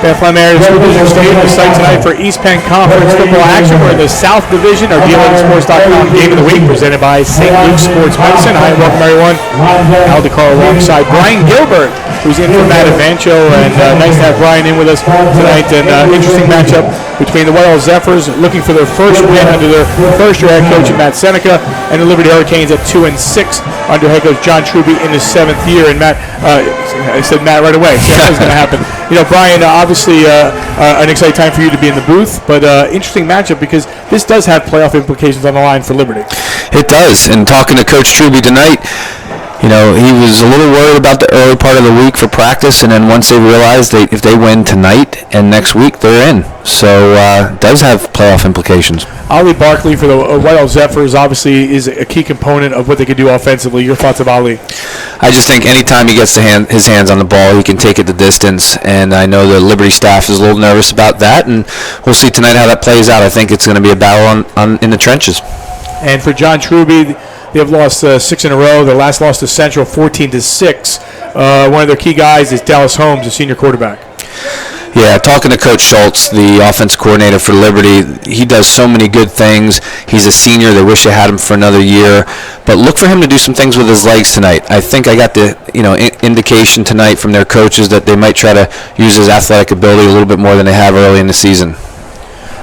Bethlehem Area School District Stadium is site tonight for East Penn Conference football action. We're in the South Division. Our D11sports.com Game of the Week presented by St. Luke's Sports Medicine. Hi, and welcome everyone. Al DeCarlo alongside Brian Gilbert, who's in for Matt Evancho, and nice to have Brian in with us tonight. And interesting matchup between the Whitehall Zephyrs, looking for their first win under their first-year head coach Matt Seneca, and the Liberty Hurricanes at 2-6 under head coach John Truby in his 7th year. And Matt, I said Matt right away, so that was going to happen. You know, Brian, obviously an exciting time for you to be in the booth, but interesting matchup because this does have playoff implications on the line for Liberty. It does, and talking to Coach Truby tonight, you know, he was a little worried about the early part of the week for practice, and then once they realized if they win tonight and next week, they're in. So it does have playoff implications. Ali Barkley for the Whitehall Zephyrs obviously is a key component of what they can do offensively. Your thoughts of Ali? I just think anytime he gets his hands on the ball, he can take it the distance, and I know the Liberty staff is a little nervous about that, and we'll see tonight how that plays out. I think it's going to be a battle in the trenches. And for John Truby, they have lost 6 in a row. Their last loss to Central, 14-6. One of their key guys is Dallas Holmes, a senior quarterback. Yeah, talking to Coach Schultz, the offense coordinator for Liberty, he does so many good things. He's a senior. They wish they had him for another year. But look for him to do some things with his legs tonight. I think I got the indication tonight from their coaches that they might try to use his athletic ability a little bit more than they have early in the season.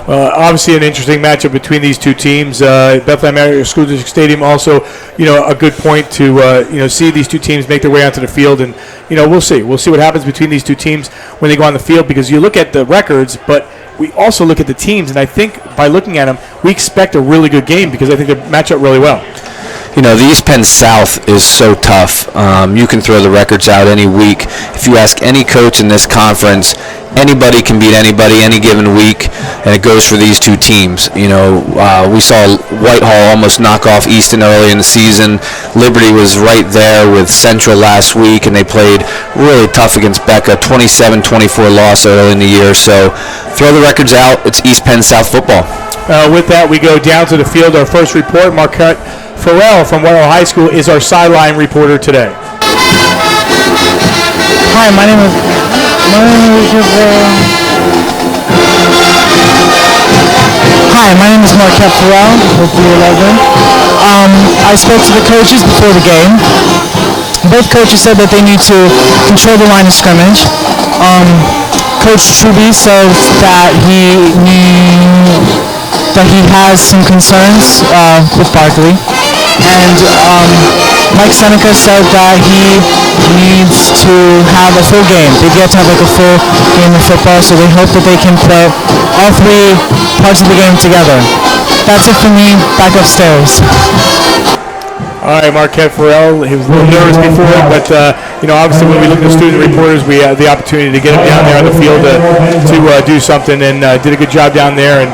Obviously, an interesting matchup between these two teams. Bethlehem Area School District Stadium also, a good point to see these two teams make their way onto the field, and we'll see what happens between these two teams when they go on the field, because you look at the records, but we also look at the teams, and I think by looking at them, we expect a really good game because I think they match up really well. The East Penn South is so tough. You can throw the records out any week. If you ask any coach in this conference, anybody can beat anybody any given week, and it goes for these two teams. We saw Whitehall almost knock off Easton early in the season. Liberty was right there with Central last week, and they played really tough against Becca, 27-24 loss early in the year. So throw the records out. It's East Penn South football. With that, we go down to the field. Our first report, Marquette Farrell from Whitehall High School is our sideline reporter today. Hi, my name is Marquette Farrell with the 11. I spoke to the coaches before the game. Both coaches said that they need to control the line of scrimmage. Coach Truby says that he has some concerns with Barkley. And Mike Seneca said that he needs to have a full game. They've yet to have a full game of football, so they hope that they can put all 3 parts of the game together. That's it for me. Back upstairs. All right, Marquette Farrell. He was a little nervous before, but obviously when we look at the student reporters, we had the opportunity to get him down there on the field to do something, and did a good job down there. And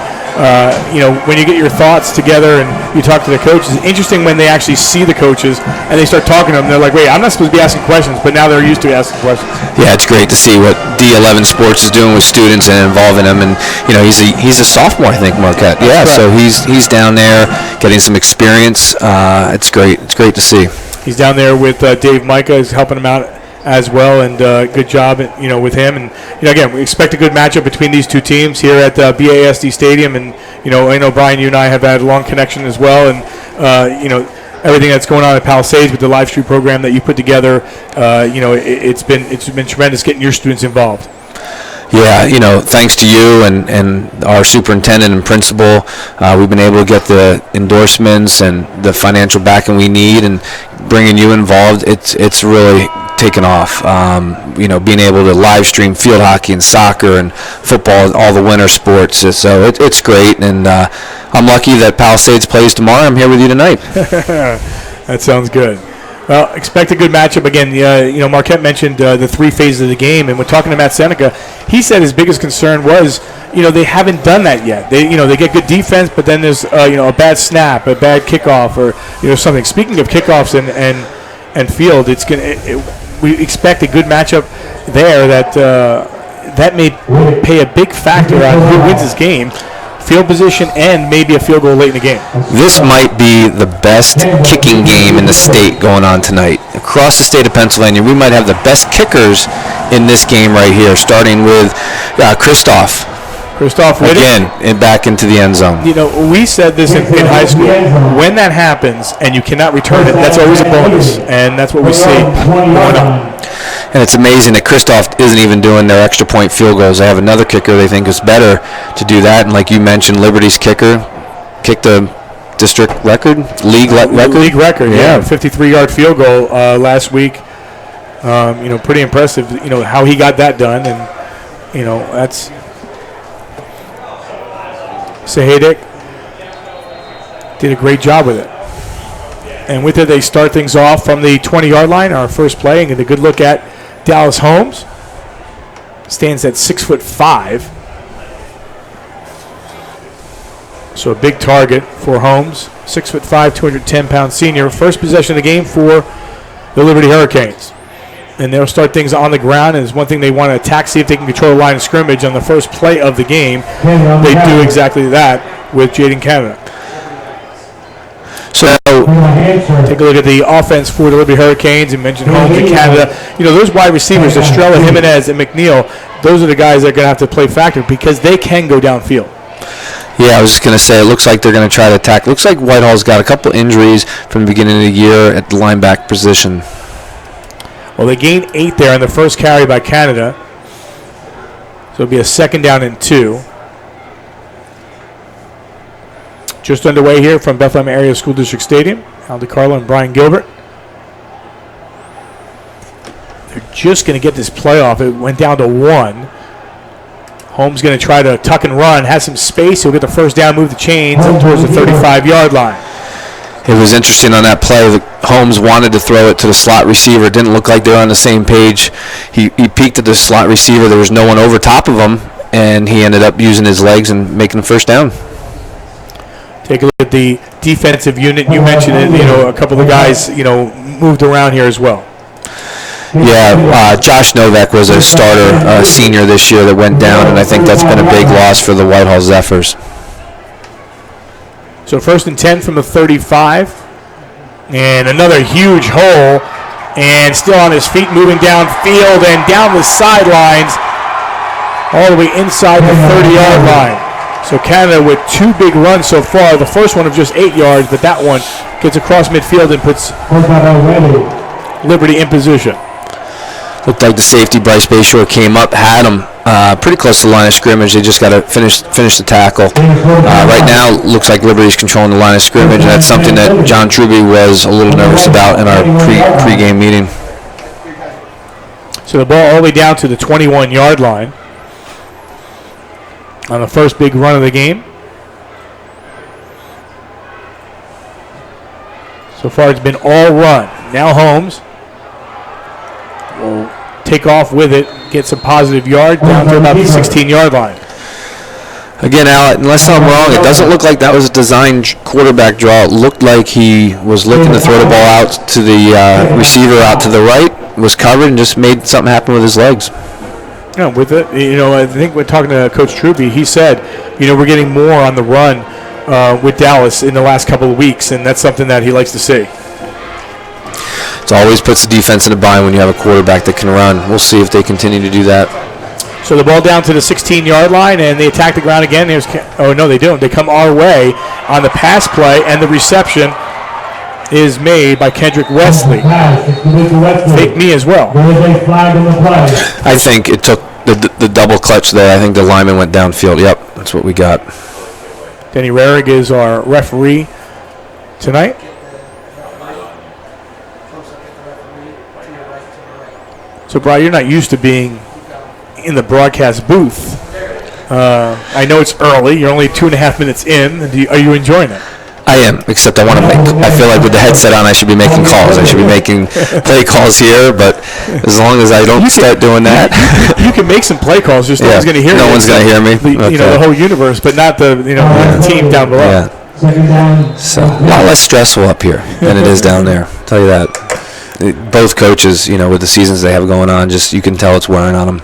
when you get your thoughts together and you talk to the coaches, it's interesting when they actually see the coaches and they start talking to them. They're like, wait, I'm not supposed to be asking questions, but now they're used to asking questions. Yeah, it's great to see what D11 Sports is doing with students and involving them. And he's a sophomore, I think, Marquette. Yeah, right. So he's down there getting some experience. It's great. It's great to see. He's down there with Dave Micah, is helping him out as well, and good job, with him. And again, we expect a good matchup between these two teams here at BASD Stadium. And I know Brian, you and I have had a long connection as well, and everything that's going on at Palisades with the live stream program that you put together. It's been tremendous getting your students involved. Yeah, thanks to you and our superintendent and principal, we've been able to get the endorsements and the financial backing we need, and bringing you involved, it's really taken off. Being able to live stream field hockey and soccer and football, all the winter sports. So it's great, and I'm lucky that Palisades plays tomorrow. I'm here with you tonight. That sounds good. Well, expect a good matchup again. Marquette mentioned the 3 phases of the game, and when talking to Matt Seneca, he said his biggest concern was, they haven't done that yet. They get good defense, but then there's a bad snap, a bad kickoff, or something. Speaking of kickoffs and field, we expect a good matchup there that may play a big factor on who wins this game. Field position and maybe a field goal late in the game. This might be the best kicking game in the state going on tonight. Across the state of Pennsylvania, we might have the best kickers in this game right here, starting with Christoph. Christoph Whittick. Again, and back into the end zone. You know, we said this in high school. When that happens and you cannot return it, that's always a bonus. And that's what we see going on. And it's amazing that Christoph isn't even doing their extra point field goals. They have another kicker they think is better to do that. And like you mentioned, Liberty's kicker kicked a district record, league record. League record, yeah. 53-yard field goal last week. You know, pretty impressive, you know, how he got that done. And, you know, that's Sahedek did a great job with it. And with it, they start things off from the 20-yard line. Our first play, and get a good look at Dallas Holmes. Stands at 6'5". So a big target for Holmes. 6'5", 210-pound senior. First possession of the game for the Liberty Hurricanes. And they'll start things on the ground. And there's one thing they want to attack, see if they can control the line of scrimmage on the first play of the game. They do exactly that with Jaden Canada. So take a look at the offense for the Liberty Hurricanes. You mentioned Holmes and Canada. You know, those wide receivers, Estrella, Jimenez, and McNeil, those are the guys that are going to have to play factor because they can go downfield. Yeah, I was just going to say, it looks like they're going to try to attack. Looks like Whitehall's got a couple injuries from the beginning of the year at the linebacker position. Well, they gained 8 there on the first carry by Canada. So it'll be a 2nd down and 2. Just underway here from Bethlehem Area School District Stadium. Carlo and Brian Gilbert. They're just going to get this play off. It went down to 1. Holmes going to try to tuck and run. Has some space. He'll get the first down, move the chains up towards the 35-yard line. It was interesting on that play. Holmes wanted to throw it to the slot receiver. It didn't look like they were on the same page. He peeked at the slot receiver. There was no one over top of him, and he ended up using his legs and making the first down. Take a look at the defensive unit. You mentioned it. You know, a couple of guys, you know, moved around here as well. Yeah, Josh Novak was a starter senior this year that went down, and I think that's been a big loss for the Whitehall Zephyrs. So 1st and 10 from the 35. And another huge hole. And still on his feet, moving downfield and down the sidelines all the way inside the 30-yard line. So Canada with 2 big runs so far. The first one of just 8 yards, but that one gets across midfield and puts Liberty in position. Looked like the safety, Bryce Bayshore, came up, had him pretty close to the line of scrimmage. They just got to finish the tackle. Right now, looks like Liberty's controlling the line of scrimmage, and that's something that John Truby was a little nervous about in our pre-game meeting. So the ball all the way down to the 21-yard line on the first big run of the game. So far, it's been all run. Now Holmes will take off with it, get some positive yard down to about the 16-yard line. Again, Al, unless I'm wrong, it doesn't look like that was a designed quarterback draw. It looked like he was looking to throw the ball out to the receiver out to the right, was covered, and just made something happen with his legs. Yeah, with it, you know, I think we're talking to Coach Truby. He said, you know, we're getting more on the run with Dallas in the last couple of weeks, and that's something that he likes to see. It always puts the defense in a bind when you have a quarterback that can run. We'll see if they continue to do that. So the ball down to the 16-yard line, and they attack the ground again. Oh, no, they don't. They come our way on the pass play, and the reception is made by Kendrick Wesley. Fake me as well. I think it took the double clutch there. I think the lineman went downfield. Yep, that's what we got. Denny Rarig is our referee tonight. So, Brian, you're not used to being in the broadcast booth. I know it's early. You're only 2.5 minutes in. Are you enjoying it? I am, except I feel like with the headset on, I should be making calls. I should be making play calls here, but as long as I don't start doing that. You can make some play calls, just no one's going to hear you. No one's going to hear me. You know, the whole universe, but not the, not the team down below. Yeah. So, a lot less stressful up here than it is down there. I'll tell you that. Both coaches, with the seasons they have going on, just you can tell it's wearing on them.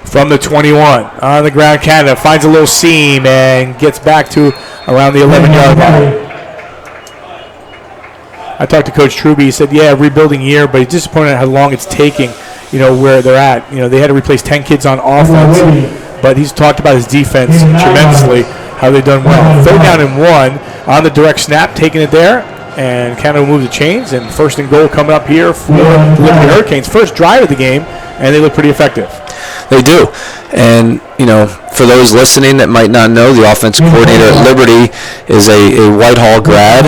From the 21, on the ground, Canada finds a little seam and gets back to around the 11-yard line. I talked to Coach Truby. He said, yeah, rebuilding year, but he's disappointed at how long it's taking, where they're at. They had to replace 10 kids on offense. but he's talked about his defense tremendously, how they've done well. 3rd down and 1 on the direct snap, taking it there, and Canada will move the chains, and 1st and goal coming up here for the Liberty Hurricanes. First drive of the game, and they look pretty effective. They do. And, for those listening that might not know, the offensive coordinator at Liberty is a Whitehall grad.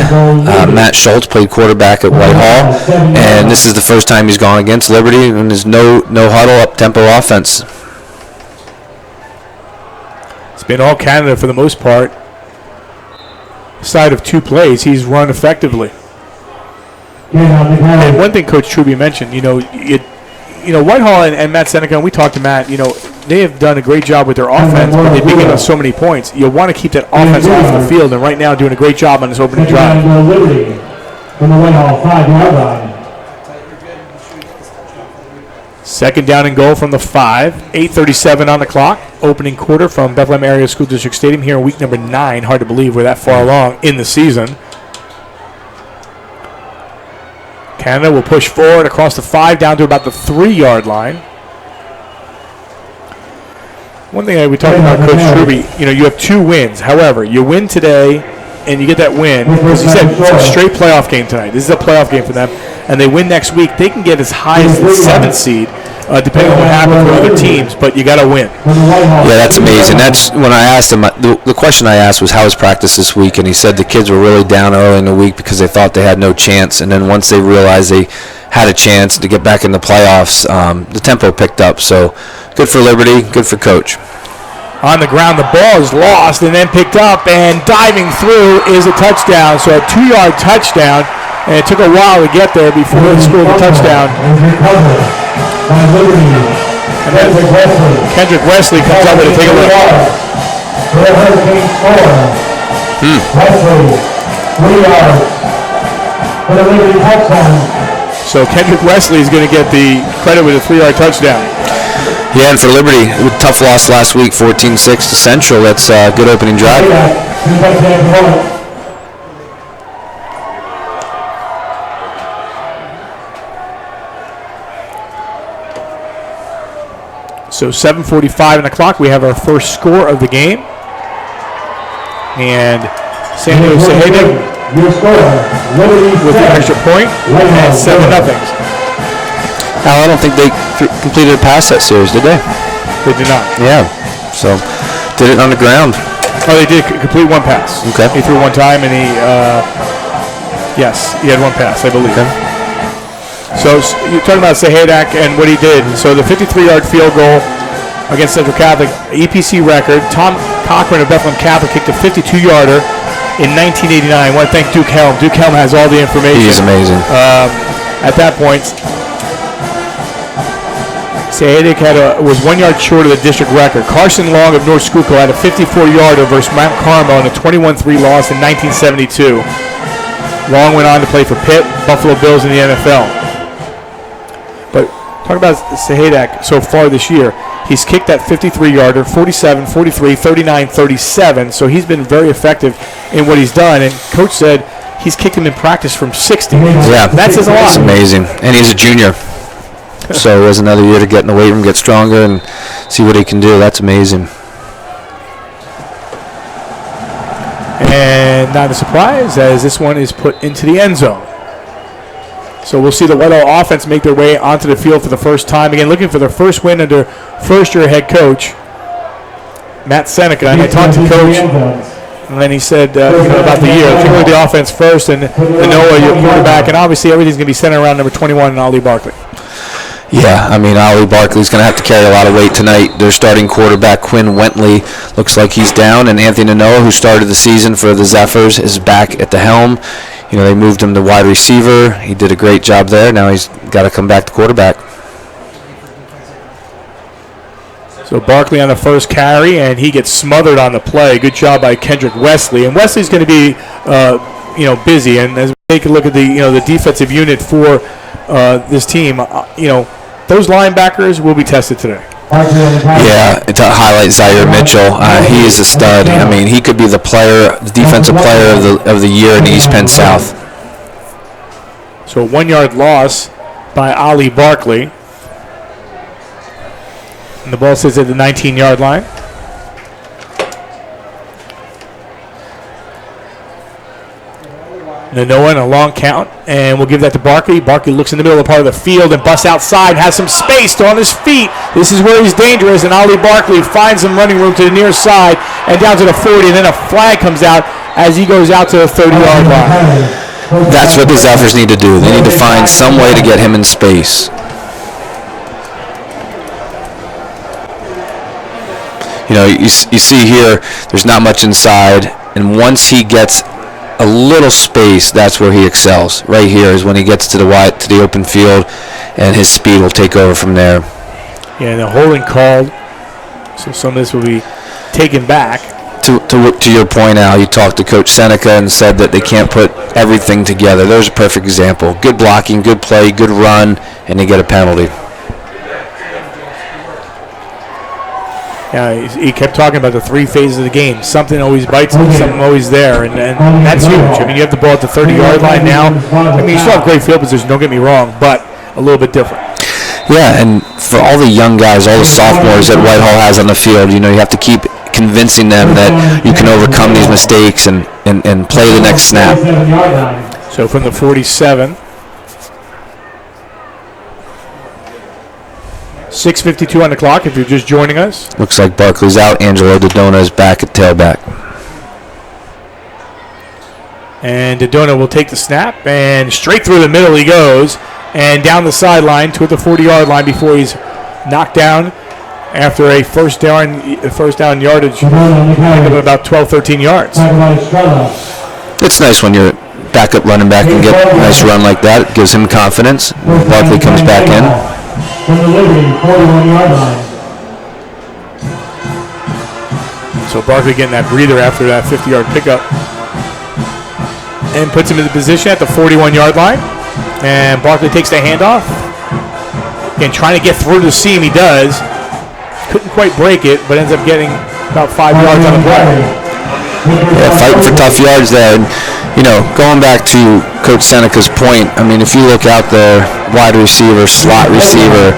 Matt Schultz played quarterback at Whitehall, and this is the first time he's gone against Liberty, and there's no huddle, up-tempo offense. It's been all Canada for the most part. Side of 2 plays, he's run effectively. And one thing Coach Truby mentioned, Whitehall and Matt Seneca, and we talked to Matt, they have done a great job with their offense, but they beat us so many points. You'll want to keep that offense off the field, and right now doing a great job on this opening drive. From the Whitehall 5-yard line. 2nd down and goal from the 5. 8:37 on the clock. Opening quarter from Bethlehem Area School District Stadium here in week number 9. Hard to believe we're that far along in the season. Canada will push forward across the 5 down to about the 3-yard line. One thing we talked about, Coach Truby, you have 2 wins. However, you win today and you get that win. Because he said it's a straight playoff game tonight. This is a playoff game for them. And they win next week. They can get as high as the 7th seed, depending on what happens with other teams. But you got to win. Yeah, that's amazing. That's when I asked him. The question I asked was, "How was practice this week?" And he said the kids were really down early in the week because they thought they had no chance. And then once they realized they had a chance to get back in the playoffs, the tempo picked up. So good for Liberty. Good for Coach. On the ground, the ball is lost and then picked up, and diving through is a touchdown. So a 2-yard touchdown, and it took a while to get there before they scored the touchdown. And then Kendrick Wesley comes up with it. Take a look. So Kendrick Wesley is going to get the credit with a 3-yard touchdown. Yeah, and for Liberty, with a tough loss last week, 14-6 to Central. That's a good opening drive. So 7:45 on the clock. We have our first score of the game. And Samuel Saheda with the extra point and 7-0. Al, I don't think they completed a pass that series, did they? They did not. Yeah, so did it on the ground. Oh, they did complete one pass. Okay. He threw one time, and he had one pass, I believe. Okay. So you're talking about Sahadak and what he did. So the 53-yard field goal against Central Catholic, EPC record. Tom Cochran of Bethlehem Catholic kicked a 52-yarder in 1989. I want to thank Duke Helm. Duke Helm has all the information. He's amazing. At that point, Sahadak was 1 yard short of the district record. Carson Long of North Schuylkill had a 54-yarder versus Mount Carmel in a 21-3 loss in 1972. Long went on to play for Pitt, Buffalo Bills in the NFL. But talk about Sahadak so far this year. He's kicked that 53-yarder, 47, 43, 39, 37. So he's been very effective in what he's done. And Coach said he's kicked him in practice from 60. Yeah, that says a lot. That's amazing. And he's a junior. So it was another year to get in the weight room, get stronger, and see what he can do. That's amazing. And not a surprise, as this one is put into the end zone. So we'll see the Whitehall offense make their way onto the field for the first time. Again, looking for their first win under first-year head coach Matt Seneca. And I talked to Coach, and then he said about the year, particularly the offense first, and Noah, your quarterback, and obviously everything's going to be centered around number 21 and Ali Barkley. Yeah, I mean, Ali Barkley's going to have to carry a lot of weight tonight. Their starting quarterback, Quinn Wentley, looks like he's down, and Anthony Noah, who started the season for the Zephyrs, is back at the helm. They moved him to wide receiver. He did a great job there. Now he's got to come back to quarterback. So Barkley on the first carry, and he gets smothered on the play. Good job by Kendrick Wesley. And Wesley's going to be, busy. And as we take a look at the defensive unit for this team, those linebackers will be tested today. Yeah, to highlight Zaire Mitchell, he is a stud. I mean, he could be the defensive player of the year in East Penn South. So a 1 yard loss by Ali Barkley. And the ball sits at the 19-yard line. Noah in a long count, and we'll give that to Barkley. Barkley looks in the middle of the part of the field and busts outside, has some space on his feet. This is where he's dangerous, and Ali Barkley finds some running room to the near side and down to the 40, and then a flag comes out as he goes out to the 30-yard line. That's what the Zephyrs need to do. They need to find some way to get him in space. You know, you see here, there's not much inside, and once he gets a little space, that's where he excels. Right here is when he gets to the open field, and his speed will take over from there. Yeah, and the holding called, so some of this will be taken back. To your point, Al, you talked to Coach Seneca and said that they can't put everything together. There's a perfect example. Good blocking, good play, good run, and they get a penalty. Yeah, he kept talking about the three phases of the game. Something always bites him, something always there, and that's huge. I mean, you have the ball at the 30-yard line now. I mean, you still have great field position, don't get me wrong, but a little bit different. Yeah, and for all the young guys, all the sophomores that Whitehall has on the field, you know, you have to keep convincing them that you can overcome these mistakes and play the next snap. So from the 47, 6:52 on the clock if you're just joining us. Looks like Barkley's out. Angelo Dodona is back at tailback. And Dodona will take the snap, and straight through the middle he goes, and down the sideline toward the 40-yard line before he's knocked down after a first down yardage of about 12, 13 yards. It's nice when you're backup running back and get a nice run like that. It gives him confidence. Barkley comes back in. From the Liberty 41-yard line. So Barkley getting that breather after that 50-yard pickup. And puts him in the position at the 41-yard line. And Barkley takes the handoff. Again, trying to get through the seam, he does. Couldn't quite break it, but ends up getting about 5 yards on the play. Yeah, fighting for tough yards there. And, you know, going back to Coach Seneca's point, I mean, if you look out there, wide receiver, slot receiver,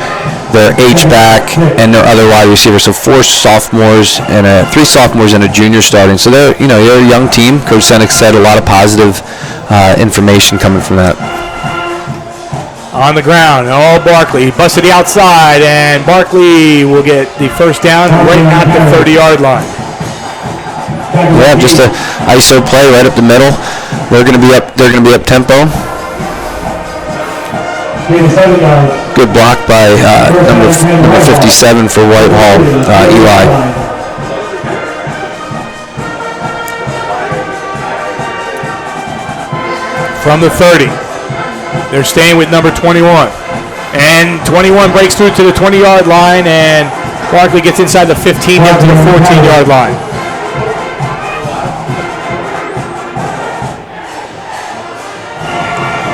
their H-back, and their other wide receiver. So 3 sophomores and a junior starting. So they're a young team. Coach Seneca said a lot of positive information coming from that. On the ground, Barkley busted the outside, and Barkley will get the first down right at the 30-yard line. Yeah, just a ISO play right up the middle. They're going to be up tempo. Good block by number 57 for Whitehall, Eli. From the 30. They're staying with number 21. And 21 breaks through to the 20-yard line, and Barkley gets inside the 15 down to the 14-yard line.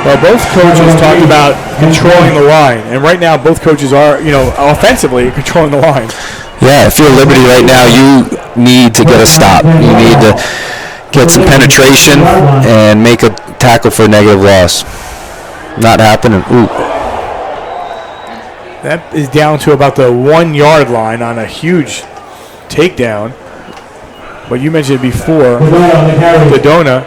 Well, both coaches talked about controlling the line, and right now both coaches are, offensively controlling the line. Yeah, if you're Liberty right now, you need to get a stop. You need to get some penetration and make a tackle for a negative loss. Not happening. Ooh. That is down to about the 1-yard line on a huge takedown. But you mentioned before, Dodona,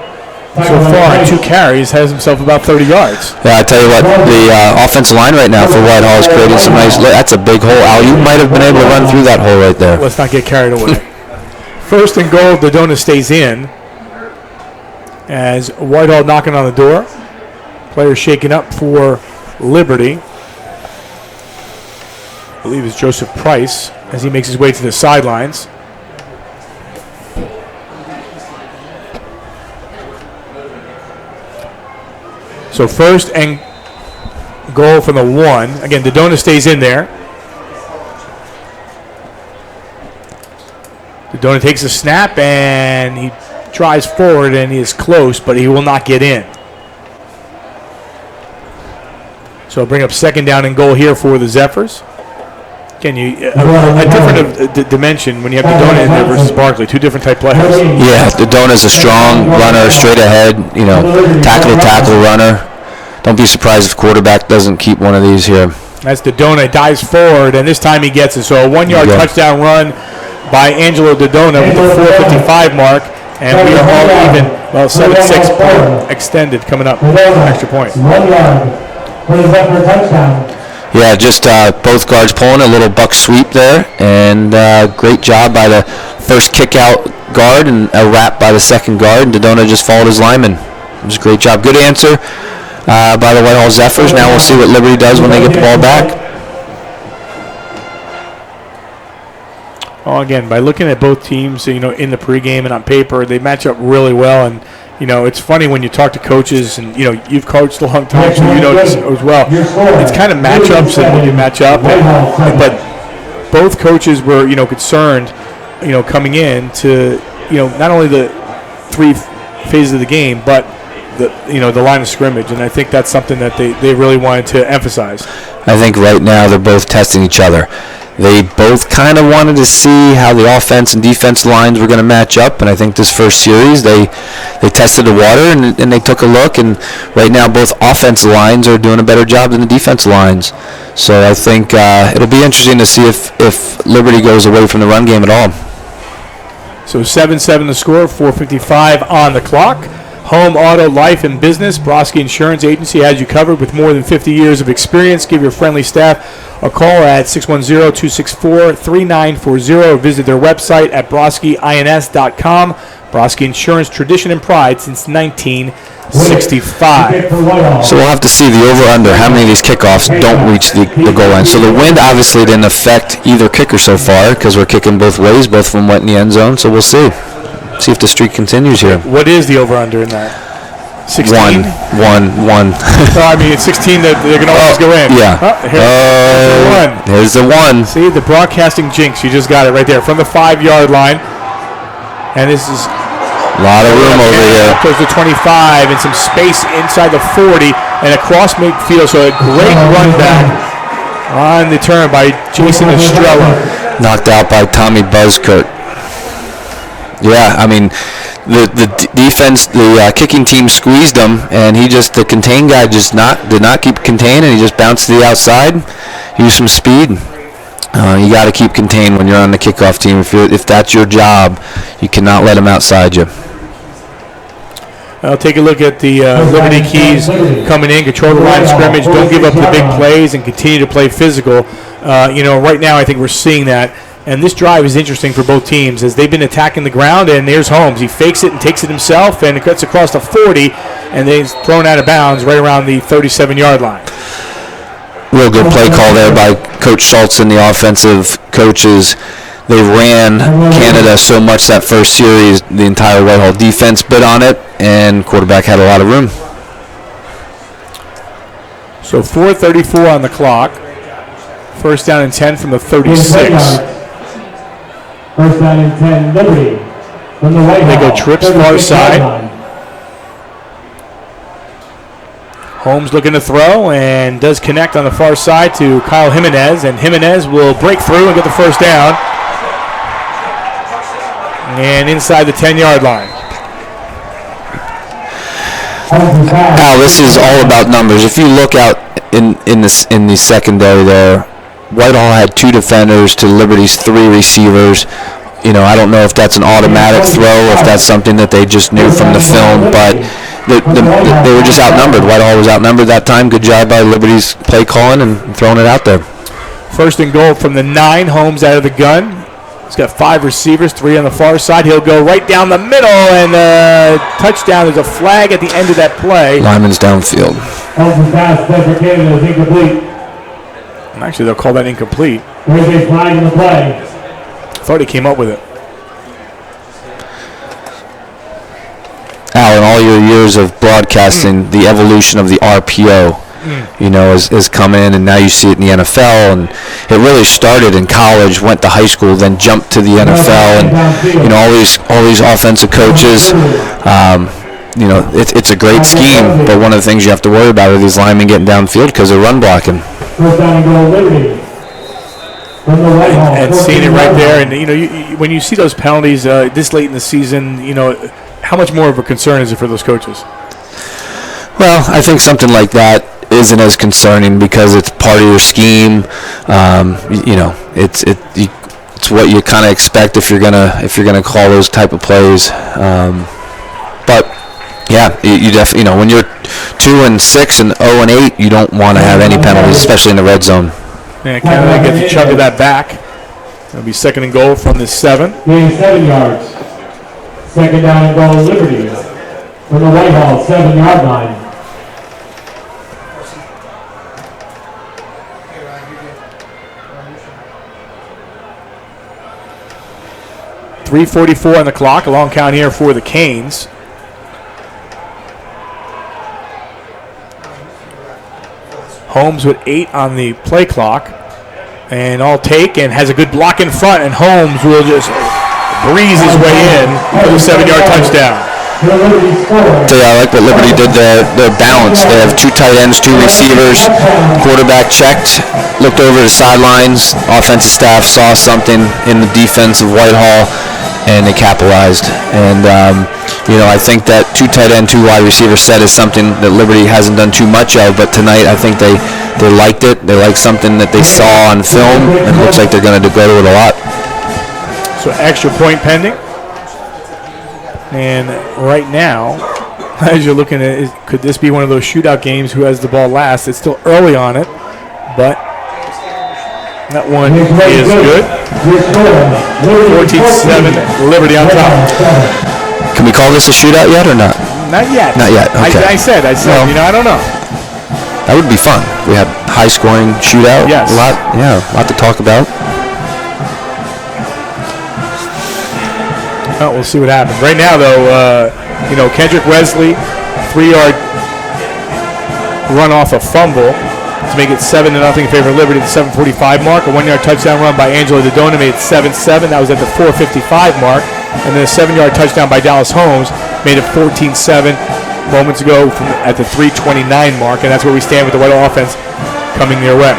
so far in 2 carries, has himself about 30 yards. Yeah, I tell you what, the offensive line right now for Whitehall is creating some nice. That's a big hole. Al, you might have been able to run through that hole right there. Let's not get carried away. First and goal, Dodona stays in as Whitehall knocking on the door. Players shaking up for Liberty. I believe it's Joseph Price as he makes his way to the sidelines. So first and goal from the 1. Again, Dodona stays in there. Dodona takes a snap and he drives forward and he is close, but he will not get in. So bring up second down and goal here for the Zephyrs. Again, a different dimension when you have Dodona in there versus Barkley. 2 different type players. Yeah, Dodona's a strong runner, straight ahead, tackle runner. Don't be surprised if quarterback doesn't keep one of these here. That's Dodona, dives forward, and this time he gets it. So a 1-yard touchdown run by Angelo Dodona with the 4:55 mark. And we are all even. Well, 7-6 extended coming up. Extra point. 1 yard. Put it up for a touchdown. Yeah, just both guards pulling a little buck sweep there, and great job by the first kick out guard and a wrap by the second guard, and Dodona just followed his lineman. It was a great job. Good answer by the Whitehall Zephyrs. Now we'll see what Liberty does when they get the ball back. Well, again, by looking at both teams, in the pregame and on paper, they match up really well. And it's funny when you talk to coaches, and you've coached a long time, so you know this as well. It's kind of matchups and when you match up. But both coaches were concerned, coming in to not only the three phases of the game, but the line of scrimmage. And I think that's something that they really wanted to emphasize. I think right now they're both testing each other. They both kind of wanted to see how the offense and defense lines were going to match up, and I think this first series they tested the water and they took a look, and right now both offensive lines are doing a better job than the defense lines. So I think it'll be interesting to see if Liberty goes away from the run game at all. So 7-7 the score, 4:55 on the clock. Home, auto, life, and business. Broski Insurance Agency has you covered with more than 50 years of experience. Give your friendly staff a call at 610-264-3940 or visit their website at broskiins.com. Broski Insurance, tradition and pride since 1965. So we'll have to see the over-under, how many of these kickoffs don't reach the goal line. So the wind obviously didn't affect either kicker so far because we're kicking both ways. Both of them went in the end zone, so we'll see. See if the streak continues here. What is the over-under in that? 16? One. I mean, it's 16 that they're going to always go in. Yeah. Here's the one. Here's the one. See, the broadcasting jinx. You just got it right there from the 5-yard line. And this is a lot of room over here. Close to 25 and some space inside the 40 and across midfield. So a great run back on the turn by Jason Estrella. Knocked out by Tommy Buzzkurt. Yeah, I mean, the defense, the kicking team squeezed him, and the contain guy did not keep contained, and he just bounced to the outside, used some speed. You got to keep contained when you're on the kickoff team. If that's your job, you cannot let him outside you. I'll take a look at the Liberty Keys coming in, control the line of scrimmage, don't give up the big plays, and continue to play physical. Right now I think we're seeing that. And this drive is interesting for both teams as they've been attacking the ground, and there's Holmes. He fakes it and takes it himself, and it cuts across the 40, and then he's thrown out of bounds right around the 37-yard line. Real good play call there by Coach Schultz and the offensive coaches. They ran Canada so much that first series, the entire Whitehall defense bit on it, and quarterback had a lot of room. So 4:34 on the clock. First down and 10 from the 36. First down and 10, Liberty. From the Whitehall. They go trips far side. Holmes looking to throw and does connect on the far side to Kyle Jimenez, and Jimenez will break through and get the first down. And inside the 10-yard line. Al, this is all about numbers. If you look out in the secondary there, Whitehall had 2 defenders to Liberty's 3 receivers. I don't know if that's an automatic throw, if that's something that they just knew from the film, but they were just outnumbered. Whitehall was outnumbered that time. Good job by Liberty's play calling and throwing it out there. First and goal from the 9. Holmes out of the gun. He's got 5 receivers, 3 on the far side. He'll go right down the middle, and touchdown. There's a flag at the end of that play. Lyman's downfield. Holmes' pass for Canada is incomplete. And actually, they'll call that incomplete. There's a flag in the play. I thought he came up with it. Al, in all your years of broadcasting, the evolution of the RPO, has come in, and now you see it in the NFL, and it really started in college, went to high school, then jumped to the NFL, and all these offensive coaches. It's a great scheme, but one of the things you have to worry about are these linemen getting downfield because they're run blocking. First down and goal, Liberty. From the Whitehall. And seeing it right there, and when you see those penalties this late in the season, how much more of a concern is it for those coaches? Well, I think something like that isn't as concerning because it's part of your scheme. It's It's what you kind of expect if you're gonna call those type of plays. But yeah, you definitely, when you're 2-6 and 0-8, you don't want to have any penalties, especially in the red zone. And Canada gets a chunk of that back. It'll be 2nd and goal from the 7. Gain 7 yards. 2nd down and goal, Liberty. From the Whitehall 7-yard line. .344 on the clock. A long count here for the Canes. Holmes with 8 on the play clock. And all take, and has a good block in front, and Holmes will just breeze his way in for the 7-yard touchdown. So yeah, I like what Liberty did there. They're balanced. They have 2 tight ends, 2 receivers. Quarterback checked, looked over the sidelines. Offensive staff saw something in the defense of Whitehall, and they capitalized. And I think that 2 tight end, 2 wide receiver set is something that Liberty hasn't done too much of. But tonight, I think they liked it. They liked something that they saw on film, and it looks like they're going to go to it a lot. So extra point pending. And right now, as you're looking at it, could this be one of those shootout games, who has the ball last? It's still early on it, but that one is good. 14-7, Liberty on top. Can we call this a shootout yet or not? Not yet. Not yet, okay. I said, I don't know. That would be fun. We had high-scoring shootout. Yes. A lot to talk about. Oh, we'll see what happens. Right now, though, Kendrick Wesley, 3-yard run off a fumble to make it 7-0 in favor of Liberty at the 7:45 mark. A 1-yard touchdown run by Angelo Dodona made it 7-7. That was at the 4:55 mark. And then a 7-yard touchdown by Dallas Holmes made it 14-7 moments ago at the 3:29 mark. And that's where we stand with the Whitehall offense coming their way.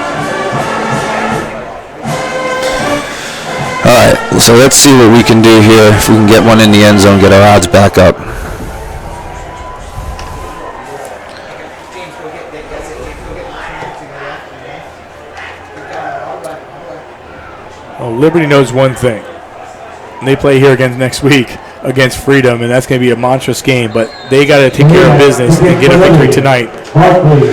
All right, so let's see what we can do here. If we can get one in the end zone, get our odds back up. Well, Liberty knows one thing. They play here again next week against Freedom, and that's going to be a monstrous game. But they got to take care of business and get a victory tonight.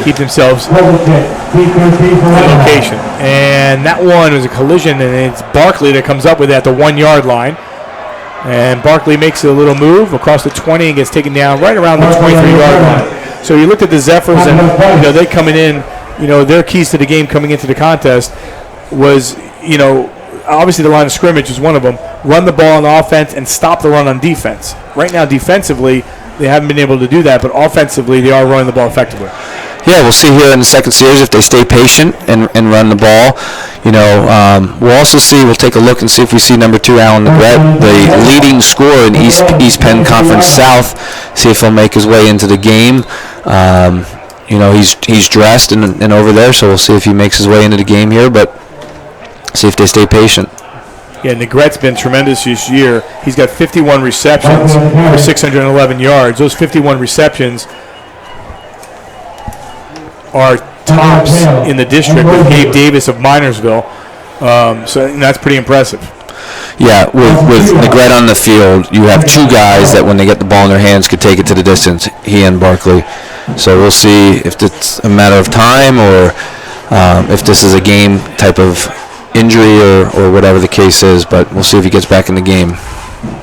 Keep themselves in location. And that one was a collision, and it's Barkley that comes up with it at the 1-yard line. And Barkley makes a little move across the 20 and gets taken down right around the 23-yard line. So you looked at the Zephyrs, and they coming in. Their keys to the game coming into the contest was obviously the line of scrimmage is one of them. Run the ball on offense and stop the run on defense. Right now, defensively, they haven't been able to do that, but offensively, they are running the ball effectively. Yeah, we'll see here in the second series if they stay patient and run the ball. We'll also see. We'll take a look and see if we see number 2, Alan Negrete, the leading scorer in East Penn Conference South. See if he'll make his way into the game. He's dressed and over there, so we'll see if he makes his way into the game here. But see if they stay patient. Yeah, Negrette's been tremendous this year. He's got 51 receptions for 611 yards. Those 51 receptions are tops in the district with Gabe Davis of Minersville. So that's pretty impressive. Yeah, with Negrete on the field, you have 2 guys that when they get the ball in their hands could take it to the distance, he and Barkley. So we'll see if it's a matter of time or if this is a game type of injury or whatever the case is, but we'll see if he gets back in the game.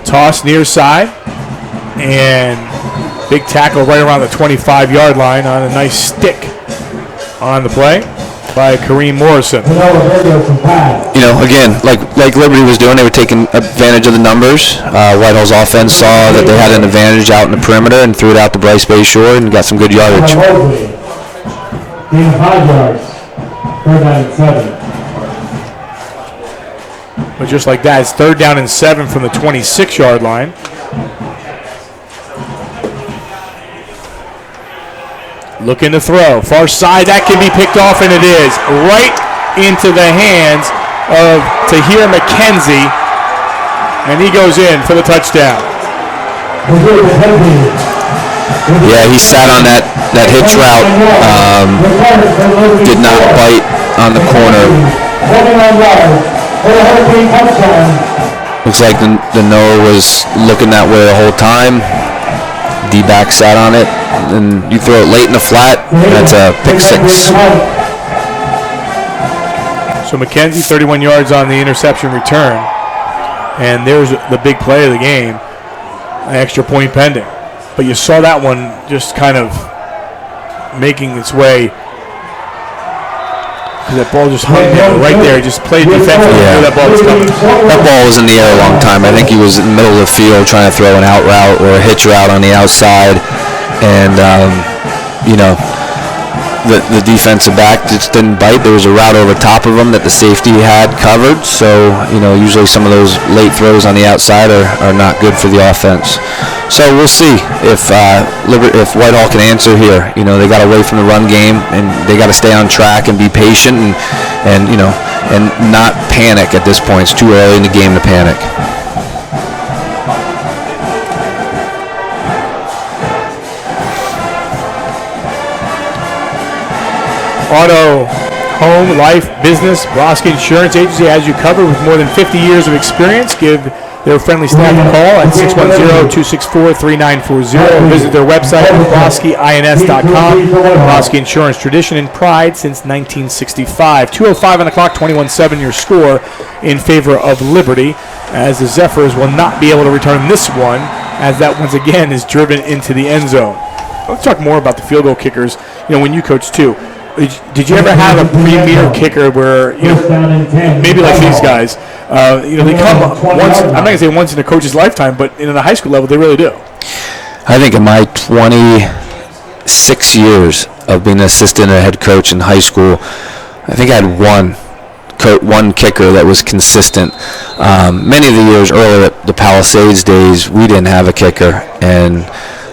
Toss near side, and big tackle right around the 25-yard line on a nice stick on the play by Kareem Morrison. Again, like Liberty was doing, they were taking advantage of the numbers. Whitehall's offense saw that they had an advantage out in the perimeter and threw it out to Bryce Bayshore and got some good yardage. Gain 5 yards. 3rd down and 7. But just like that, it's 3rd down and 7 from the 26-yard line. Looking to throw. Far side, that can be picked off, and it is. Right into the hands of Tahir McKenzie. And he goes in for the touchdown. Yeah, he sat on that hitch route. Did not bite on the corner. For the Hurricane touchdown. Looks like the Noah was looking that way the whole time. D-back sat on it, and you throw it late in the flat, that's a pick six. So McKenzie, 31 yards on the interception return. And there's the big play of the game, an extra point pending. But you saw that one just kind of making its way. That ball just hung there, right there. He just played defensively. Yeah. That ball was coming. That ball was in the air a long time. I think he was in the middle of the field trying to throw an out route or a hitch route on the outside. And, the defensive back just didn't bite. There was a route over top of him that the safety had covered. So, usually some of those late throws on the outside are not good for the offense. So we'll see if Whitehall can answer here. They got away from the run game, and they got to stay on track and be patient and not panic at this point. It's too early in the game to panic. Auto, home, life, business, Broski Insurance Agency has you covered with more than 50 years of experience. Give their friendly staff a call at 610-264-3940. Visit their website at broskiins.com. Broski Insurance, tradition and pride since 1965. 2:05 on the clock, 21-7 your score in favor of Liberty, as the Zephyrs will not be able to return this one, as that once again is driven into the end zone. Let's talk more about the field goal kickers, when you coach too. Did you ever have a premier kicker where, maybe like these guys, they come once, I'm not going to say once in a coach's lifetime, but in a high school level, they really do. I think in my 26 years of being an assistant and a head coach in high school, I think I had one kicker that was consistent. Many of the years earlier at the Palisades days, we didn't have a kicker, and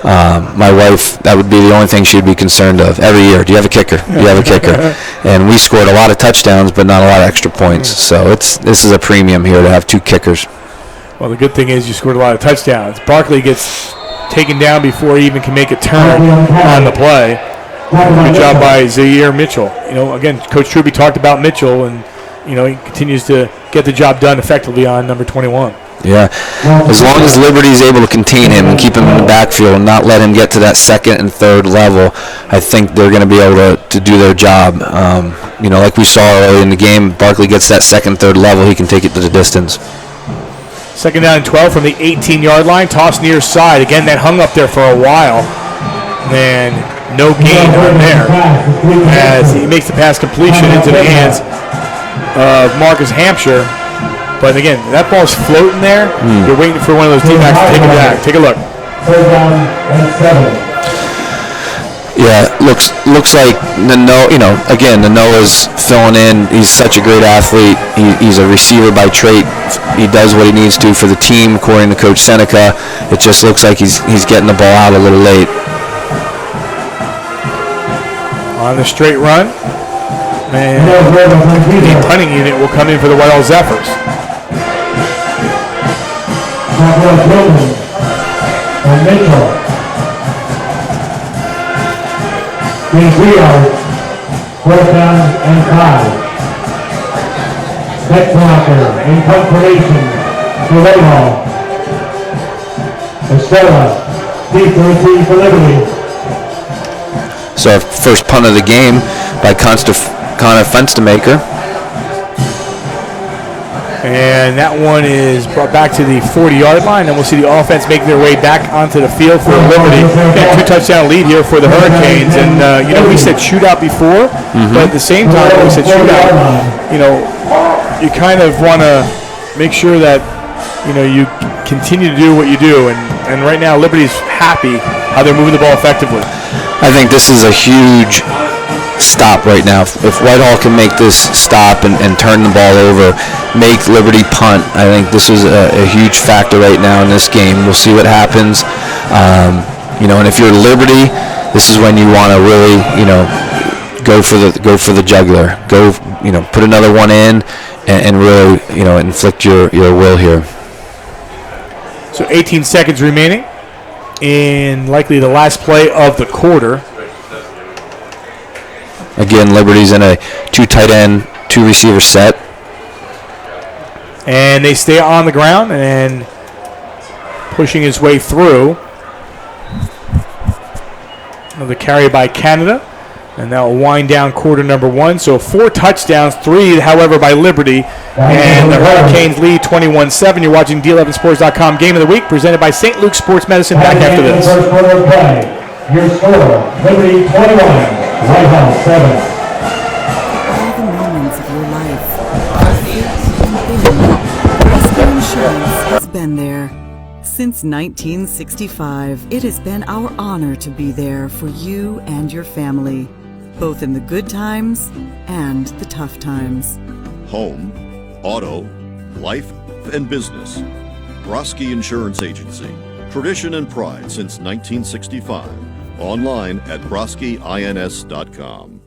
my wife, that would be the only thing she'd be concerned of every year. Do you have a kicker? Do you have a kicker? And we scored a lot of touchdowns, but not a lot of extra points. So this is a premium here to have two kickers. Well, the good thing is you scored a lot of touchdowns. Barkley gets taken down before he even can make a turn on the play. Good job by Zaire Mitchell. Again, Coach Truby talked about Mitchell, and he continues to get the job done effectively on number 21. Yeah, as long as Liberty's able to contain him and keep him in the backfield and not let him get to that second and third level, I think they're going to be able to do their job. Like we saw early in the game, Barkley gets that second, third level, he can take it to the distance. Second down and 12 from the 18-yard line, toss near side. Again, that hung up there for a while, and no gain on there as he makes the pass completion into the hands of Marcus Hampshire. But again, that ball's floating there. You're waiting for one of those D-backs to take it back. Take a look. Third down and 7. Yeah, looks like the Noah's filling in. He's such a great athlete. He's a receiver by trait. He does what he needs to for the team, according to Coach Seneca. It just looks like he's getting the ball out a little late. On the straight run, and the punting unit will come in for the Whitehall Zephyrs. And Mitchell. In 3 yards, fourth down and 5. Next blocker in punt formation for Whitehall. Estrella, deep to receive for Liberty. So first punt of the game by Connor Fenstermaker. And that one is brought back to the 40-yard line, and we'll see the offense make their way back onto the field for Liberty. Got a 2-touchdown lead here for the Hurricanes, and we said shootout before, but at the same time when we said shootout, you kind of want to make sure that you continue to do what you do, and right now Liberty's happy how they're moving the ball effectively. I think this is a huge stop right now. If Whitehall can make this stop and turn the ball over, make Liberty punt, I think this is a huge factor right now in this game. We'll see what happens. And if you're Liberty, this is when you want to really, go for the jugular. Go, put another one in and really, inflict your will here. So 18 seconds remaining in likely the last play of the quarter. Again, Liberty's in a 2 tight end, 2 receiver set. And they stay on the ground and pushing his way through. The carry by Canada. And that will wind down quarter number 1. So 4 touchdowns, 3, however, by Liberty. And the Hurricanes lead 21-7. You're watching D11Sports.com Game of the Week, presented by St. Luke's Sports Medicine. Back after this. First quarter of play. Your score, Liberty 21, Whitehall 7. All the moments of your life. Brosky Insurance has been there. Since 1965, it has been our honor to be there for you and your family, both in the good times and the tough times. Home, auto, life, and business. Brosky Insurance Agency. Tradition and pride since 1965. Online at broskiins.com.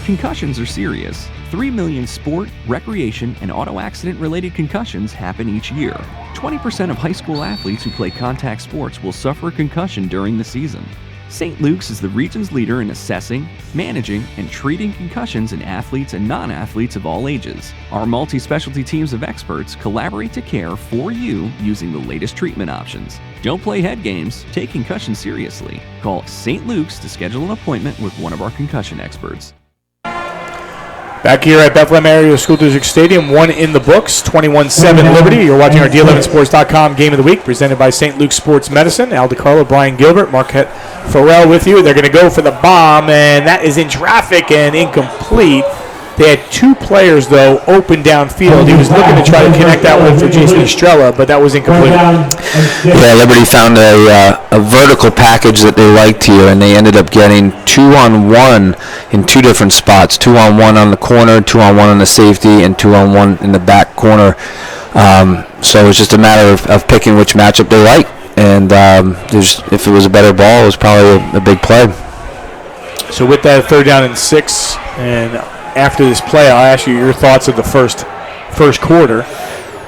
Concussions are serious. 3 million sport, recreation, and auto accident-related concussions happen each year. 20% of high school athletes who play contact sports will suffer a concussion during the season. St. Luke's is the region's leader in assessing, managing, and treating concussions in athletes and non-athletes of all ages. Our multi-specialty teams of experts collaborate to care for you using the latest treatment options. Don't play head games, take concussion seriously. Call St. Luke's to schedule an appointment with one of our concussion experts. Back here at Bethlehem Area School District Stadium, 1 in the books, 21-7 Liberty. You're watching our D11Sports.com Game of the Week, presented by St. Luke's Sports Medicine. Al DiCarlo, Brian Gilbert, Marquette Farrell with you. They're going to go for the bomb, and that is in traffic and incomplete. They had 2 players, though, open downfield. He was looking to try to connect that one for Jason Estrella, but that was incomplete. Yeah, Liberty found a vertical package that they liked here, and they ended up getting 2-on-1 in 2 different spots. 2-on-1 on the corner, 2-on-1 on the safety, and 2-on-1 in the back corner. So it was just a matter of picking which matchup they liked. And if it was a better ball, it was probably a big play. So with that 3rd down and 6, and after this play, I'll ask you your thoughts of the first quarter,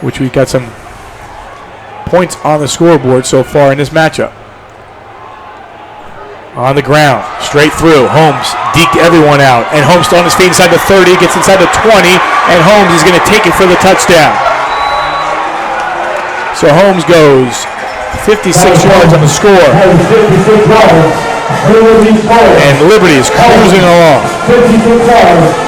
which we've got some points on the scoreboard so far in this matchup. On the ground, straight through. Holmes deked everyone out, and Holmes still on his feet inside the 30, gets inside the 20, and Holmes is going to take it for the touchdown. So Holmes goes 56 yards on the score. And Liberty is cruising along. 56 yards.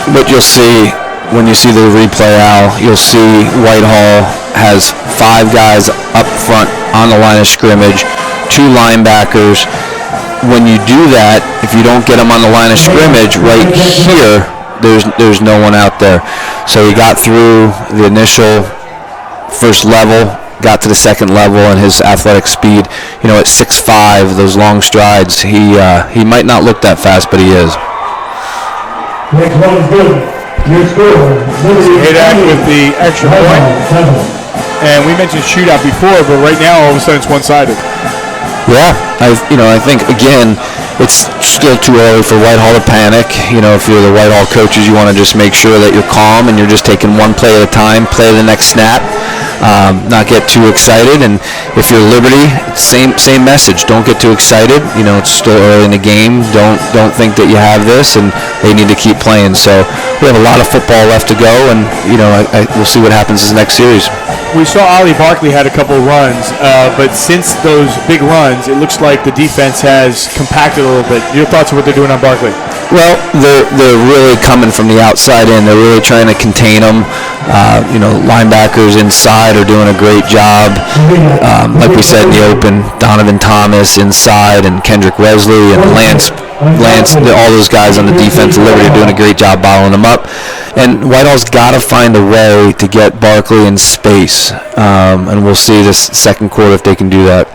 But you'll see, when you see the replay, Al, you'll see Whitehall has 5 guys up front on the line of scrimmage, 2 linebackers. When you do that, if you don't get them on the line of scrimmage right here, there's no one out there. So he got through the initial first level, got to the second level, and his athletic speed, at 6'5", those long strides, he might not look that fast, but he is. Next one is good. Your score, Hadak with the extra point. And we mentioned shootout before, but right now, all of a sudden, it's one-sided. Yeah, I think, again, it's still too early for Whitehall to panic. If you're the Whitehall coaches, you want to just make sure that you're calm and you're just taking one play at a time, play the next snap. Not get too excited, and if you're Liberty, same message. Don't get too excited. It's still early in the game. Don't think that you have this, and they need to keep playing. So we have a lot of football left to go, and we'll see what happens in the next series. We saw Ali Barkley had a couple runs, but since those big runs, it looks like the defense has compacted a little bit. Your thoughts on what they're doing on Barkley? Well, they're really coming from the outside in. They're really trying to contain them. Linebackers inside are doing a great job. Like we said in the open, Donovan Thomas inside, and Kendrick Wesley and Lance, all those guys on the defense of Liberty are doing a great job bottling them up. And Whitehall's got to find a way to get Barkley in space. And we'll see this second quarter if they can do that.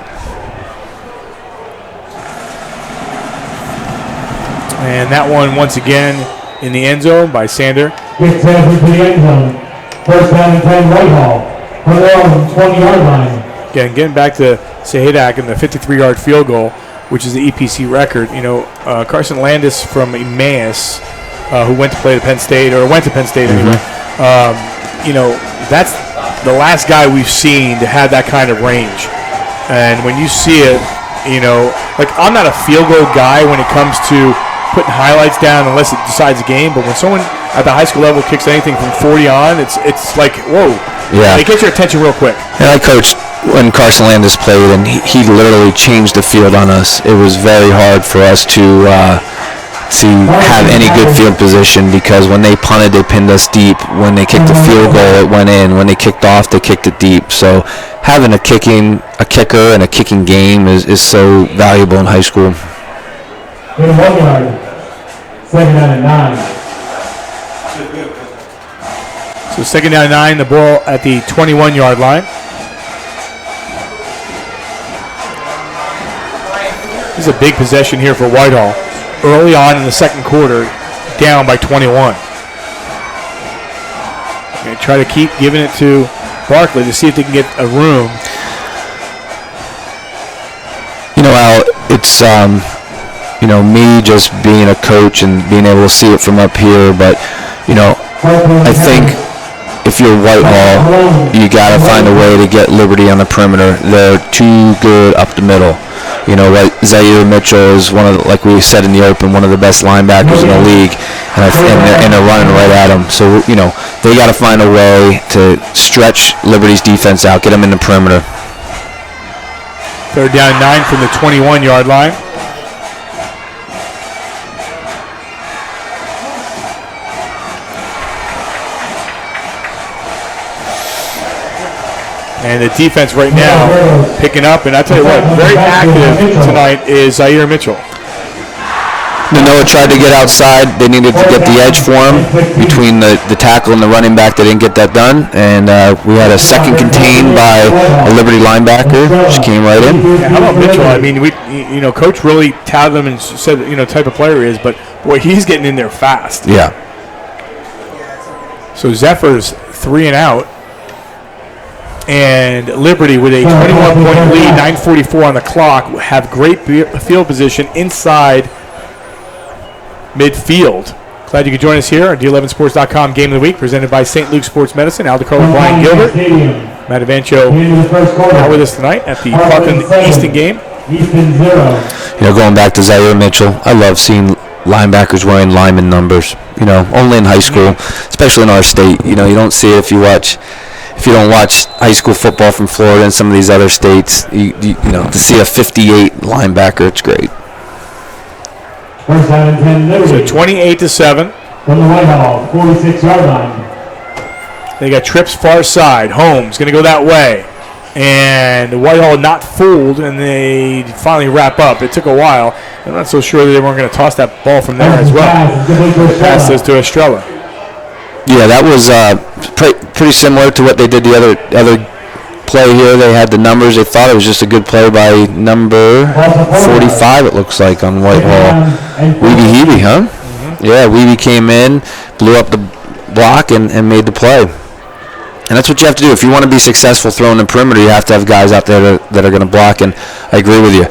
And that one, once again, in the end zone by Sander. Gets into the end zone. First down and 10, Whitehall. On their own 20-yard line. Again, getting back to Sahadak and the 53-yard field goal, which is the EPC record. Carson Landis from Emmaus, who went to Penn State anyway. That's the last guy we've seen to have that kind of range. And when you see it, I'm not a field goal guy when it comes to putting highlights down unless it decides the game. But when someone at the high school level kicks anything from 40 on, it's like, whoa. Yeah. It gets your attention real quick. And I coached when Carson Landis played, and he literally changed the field on us. It was very hard for us to have any good field position because when they punted, they pinned us deep. When they kicked the field goal, it went in. When they kicked off, they kicked it deep. So having a kicker and a kicking game is so valuable in high school. In 1 yard, 2nd down and 9. So 2nd down and 9, the ball at the 21-yard line. This is a big possession here for Whitehall. Early on in the second quarter, down by 21. They try to keep giving it to Barkley to see if they can get a room. You know, Al, it's me just being a coach and being able to see it from up here, but I think if you're Whitehall, you got to find a way to get Liberty on the perimeter. They're too good up the middle. Zaire Mitchell is one of, like we said in the open, one of the best linebackers in the league, and they're running right at him. So, they got to find a way to stretch Liberty's defense out, get them in the perimeter. 3rd down and 9 from the 21-yard line. And the defense right now picking up, and I tell you what, very active tonight is Zaire Mitchell. Manoa tried to get outside. They needed to get the edge for him between the tackle and the running back. They didn't get that done, and we had a second contained by a Liberty linebacker. Just came right in. Yeah, how about Mitchell? I mean, Coach really touted him and said, type of player he is, but boy, he's getting in there fast. Yeah. So Zephyr's 3 and out. And Liberty with a 21-point lead, 9:44 on the clock, have great field position inside midfield. Glad you could join us here on D11Sports.com Game of the Week, presented by St. Luke Sports Medicine. Al DeCarlo, Brian Gilbert, Matt Evancho out with us tonight at the Parkland-Easton game. Going back to Zaire Mitchell, I love seeing linebackers wearing lineman numbers. Only in high school, especially in our state. You don't see it if you don't watch high school football from Florida and some of these other states, to see a 58 linebacker, it's great. So 28-7. From the Whitehall, 46-yard line. They got trips far side. Holmes going to go that way. And Whitehall not fooled, and they finally wrap up. It took a while. I'm not so sure that they weren't going to toss that ball from there as well. The pass is to Estrella. Yeah, that was pretty similar to what they did the other play here. They had the numbers. They thought it was just a good play by number 45, it looks like, on Whitehall. Weeby, huh? Mm-hmm. Yeah, Weeby came in, blew up the block, and made the play. And that's what you have to do. If you want to be successful throwing the perimeter, you have to have guys out there that are going to block, and I agree with you.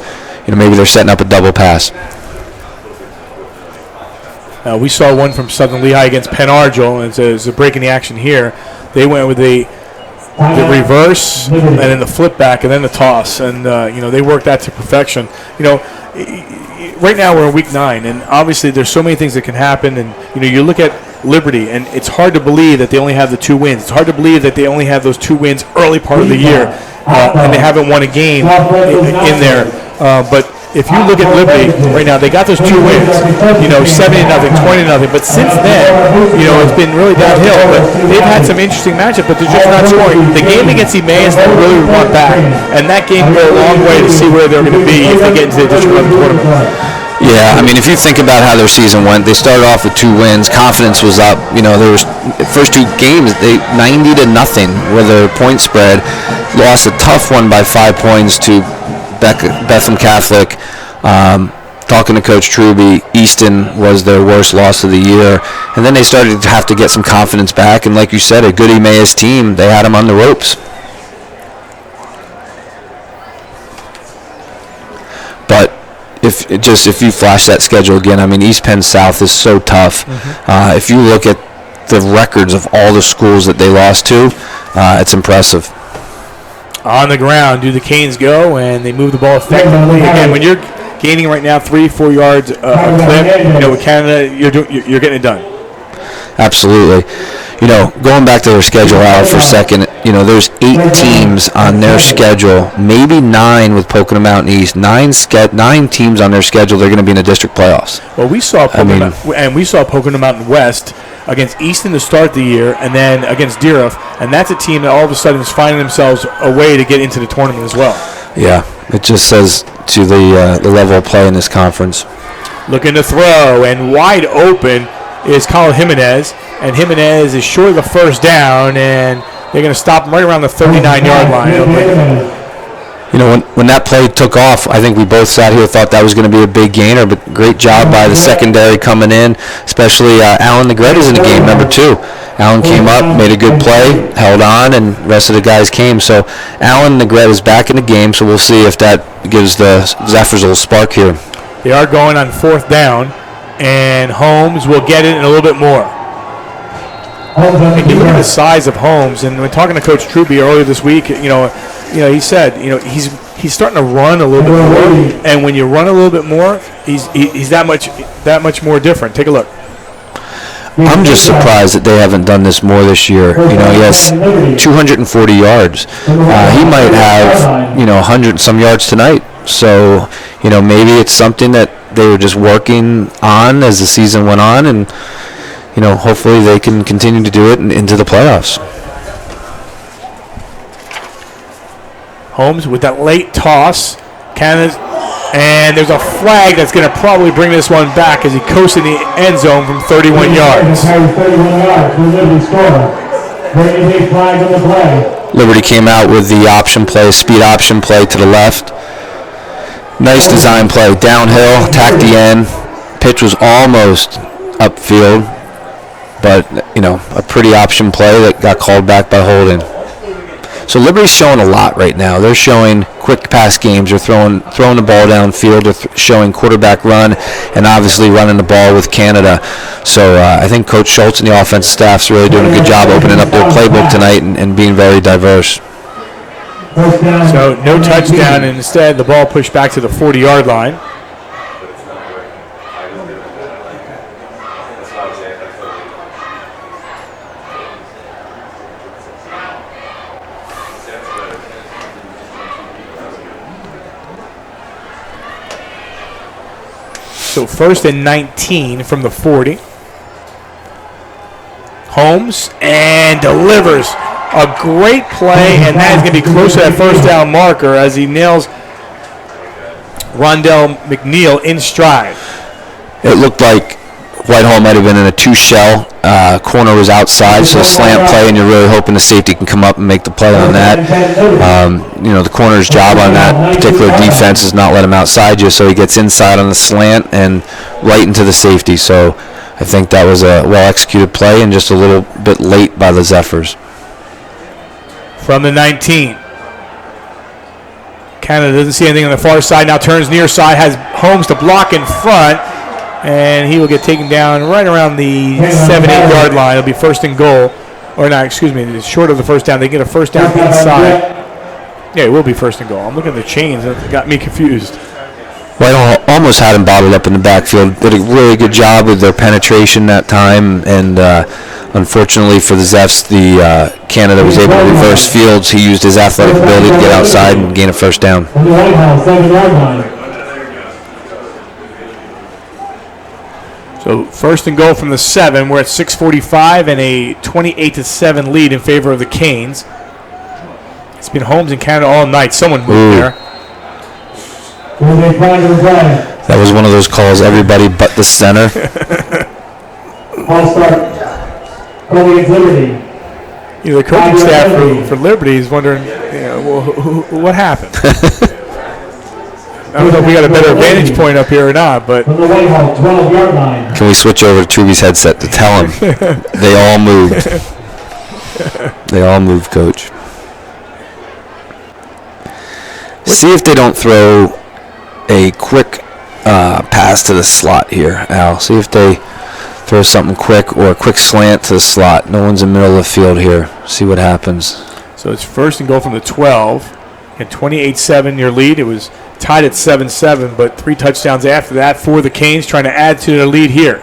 Maybe they're setting up a double pass. We saw one from Southern Lehigh against Penn Argyl, and it's a break in the action here. They went with the reverse and then the flip back and then the toss, and they worked that to perfection. Right now we're in week 9, and obviously there's so many things that can happen. And you look at Liberty, and it's hard to believe that they only have the 2 wins. It's hard to believe that they only have those 2 wins early part of the year, and they haven't won a game in there. But if you look at Liberty right now, they got those 2 wins, 70-0, 20-0. But since then, it's been really downhill. But they've had some interesting matchups, but they're just not scoring. The game against Emmaus, they really want back, and that game will go a long way to see where they're going to be if they get into the district level tournament. Yeah, I mean, if you think about how their season went, they started off with 2 wins. Confidence was up. There was first 2 games, they 90-0 with their point spread. Lost a tough one by 5 points to Bethlehem Catholic. Talking to Coach Truby, Easton was their worst loss of the year, and then they started to have to get some confidence back. And like you said, a good Emmaus team, they had them on the ropes. But if you flash that schedule again, I mean, East Penn South is so tough. Mm-hmm. If you look at the records of all the schools that they lost to, it's impressive. On the ground, do the Canes go, and they move the ball effectively. Again, when you're gaining right now 3-4 yards a clip. With Canada, you're getting it done. Absolutely. Going back to their schedule out for a second, there's 8 teams on their schedule, maybe 9 with Pocono Mountain East, 9 teams on their schedule. They're going to be in the district playoffs. Well, we saw Pocono Mountain West against Easton to start the year, and then against Deerhoff, and that's a team that all of a sudden is finding themselves a way to get into the tournament as well. Yeah, it just says to the level of play in this conference. Looking to throw, and wide open is Carlo Jimenez, and Jimenez is short of the first down, and they're going to stop him right around the 39-yard line. When that play took off, I think we both sat here thought that was going to be a big gainer, but great job by the secondary coming in, especially Alan Negretta's in the game, number 2. Alan came up, made a good play, held on, and the rest of the guys came. So Alan Negretta's back in the game, so we'll see if that gives the Zephyrs a little spark here. They are going on 4th down, and Holmes will get it in a little bit more. And you look at the size of Holmes, and when talking to Coach Truby earlier this week, he said, he's starting to run a little bit more, and when you run a little bit more, he's that much more different. Take a look. I'm just surprised that they haven't done this more this year. He has 240 yards. He might have 100 some yards tonight. So maybe it's something that they were just working on as the season went on, and hopefully they can continue to do it into the playoffs. Holmes with that late toss. And there's a flag that's going to probably bring this one back as he coasts in the end zone from 31 yards. Liberty came out with the option play, speed option play to the left. Nice design play. Downhill, attack the end. Pitch was almost upfield, but, a pretty option play that got called back by holding. So Liberty's showing a lot right now. They're showing quick pass games. They're throwing the ball downfield. They're showing quarterback run, and obviously running the ball with Canada. So I think Coach Schultz and the offensive staff's really doing a good job opening up their playbook tonight and being very diverse. So no touchdown, and instead the ball pushed back to the 40-yard line. So 1st and 19 from the 40. Holmes and delivers a great play, and that is going to be close to that first down marker as he nails Rondell McNeil in stride. It looked like Whitehall might have been in a 2-shell. Corner was outside, so a slant play, and you're really hoping the safety can come up and make the play on that. The corner's job on that particular defense is not let him outside you, so he gets inside on the slant and right into the safety. So I think that was a well-executed play and just a little bit late by the Zephyrs. From the 19. Canada doesn't see anything on the far side, now turns near side, has Holmes to block in front, and he will get taken down right around the 7-8 yard line. It'll be 1st and goal. Or not, excuse me, it's short of the first down. They get a first down inside. Yeah, it will be 1st and goal. I'm looking at the chains. That got me confused. Whitehall almost had him bottled up in the backfield. Did a really good job with their penetration that time, and unfortunately for the Zeffs, Canada was able to reverse fields. He used his athletic ability to get outside and gain a first down. So 1st and goal from the 7. We're at 6:45 and a 28-7 lead in favor of the Canes. It's been Holmes in Canada all night. Someone moved there. That was one of those calls, everybody but the center. The coaching staff for Liberty is wondering, what happened? I don't know if we got a better vantage point up here or not, but Can we switch over to Truby's headset to tell him they all moved? They all moved, Coach. See if they don't throw a quick pass to the slot here, Al. See if they throw something quick or a quick slant to the slot. No one's in the middle of the field here. See what happens. So it's 1st and goal from the 12. And 28-7 your lead. It was tied at 7-7, but 3 touchdowns after that for the Canes, trying to add to their lead here.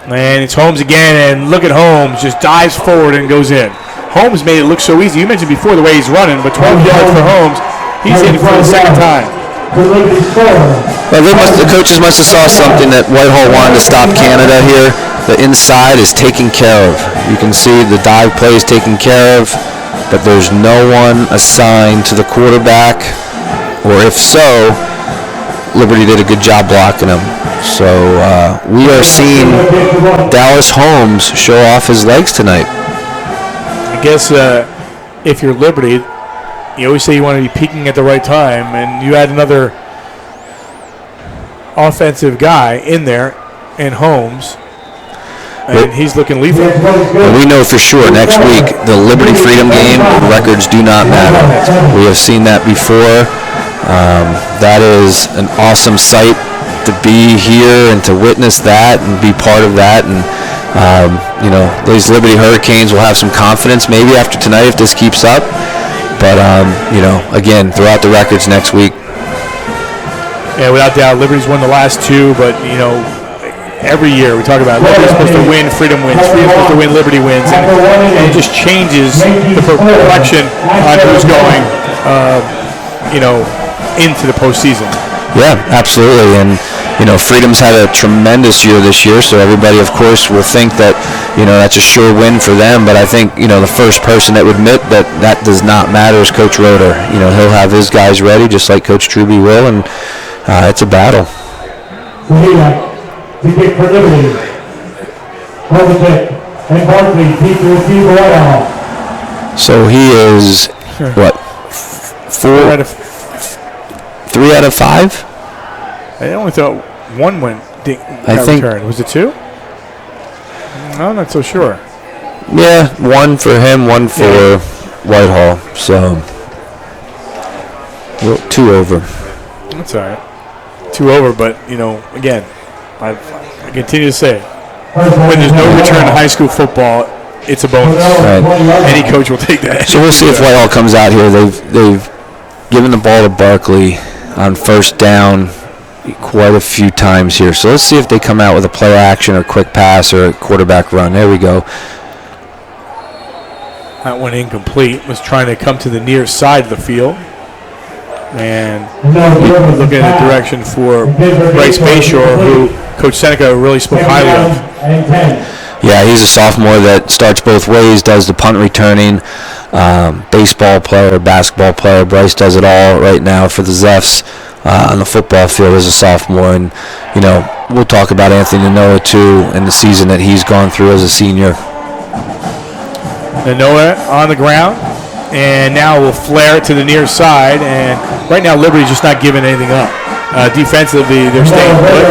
And it's Holmes again, and look at Holmes, just dives forward and goes in. Holmes made it look so easy. You mentioned before the way he's running, but 12 yards for Holmes. He's in for the second time. Well, the coaches must have saw something that Whitehall wanted to stop Canada here. The inside is taken care of. You can see the dive play is taken care of, but there's no one assigned to the quarterback, or if so, Liberty did a good job blocking him. So we are seeing Dallas Holmes show off his legs tonight. I guess if you're Liberty, you always say you want to be peaking at the right time, and you add another offensive guy in there, in Holmes, and he's looking lethal. Well, we know for sure next week the Liberty Freedom game records do not matter. We have seen that before. That is an awesome sight to be here and to witness that and be part of that. And these Liberty Hurricanes will have some confidence maybe after tonight if this keeps up. But again, throughout the records next week. Yeah, without doubt, Liberty's won the last 2, but every year we talk about Liberty's supposed to win, Freedom wins, Freedom's supposed to win, Liberty wins, and it just changes the complexion on who's going, into the postseason. Yeah, absolutely, and Freedom's had a tremendous year this year, so everybody, of course, will think that that's a sure win for them. But I think the first person that would admit that does not matter is Coach Roeder. He'll have his guys ready, just like Coach Truby will, and it's a battle. So he is what? 3 out of 5? I only thought 1 went. I think returned. Was it 2? I'm not so sure. Yeah, 1 for him, 1 for Whitehall. So 2 over. That's all right. 2 over, but again, I continue to say, when there's no return to high school football, it's a bonus. Right. Any coach will take that. So we'll see if Whitehall comes out here. They've given the ball to Barkley on first down quite a few times here. So let's see if they come out with a play action or quick pass or a quarterback run. There we go. That one incomplete. Was trying to come to the near side of the field. And looking in the direction for Bryce Bayshore, who Coach Seneca really spoke highly of. Yeah, he's a sophomore that starts both ways, does the punt returning, baseball player, basketball player. Bryce does it all right now for the Zeffs on the football field as a sophomore. And, we'll talk about Anthony Noah, too, and the season that he's gone through as a senior. Noah on the ground, and now we'll flare it to the near side. And right now, Liberty's just not giving anything up. Defensively, they're staying put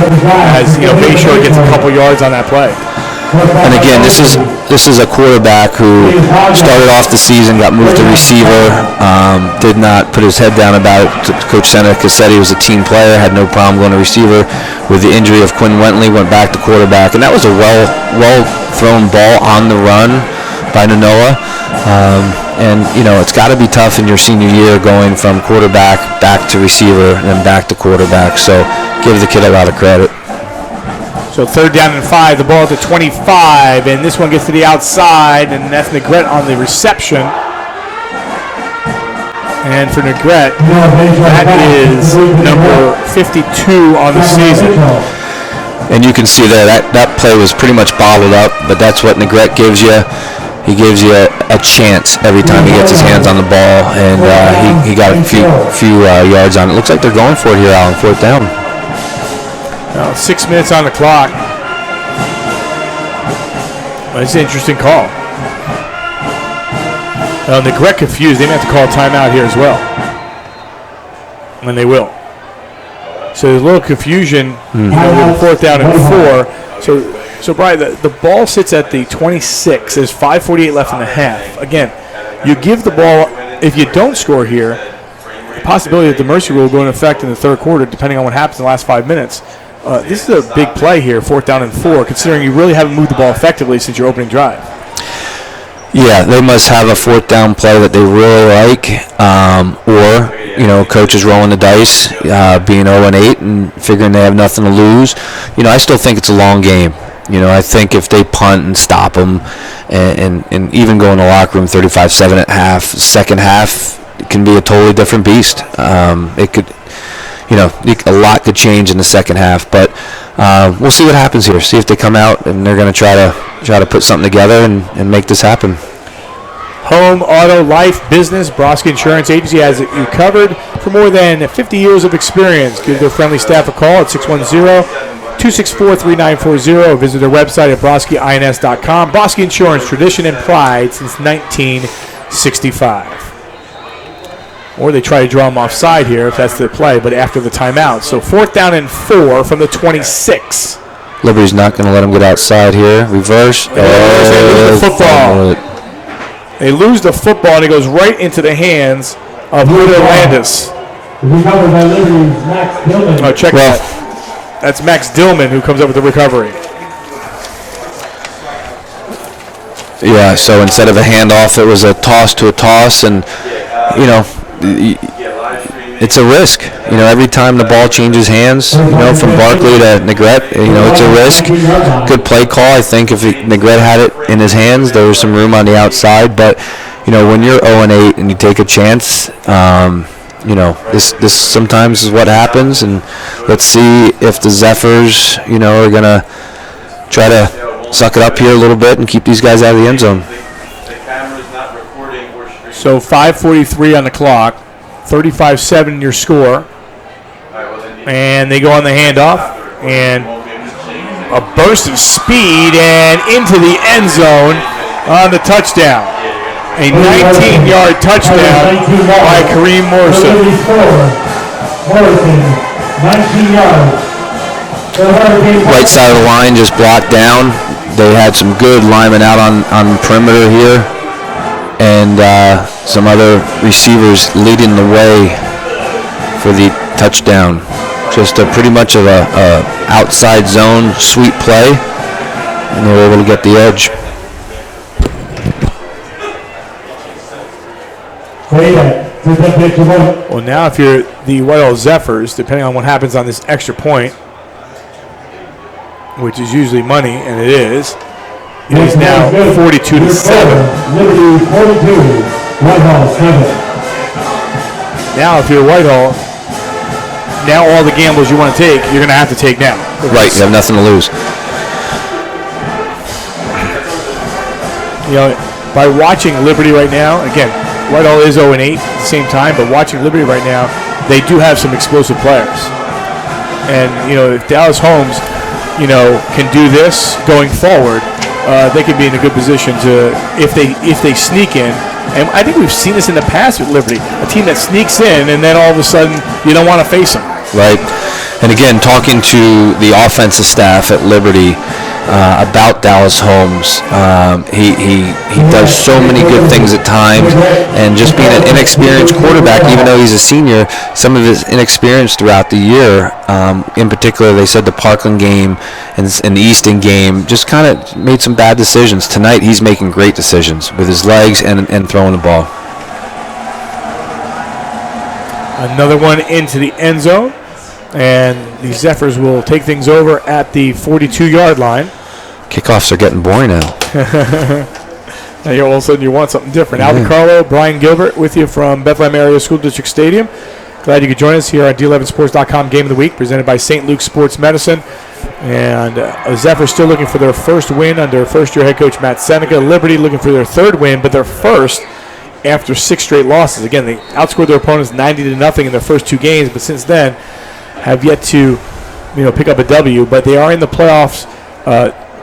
as Bayshore gets a couple yards on that play. And again, this is a quarterback who started off the season, got moved to receiver, did not put his head down about it. Coach Seneca said he was a team player, had no problem going to receiver. With the injury of Quinn Wentley, went back to quarterback, and that was a well thrown ball on the run by Noah. And it's got to be tough in your senior year going from quarterback back to receiver and then back to quarterback. So give the kid a lot of credit. So 3rd down and 5, the ball at the 25, and this one gets to the outside, and that's Negrete on the reception. And for Negrete, that is number 52 on the season. And you can see there that play was pretty much bottled up, but that's what Negrete gives you. He gives you a chance every time he gets his hands on the ball, and he got a few yards on it. Looks like they're going for it here, Alan, 4th down. 6 minutes on the clock. Well, it's an interesting call. Negrete confused. They may have to call a timeout here as well. And they will. So there's a little confusion with 4th down and 4. So Brian, the ball sits at the 26. There's 5:48 left in the half. Again, you give the ball, if you don't score here, the possibility that the mercy rule will go into effect in the 3rd quarter, depending on what happens in the last 5 minutes. This is a big play here, 4th down and 4, considering you really haven't moved the ball effectively since your opening drive. Yeah, they must have a 4th down play that they really like, or coach is rolling the dice, being 0-8 and figuring they have nothing to lose. I still think it's a long game. I think if they punt and stop them and even go in the locker room 35-7 at half, second half, it can be a totally different beast. It could, a lot could change in the second half, but we'll see what happens here. See if they come out and they're going to try to put something together and make this happen. Home, auto, life, business, Broski Insurance Agency has you covered for more than 50 years of experience. Give their friendly staff a call at 610-264-3940 or visit their website at broskiins.com. Broski Insurance, tradition and pride since 1965. Or they try to draw them offside here if that's the play, but after the timeout. So 4th down and 4 from the 26. Liberty's not going to let them get outside here. Reverse. They lose the football. They lose the football, and it goes right into the hands of Julio Landis. Oh, check that. That's Max Dillman who comes up with the recovery. Yeah, so instead of a handoff, it was a toss to a toss, and, it's a risk. Every time the ball changes hands, from Barkley to Negrete, it's a risk. Good play call. I think if Negrete had it in his hands, there was some room on the outside. But, when you're 0-8 and you take a chance, this sometimes is what happens. And let's see if the Zephyrs, are going to try to suck it up here a little bit and keep these guys out of the end zone. So 5:43 on the clock, 35-7 your score, and they go on the handoff, and a burst of speed and into the end zone on the touchdown. A 19-yard touchdown by Kareem Morrison. 19 yards. Right side of the line just blocked down. They had some good linemen out on the perimeter here, and some other receivers leading the way for the touchdown. Just pretty much of a outside zone sweep play, and they were able to get the edge. Well, now if you're the Whitehall Zephyrs, depending on what happens on this extra point, which is usually money, and it is now 42-7. Liberty 42, Whitehall 7. Now if you're Whitehall, now all the gambles you want to take, you're going to have to take now. Right, you have nothing to lose. By watching Liberty right now, again, Whitehall is 0-8 at the same time, but watching Liberty right now, they do have some explosive players. And, if Dallas Holmes, can do this going forward, they could be in a good position to, if they sneak in. And I think we've seen this in the past with Liberty, a team that sneaks in and then all of a sudden you don't want to face them. Right. And again, talking to the offensive staff at Liberty about Dallas Holmes, he does so many good things at times, and just being an inexperienced quarterback, even though he's a senior, some of his inexperience throughout the year, in particular, they said the Parkland game and the Easton game, just kind of made some bad decisions. Tonight, he's making great decisions with his legs and throwing the ball. Another one into the end zone, and the Zephyrs will take things over at the 42-yard line. Kickoffs are getting boring now. Now all of a sudden you want something different. Yeah. Alvin Carlo, Brian Gilbert with you from Bethlehem Area School District Stadium. Glad you could join us here on D11Sports.com Game of the Week, presented by St. Luke's Sports Medicine. And the Zephyrs still looking for their first win under first-year head coach Matt Seneca. Liberty looking for their third win, but their first after 6 straight losses. Again, they outscored their opponents 90-0 in their first 2 games, but since then have yet to, pick up a W. But they are in the playoffs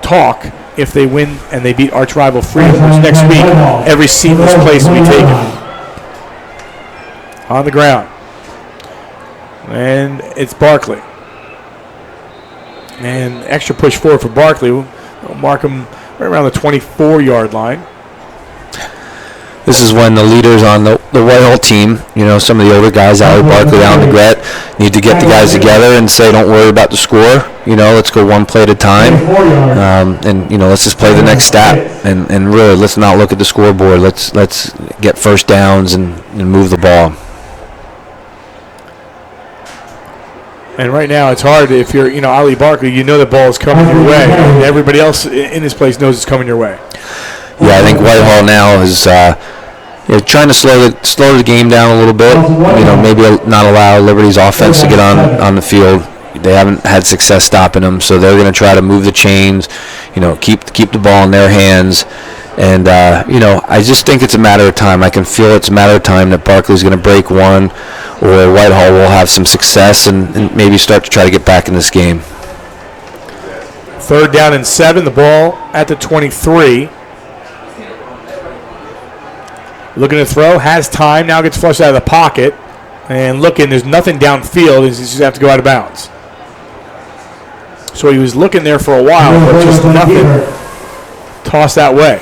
talk if they win and they beat arch rival Freedom, which next week every seamless place will be taken. On the ground, and it's Barkley. And extra push forward for Barkley. We'll mark him right around the 24-yard line. This is when the leaders on the Whitehall team, some of the older guys, Ali Barkley, Alan Negrete, need to get the guys together and say, don't worry about the score. Let's go one play at a time. And let's just play the next stat. And really, let's not look at the scoreboard. Let's get first downs and move the ball. And right now, it's hard if you're, Ali Barkley, you know the ball is coming your way. And everybody else in this place knows it's coming your way. Yeah, I think Whitehall now is trying to slow the game down a little bit. Maybe not allow Liberty's offense to get on the field. They haven't had success stopping them, so they're going to try to move the chains, keep the ball in their hands. And, I just think it's a matter of time. I can feel it's a matter of time that Barkley's going to break one, or Whitehall will have some success and maybe start to try to get back in this game. 3rd down and 7, the ball at the 23. Looking to throw, has time, now gets flushed out of the pocket. And looking, there's nothing downfield, he's just have to go out of bounds. So he was looking there for a while, but just nothing. Tossed that way.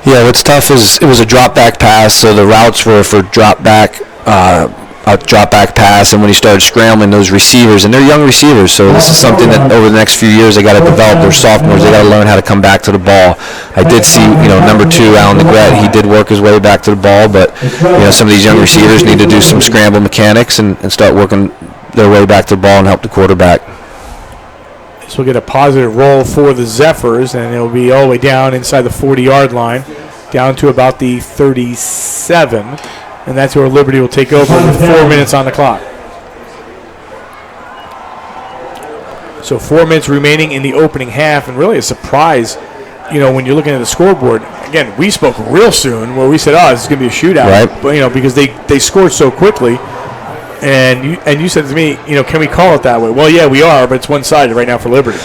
Yeah, what's tough is it was a drop back pass, so the routes were for a drop back pass, and when he started scrambling, those receivers, and they're young receivers, so this is something that over the next few years they got to develop. They're sophomores, they got to learn how to come back to the ball. I did see, number 2, Alan Negret, he did work his way back to the ball, but some of these young receivers need to do some scramble mechanics and start working their way back to the ball and help the quarterback. So we'll get a positive roll for the Zephyrs, and it'll be all the way down inside the 40-yard line, down to about the 37, and that's where Liberty will take over with 4 minutes on the clock. So 4 minutes remaining in the opening half, and really a surprise, when you're looking at the scoreboard. Again, we spoke real soon where we said, this is going to be a shootout, right? But, because they scored so quickly. And you said to me, can we call it that way? Well, yeah, we are, but it's one-sided right now for Liberty.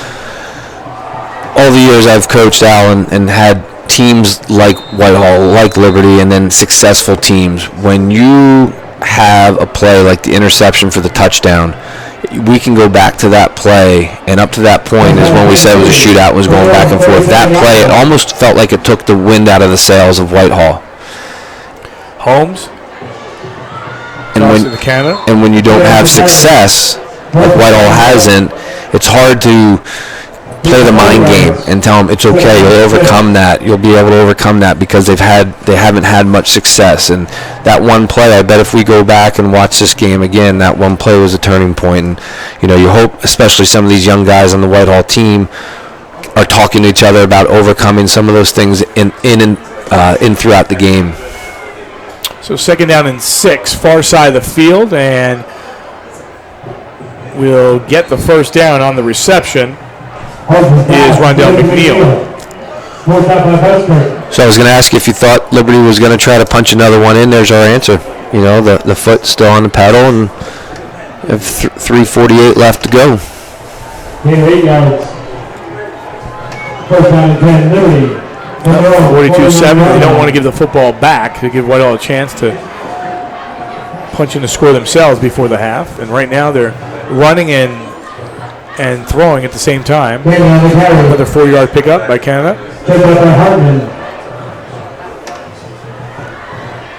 All the years I've coached, Al, and had teams like Whitehall, like Liberty, and then successful teams, when you have a play like the interception for the touchdown, we can go back to that play, and up to that point is when we said it was a shootout, was going back and forth. That play, it almost felt like it took the wind out of the sails of Whitehall. Holmes? And when you don't have success, like Whitehall hasn't, it's hard to play the mind game and tell them it's okay. You'll overcome that. You'll be able to overcome that because they haven't had much success. And that one play, I bet if we go back and watch this game again, that one play was a turning point. And you hope, especially some of these young guys on the Whitehall team, are talking to each other about overcoming some of those things in throughout the game. So 2nd down and 6, far side of the field, and we'll get the first down on the reception is Rondell McNeil. So I was going to ask you if you thought Liberty was going to try to punch another one in. There's our answer. The foot still on the pedal, and have 3:48 left to go. 8 yards. First down and 10, Liberty. 42-7. They don't want to give the football back to give Whitehall a chance to punch in the score themselves before the half. And right now they're running and throwing at the same time. Another 4-yard pickup by Canada.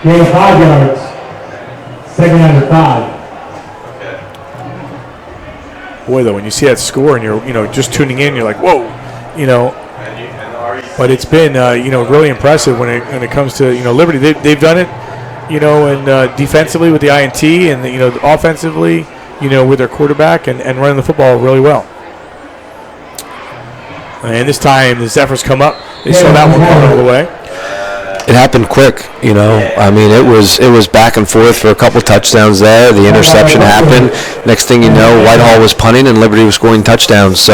Gain of 5 yards. 2nd down and 5. Boy, though, when you see that score and you're just tuning in, you're like, whoa, But it's been really impressive when it comes to Liberty. They've done it, and defensively with the INT, and offensively, with their quarterback and running the football really well. And this time the Zephyrs come up. They saw that one coming all the way. It happened quick, I mean, it was back and forth for a couple touchdowns there. The interception happened. Next thing you know, Whitehall was punting and Liberty was scoring touchdowns. So,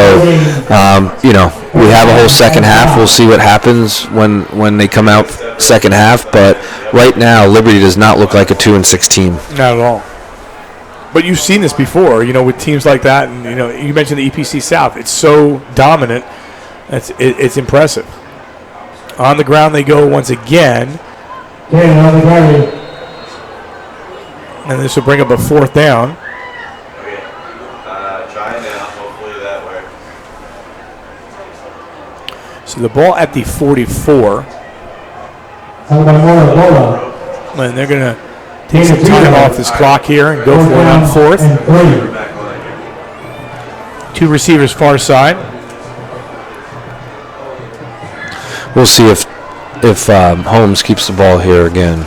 we have a whole second half. We'll see what happens when they come out second half. But right now, Liberty does not look like a 2-6 team. Not at all. But you've seen this before, with teams like that. And, you mentioned the EPC South. It's so dominant. It's impressive. On the ground they go once again. And this will bring up a 4th down. So the ball at the 44. And they're going to take some time off this clock here and go for it on 4th. 2 receivers far side. We'll see if Holmes keeps the ball here again.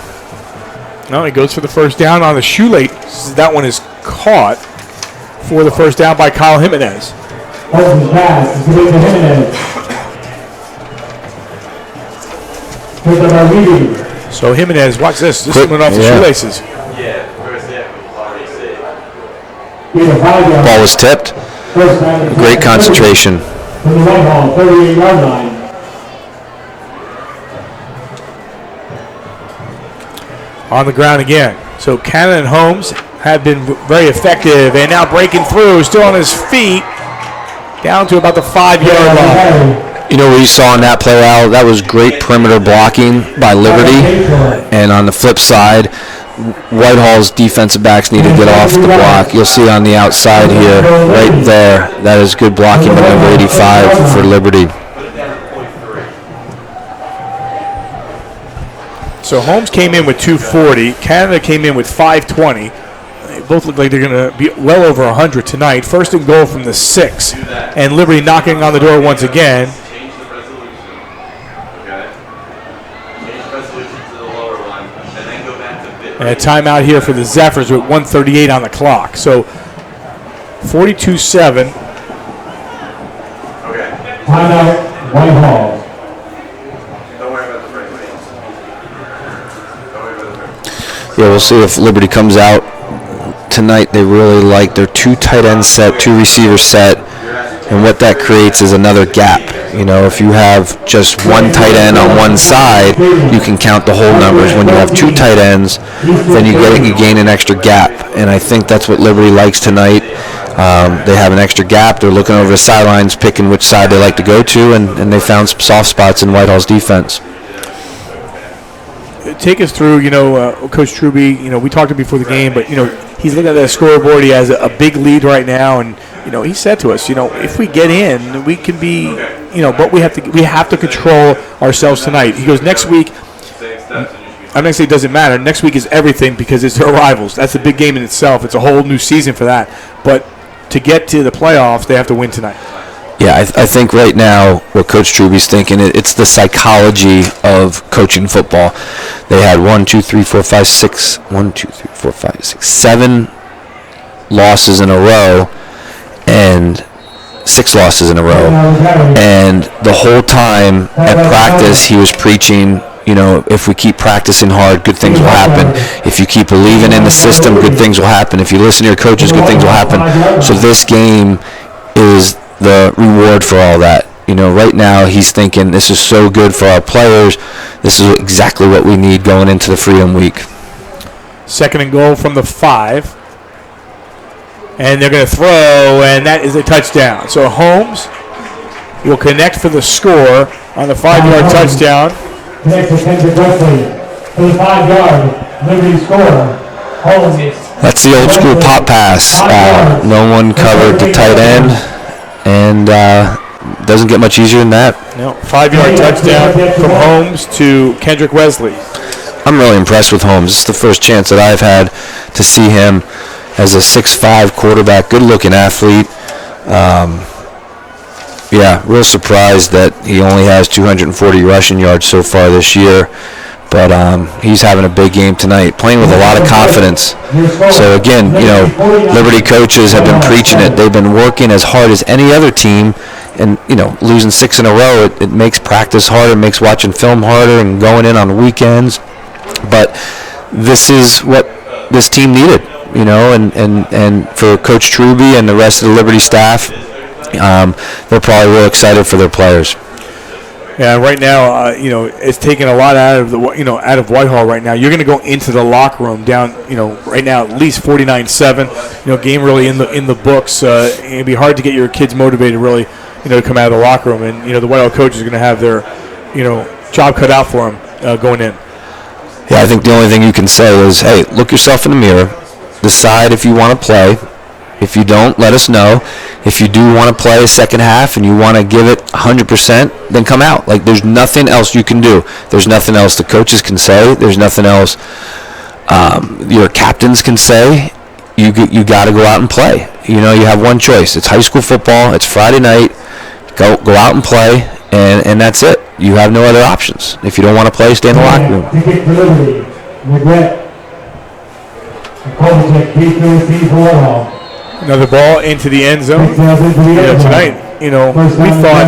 No, he goes for the first down on the shoelace. That one is caught for the first down by Kyle Jimenez. Holmes' pass is given to Jimenez. Here's the Marlini. So Jimenez, watch this. This went off the shoelaces. Ball was tipped. Great concentration. From the Whitehall 38-yard line. On the ground again. So Cannon and Holmes have been very effective, and now breaking through, still on his feet, down to about the 5-yard line. You know what you saw in that play, Al? That was great perimeter blocking by Liberty. And on the flip side, Whitehall's defensive backs need to get off the block. You'll see on the outside here, right there, that is good blocking by number 85 for Liberty. So Holmes came in with 240. Canada came in with 520. They both look like they're going to be well over 100 tonight. First and goal from the 6. And Liberty knocking on the door once again. And a timeout here for the Zephyrs with 1:38 on the clock. So 42-7. Timeout, Whitehall. Yeah, we'll see if Liberty comes out tonight. They really like their 2 tight end set, 2 receiver set, and what that creates is another gap. You know, if you have just 1 tight end on one side, you can count the whole numbers. When you have 2 tight ends, then you gain an extra gap, and I think that's what Liberty likes tonight. They have an extra gap. They're looking over the sidelines, picking which side they like to go to, and they found some soft spots in Whitehall's defense. Take us through, Coach Truby, we talked to him before the game, but, he's looking at the scoreboard. He has a big lead right now, and, he said to us, if we get in, we can be, but we have to control ourselves tonight. He goes, next week, I'm not going to say it doesn't matter. Next week is everything because it's their rivals. That's a big game in itself. It's a whole new season for that. But to get to the playoffs, they have to win tonight. Yeah, I think right now what Coach Truby's thinking, it's the psychology of coaching football. They had 7 losses in a row and 6 losses in a row. And the whole time at practice, he was preaching, if we keep practicing hard, good things will happen. If you keep believing in the system, good things will happen. If you listen to your coaches, good things will happen. So this game is the reward for all that. Right now he's thinking this is so good for our players. This is exactly what we need going into the Freedom Week. Second and goal from the 5. And they're going to throw, and that is a touchdown. So Holmes will connect for the score on the 5-yard touchdown. Connects with Kendrick Wesley for the 5-yard Liberty score. Holmes. That's the old school pop pass. No one covered the tight end. And doesn't get much easier than that. No, 5-yard touchdown from Holmes to Kendrick Wesley. I'm really impressed with Holmes. It's the first chance that I've had to see him as a 6'5" quarterback, good-looking athlete. Real surprised that he only has 240 rushing yards so far this year. But he's having a big game tonight, playing with a lot of confidence. So again, Liberty coaches have been preaching it. They've been working as hard as any other team, and losing 6 in a row, it makes practice harder, makes watching film harder, and going in on weekends. But this is what this team needed, and for Coach Truby and the rest of the Liberty staff, they're probably real excited for their players. Yeah, right now, it's taking a lot out of out of Whitehall right now. You're going to go into the locker room down, right now at least 49-7. Game really in the books. It'd be hard to get your kids motivated really, to come out of the locker room. And the Whitehall coaches are going to have their, job cut out for them going in. Yeah, I think the only thing you can say is, hey, look yourself in the mirror, decide if you want to play. If you don't, let us know. If you do want to play a second half and you want to give it 100%, then come out. There's nothing else you can do. There's nothing else the coaches can say. There's nothing else your captains can say. You got to go out and play. You have one choice. It's high school football. It's Friday night. Go out and play, and that's it. You have no other options. If you don't want to play, stay in the locker room. Ticket for Liberty. Regret Kovacic, keeps the receive for Whitehall. Another ball into the end zone. Tonight, we thought,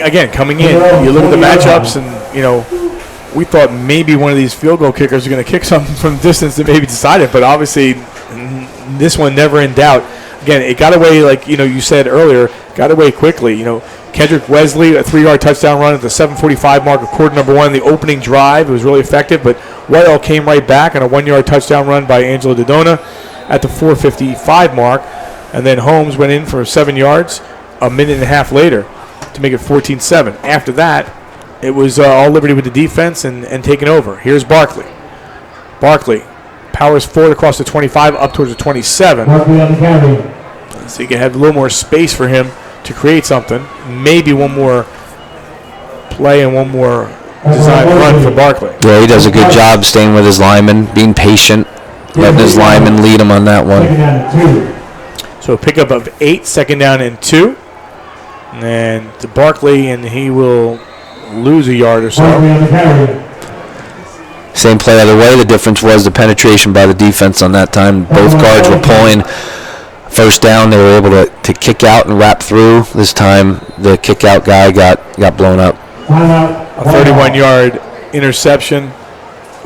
again, coming in, you look at the matchups and, we thought maybe one of these field goal kickers are going to kick something from distance that maybe decided, but obviously this one never in doubt. Again, it got away, like, you said earlier, got away quickly. Kendrick Wesley, a 3-yard touchdown run at the 7:45 mark of quarter number one. The opening drive, it was really effective, but Whitehall came right back on a 1-yard touchdown run by Angelo Dodona at the 4:55 mark, and then Holmes went in for 7 yards a minute and a half later to make it 14-7. After that, it was all Liberty with the defense and taking over. Here's Barkley. Barkley powers forward across the 25 up towards the 27. So you can have a little more space for him to create something. Maybe one more play and one more design run for Barkley. Yeah, he does a good job staying with his linemen, being patient, letting his linemen lead him on that one. So a pickup of 8, second down and 2. And to Barkley, and he will lose a yard or so. Same play other way. The difference was the penetration by the defense on that time. Both guards were pulling. First down, they were able to kick out and wrap through. This time, the kick out guy got blown up. A 31-yard interception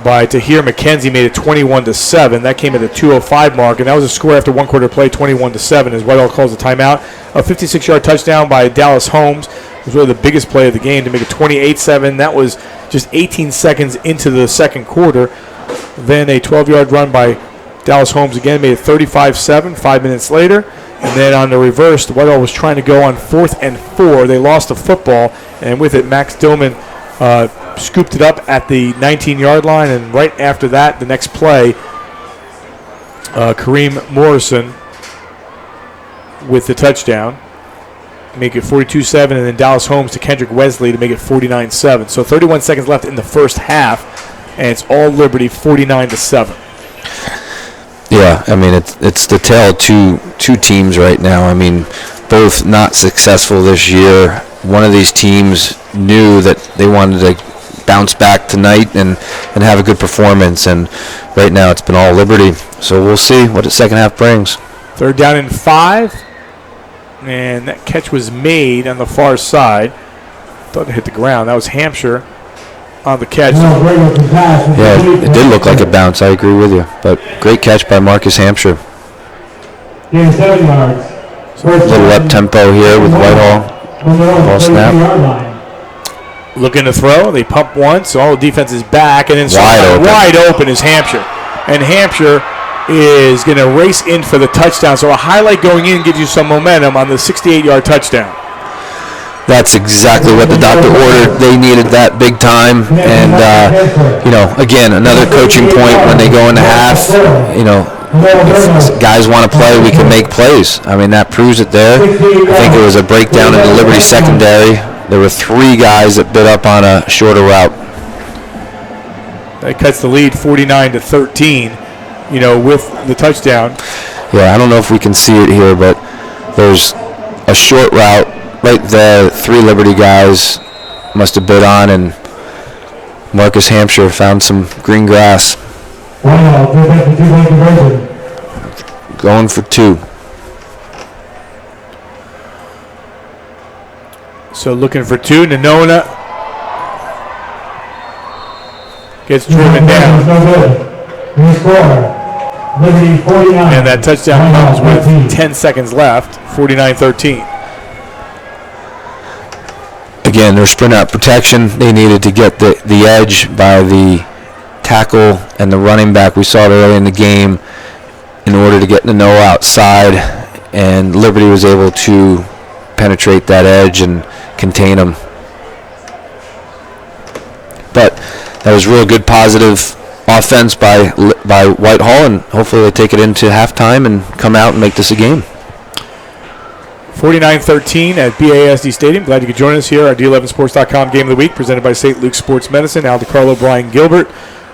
by Tahir McKenzie made it 21-7. That came at the 2:05 mark, and that was a score after one quarter play, 21-7, as Whitehall calls the timeout. A 56-yard touchdown by Dallas Holmes was really the biggest play of the game to make it 28-7. That was just 18 seconds into the second quarter. Then a 12-yard run by Dallas Holmes again made it 35-7 5 minutes later. And then on the reverse, Whitehall was trying to go on 4th and 4. They lost the football, and with it, Max Dillman scooped it up at the 19-yard line. And right after that, the next play, Kareem Morrison with the touchdown, make it 42-7, and then Dallas Holmes to Kendrick Wesley to make it 49-7. So 31 seconds left in the first half, and it's all Liberty 49-7. Yeah, I mean, it's the tale of two teams right now. I mean, both not successful this year. One of these teams knew that they wanted to bounce back tonight and have a good performance, and right now it's been all Liberty. So we'll see what the second half brings. 3rd down and 5, and that catch was made on the far side. Thought it hit the ground. That was Hampshire on the catch. Yeah, it did look like a bounce. I agree with you. But great catch by Marcus Hampshire. 7 yards. A little up-tempo here with Whitehall. Ball snap. Looking to throw. They pump once, so all the defense is back. And then wide open is Hampshire. And Hampshire is going to race in for the touchdown. So a highlight going in gives you some momentum on the 68-yard touchdown. That's exactly what the doctor ordered. They needed that big time. And, again, another coaching point when they go into half, if guys want to play, we can make plays. I mean, that proves it there. I think it was a breakdown in the Liberty secondary. There were 3 guys that bit up on a shorter route. That cuts the lead 49-13, with the touchdown. Yeah, I don't know if we can see it here, but there's a short route. Right there, 3 Liberty guys must have bid on, and Marcus Hampshire found some green grass. Going for 2. So looking for 2. Nanona gets driven down. And that touchdown comes with 10 seconds left, 49-13. Again, their sprint out protection, they needed to get the edge by the tackle and the running back. We saw it early in the game in order to get Nano outside, and Liberty was able to penetrate that edge and contain them. But that was real good positive offense by Whitehall, and hopefully they take it into halftime and come out and make this a game. 49-13 at BASD Stadium. Glad you could join us here. Our D11Sports.com Game of the Week presented by St. Luke's Sports Medicine. Al Carlo, Brian Gilbert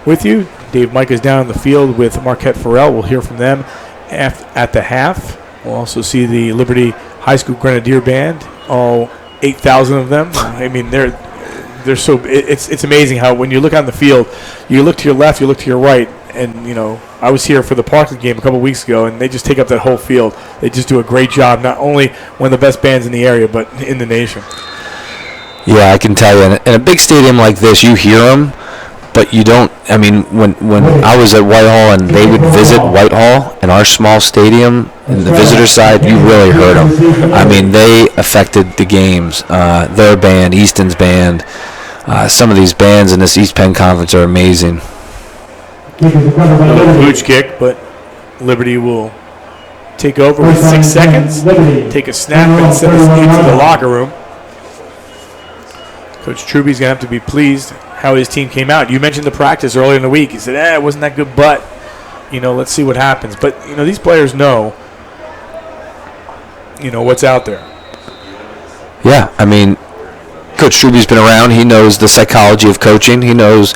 with you. Dave Mike is down in the field with Marquette Farrell. We'll hear from them at the half. We'll also see the Liberty High School Grenadier Band, all 8,000 of them. I mean, they're so. It's amazing how when you look on the field, you look to your left, you look to your right. and I was here for the Parkland game a couple weeks ago, and they just take up that whole field. They just do a great job, not only one of the best bands in the area, but in the nation. Yeah, I can tell you. In a big stadium like this, you hear them, but you don't. I mean, when I was at Whitehall and they would visit Whitehall in our small stadium, in the visitor side, you really heard them. I mean, they affected the games. Their band, Easton's band, some of these bands in this East Penn Conference are amazing. Another pooch kick, but Liberty will take over with 6 seconds, take a snap, and send us into the locker room. Coach Truby's going to have to be pleased how his team came out. You mentioned the practice earlier in the week. He said, it wasn't that good, but, let's see what happens. But, these players know, what's out there. Yeah, I mean, Coach Truby's been around. He knows the psychology of coaching. He knows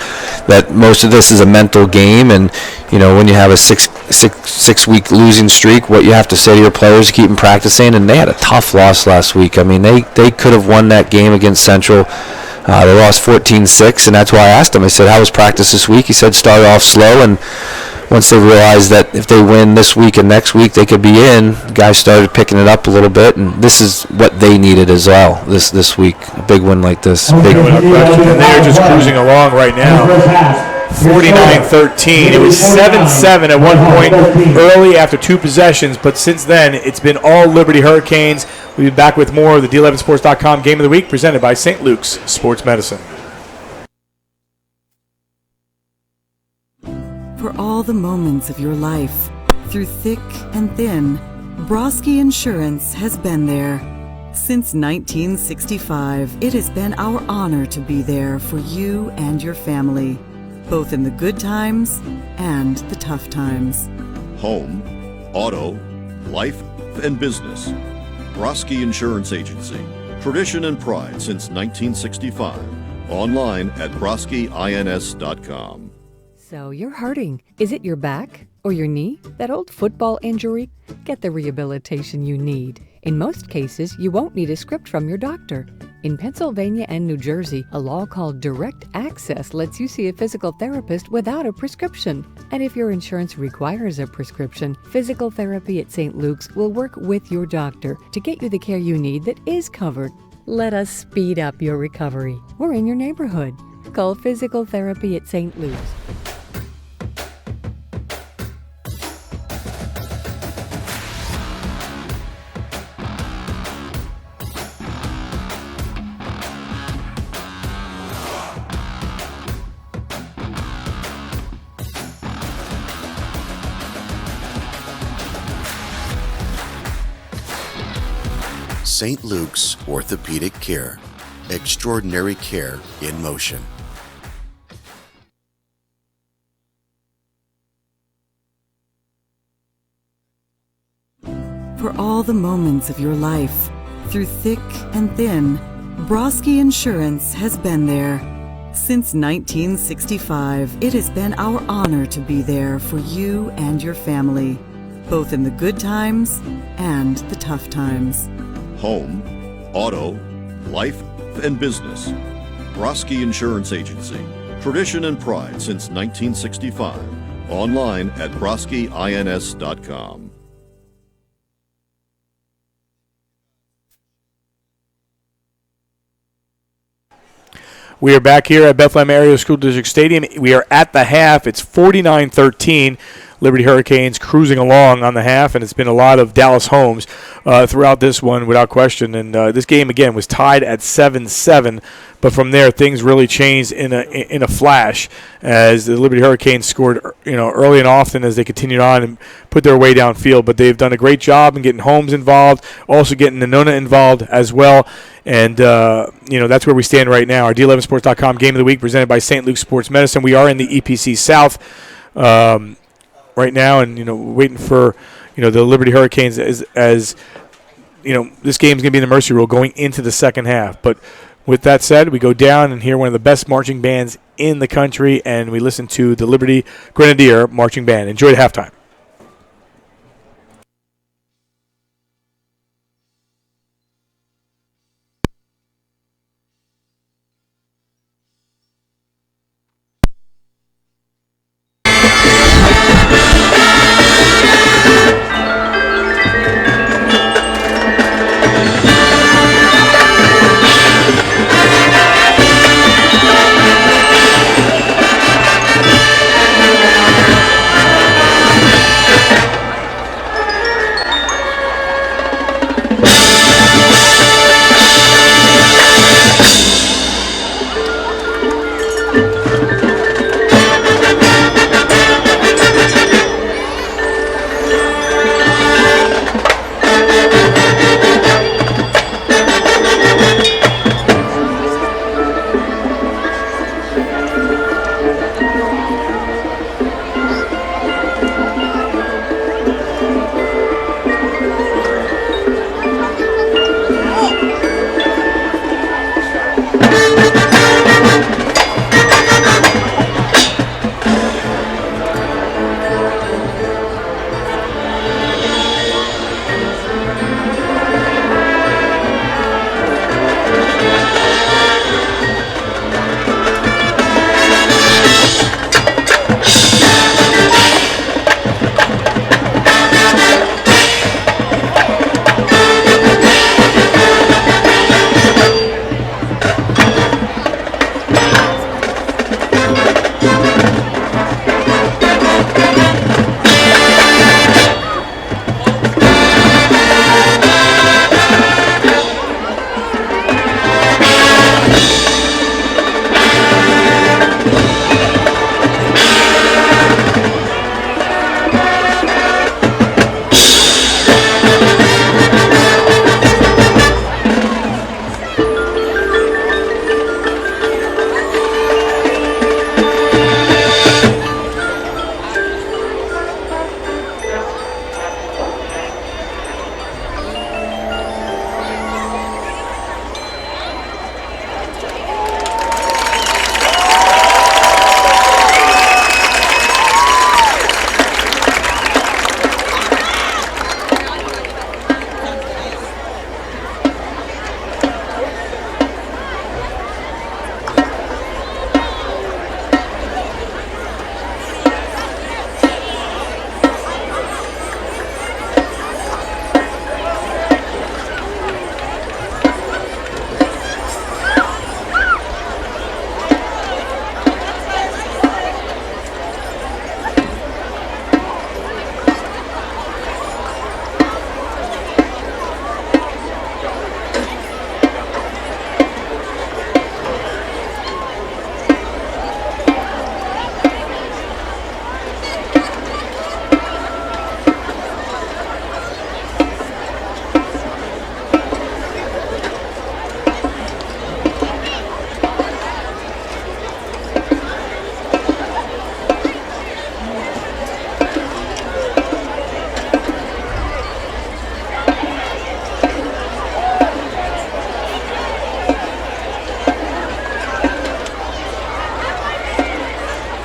that most of this is a mental game, and when you have a six-week losing streak, what you have to say to your players to keep them practicing. And they had a tough loss last week. I mean, they could have won that game against Central. They lost 14-6, and that's why I asked him. I said, "How was practice this week?" He said, "Started off slow, and once they realized that if they win this week and next week, they could be in, the guys started picking it up a little bit, and this is what they needed as well this week. A big win like this. Big win. And they are just cruising along right now. 49-13. It was 7-7 at one point early after 2 possessions, but since then it's been all Liberty Hurricanes. We'll be back with more of the D11Sports.com Game of the Week presented by St. Luke's Sports Medicine. For all the moments of your life, through thick and thin, Broski Insurance has been there. Since 1965, it has been our honor to be there for you and your family, both in the good times and the tough times. Home, auto, life, and business. Broski Insurance Agency. Tradition and pride since 1965. Online at broskiins.com. So you're hurting. Is it your back or your knee? That old football injury? Get the rehabilitation you need. In most cases, you won't need a script from your doctor. In Pennsylvania and New Jersey, a law called Direct Access lets you see a physical therapist without a prescription. And if your insurance requires a prescription, Physical Therapy at St. Luke's will work with your doctor to get you the care you need that is covered. Let us speed up your recovery. We're in your neighborhood. Call Physical Therapy at St. Luke's. St. Luke's Orthopedic Care. Extraordinary care in motion. For all the moments of your life, through thick and thin, Broski Insurance has been there. Since 1965, it has been our honor to be there for you and your family, both in the good times and the tough times. Home, auto, life, and business. Broski Insurance Agency. Tradition and pride since 1965. Online at broskiins.com. We are back here at Bethlehem Area School District Stadium. We are at the half. It's 49-13. Liberty Hurricanes cruising along on the half, and it's been a lot of Dallas homes throughout this one without question. And this game, again, was tied at 7-7, but from there things really changed in a flash as the Liberty Hurricanes scored early and often as they continued on and put their way downfield. But they've done a great job in getting Holmes involved, also getting Nanona involved as well. And, that's where we stand right now. Our D11Sports.com Game of the Week presented by St. Luke's Sports Medicine. We are in the EPC South right now, and, waiting for, the Liberty Hurricanes as this game is going to be in the Mercy Rule going into the second half. But with that said, we go down and hear one of the best marching bands in the country, and we listen to the Liberty Grenadier Marching Band. Enjoy the halftime.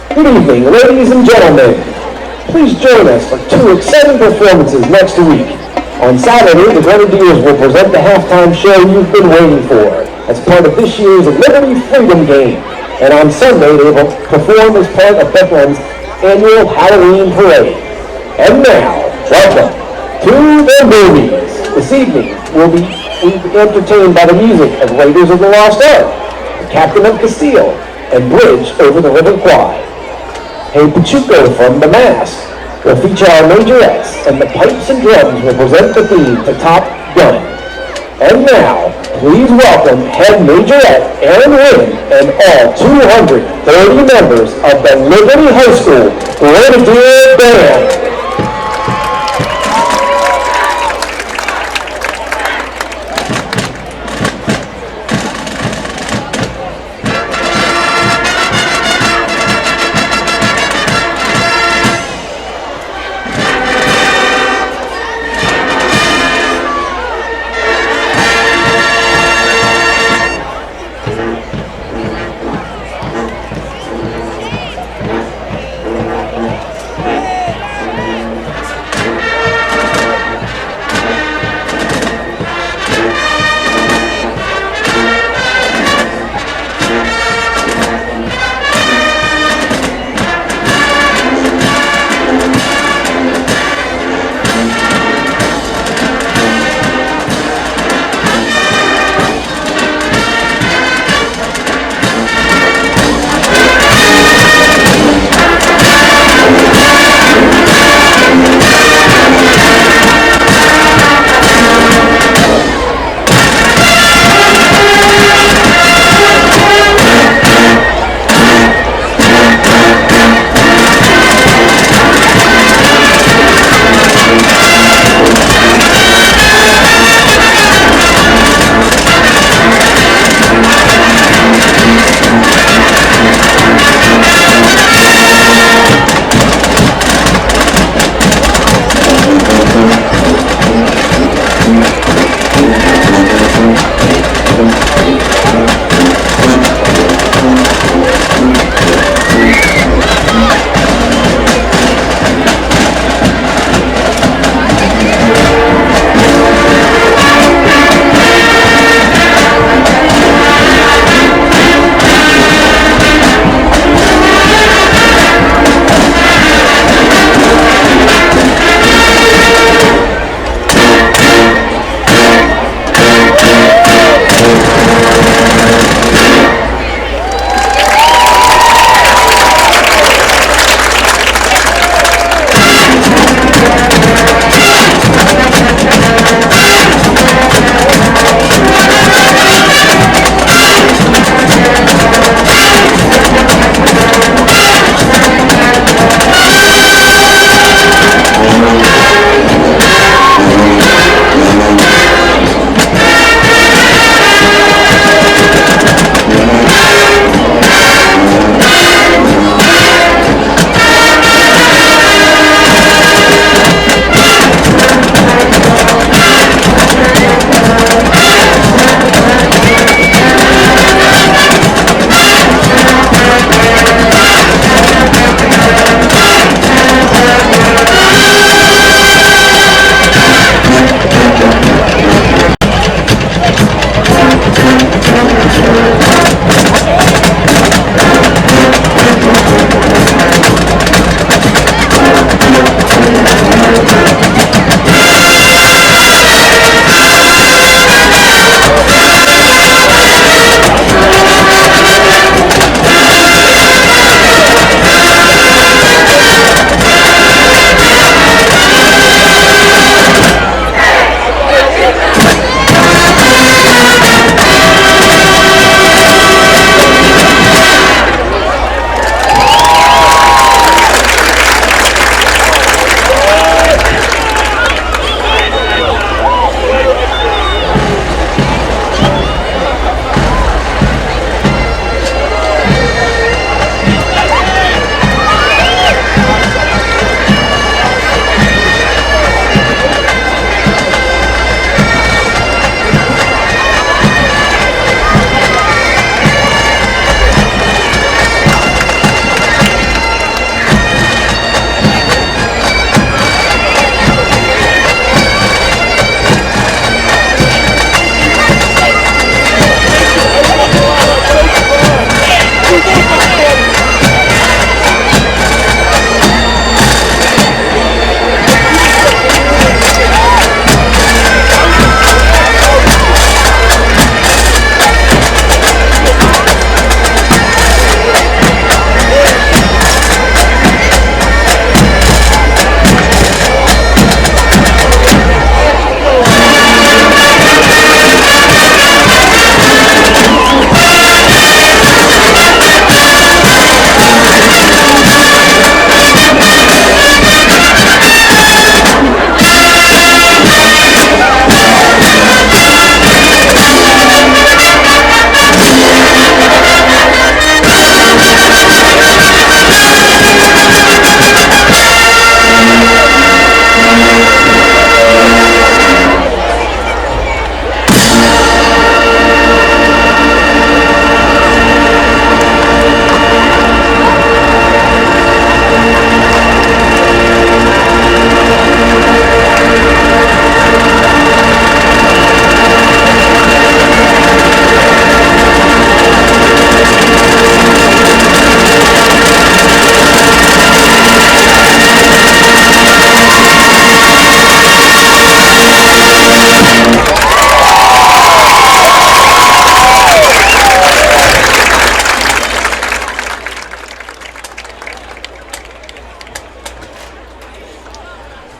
Good evening, ladies and gentlemen. Please join us for 2 exciting performances next week. On Saturday, the Grenadiers will present the halftime show you've been waiting for as part of this year's Liberty Freedom Game. And on Sunday, they will perform as part of Bethlehem's annual Halloween Parade. And now, welcome to the movies. This evening, we'll be entertained by the music of Raiders of the Lost Ark, The Captain of Castile, and Bridge over the River Kwai. Hey Pachuco from The Mask will feature our majorettes, and the pipes and drums will present the theme to Top Gun. And now, please welcome head majorette Aaron Wynn and all 230 members of the Liberty High School Grenadier Band.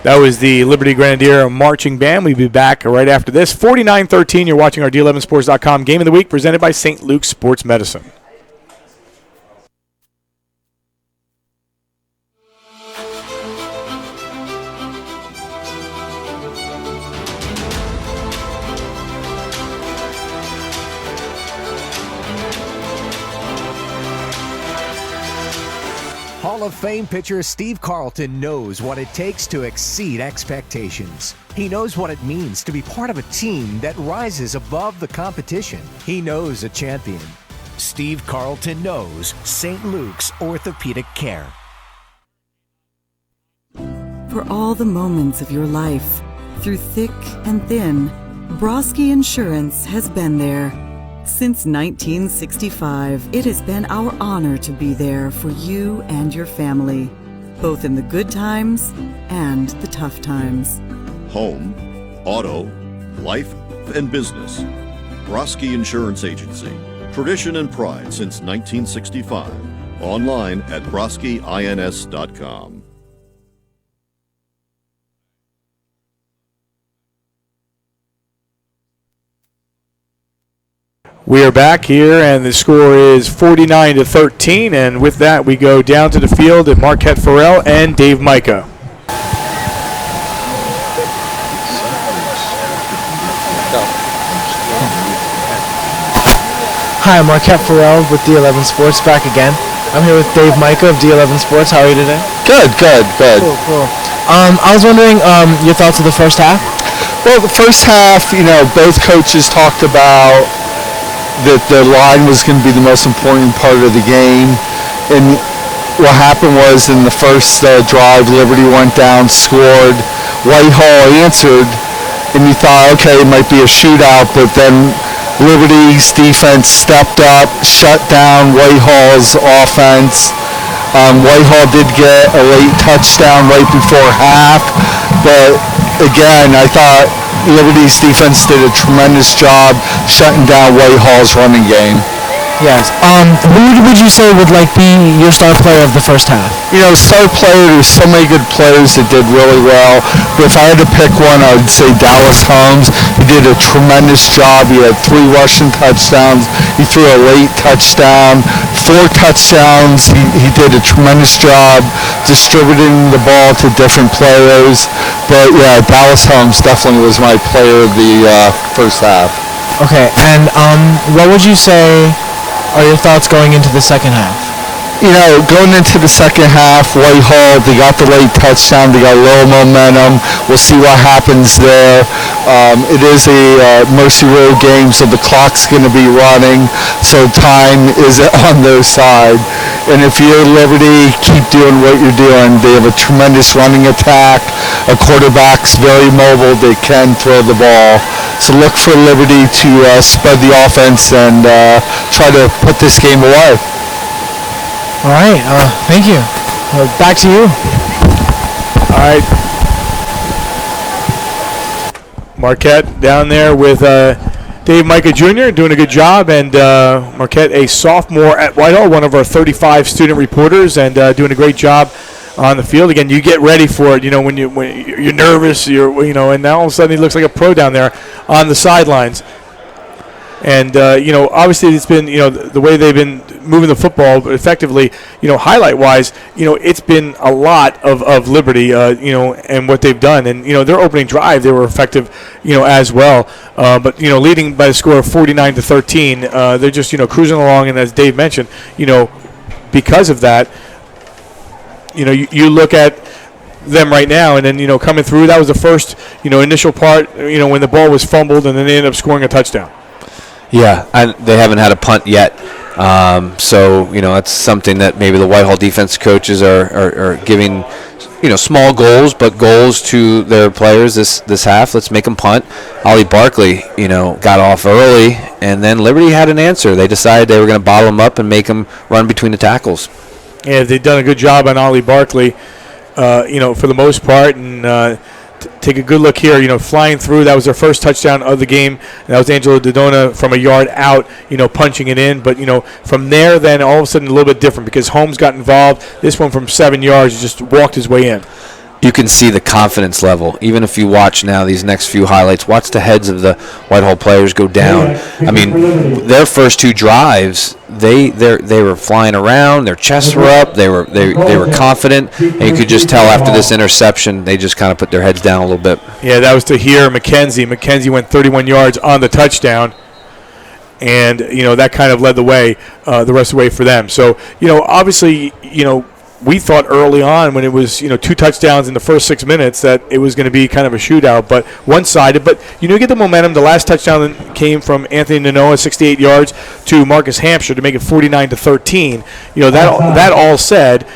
That was the Liberty Grenadier Marching Band. We'll be back right after this. 49-13, you're watching our D11sports.com Game of the Week presented by St. Luke's Sports Medicine. Hall of Fame pitcher Steve Carlton knows what it takes to exceed expectations. He knows what it means to be part of a team that rises above the competition. He knows a champion. Steve Carlton knows St. Luke's Orthopedic Care. For all the moments of your life, through thick and thin, Broski Insurance has been there. Since 1965, it has been our honor to be there for you and your family, both in the good times and the tough times. Home, auto, life, and business. Broski Insurance Agency. Tradition and pride since 1965. Online at broskiins.com. We are back here, and the score is 49-13. And with that, we go down to the field at Marquette Farrell and Dave Micah. Hi, I'm Marquette Farrell with D11 Sports, back again. I'm here with Dave Micah of D11 Sports. How are you today? Good. Cool. I was wondering your thoughts of the first half. Well, the first half, both coaches talked about that the line was going to be the most important part of the game. And what happened was in the first drive, Liberty went down, scored. Whitehall answered, and you thought, okay, it might be a shootout, but then Liberty's defense stepped up, shut down Whitehall's offense. Whitehall did get a late touchdown right before half, but again, I thought Liberty's defense did a tremendous job shutting down Whitehall's running game. Yes. Who would you say would be your star player of the first half? Star player, there's so many good players that did really well. But if I had to pick one, I would say Dallas Holmes. He did a tremendous job. He had 3 rushing touchdowns. He threw a late touchdown, 4 touchdowns. He did a tremendous job distributing the ball to different players. But yeah, Dallas Holmes definitely was my player of the first half. Okay, and what would you say are your thoughts going into the second half? Going into the second half, Whitehall, they got the late touchdown. They got a little momentum. We'll see what happens there. It is a Mercy Road game, so the clock's going to be running, so time is on their side. And if you're Liberty, keep doing what you're doing. They have a tremendous running attack. A quarterback's very mobile. They can throw the ball. So look for Liberty to spread the offense and try to put this game away. All right. Thank you. Back to you. All right. Marquette down there with Dave Micah Jr. doing a good job, and Marquette, a sophomore at Whitehall, one of our 35 student reporters, and doing a great job on the field. Again, you get ready for it. When you're nervous, and now all of a sudden he looks like a pro down there on the sidelines. And obviously it's been the way they've been moving the football effectively. Highlight-wise, it's been a lot of Liberty. And what they've done, and their opening drive they were effective, as well. But leading by the score of 49-13, they're just cruising along. And as Dave mentioned, because of that, you look at them right now, and then coming through. That was the first initial part. When the ball was fumbled, and then they ended up scoring a touchdown. Yeah, and they haven't had a punt yet. So, that's something that maybe the Whitehall defense coaches are giving, small goals, but goals to their players this half. Let's make them punt. Ollie Barkley, got off early, and then Liberty had an answer. They decided they were going to bottle him up and make him run between the tackles. Yeah, they've done a good job on Ollie Barkley, for the most part, and take a good look here, flying through. That was their first touchdown of the game. And that was Angelo Dodona from a yard out, punching it in. But, from there, then all of a sudden a little bit different because Holmes got involved. This one from 7 yards just walked his way in. you can see the confidence level. Even if you watch now these next few highlights, watch the heads of the Whitehall players go down. I mean, their first 2 drives, they were flying around, their chests were up, they were confident, and you could just tell after this interception, they just kind of put their heads down a little bit. Yeah, that was to hear McKenzie. McKenzie went 31 yards on the touchdown. And, that kind of led the way, the rest of the way for them. So, obviously, we thought early on when it was, 2 touchdowns in the first 6 minutes that it was going to be kind of a shootout, but one-sided. But, you get the momentum. The last touchdown came from Anthony Nanoa, 68 yards, to Marcus Hampshire to make it 49-13. That all said,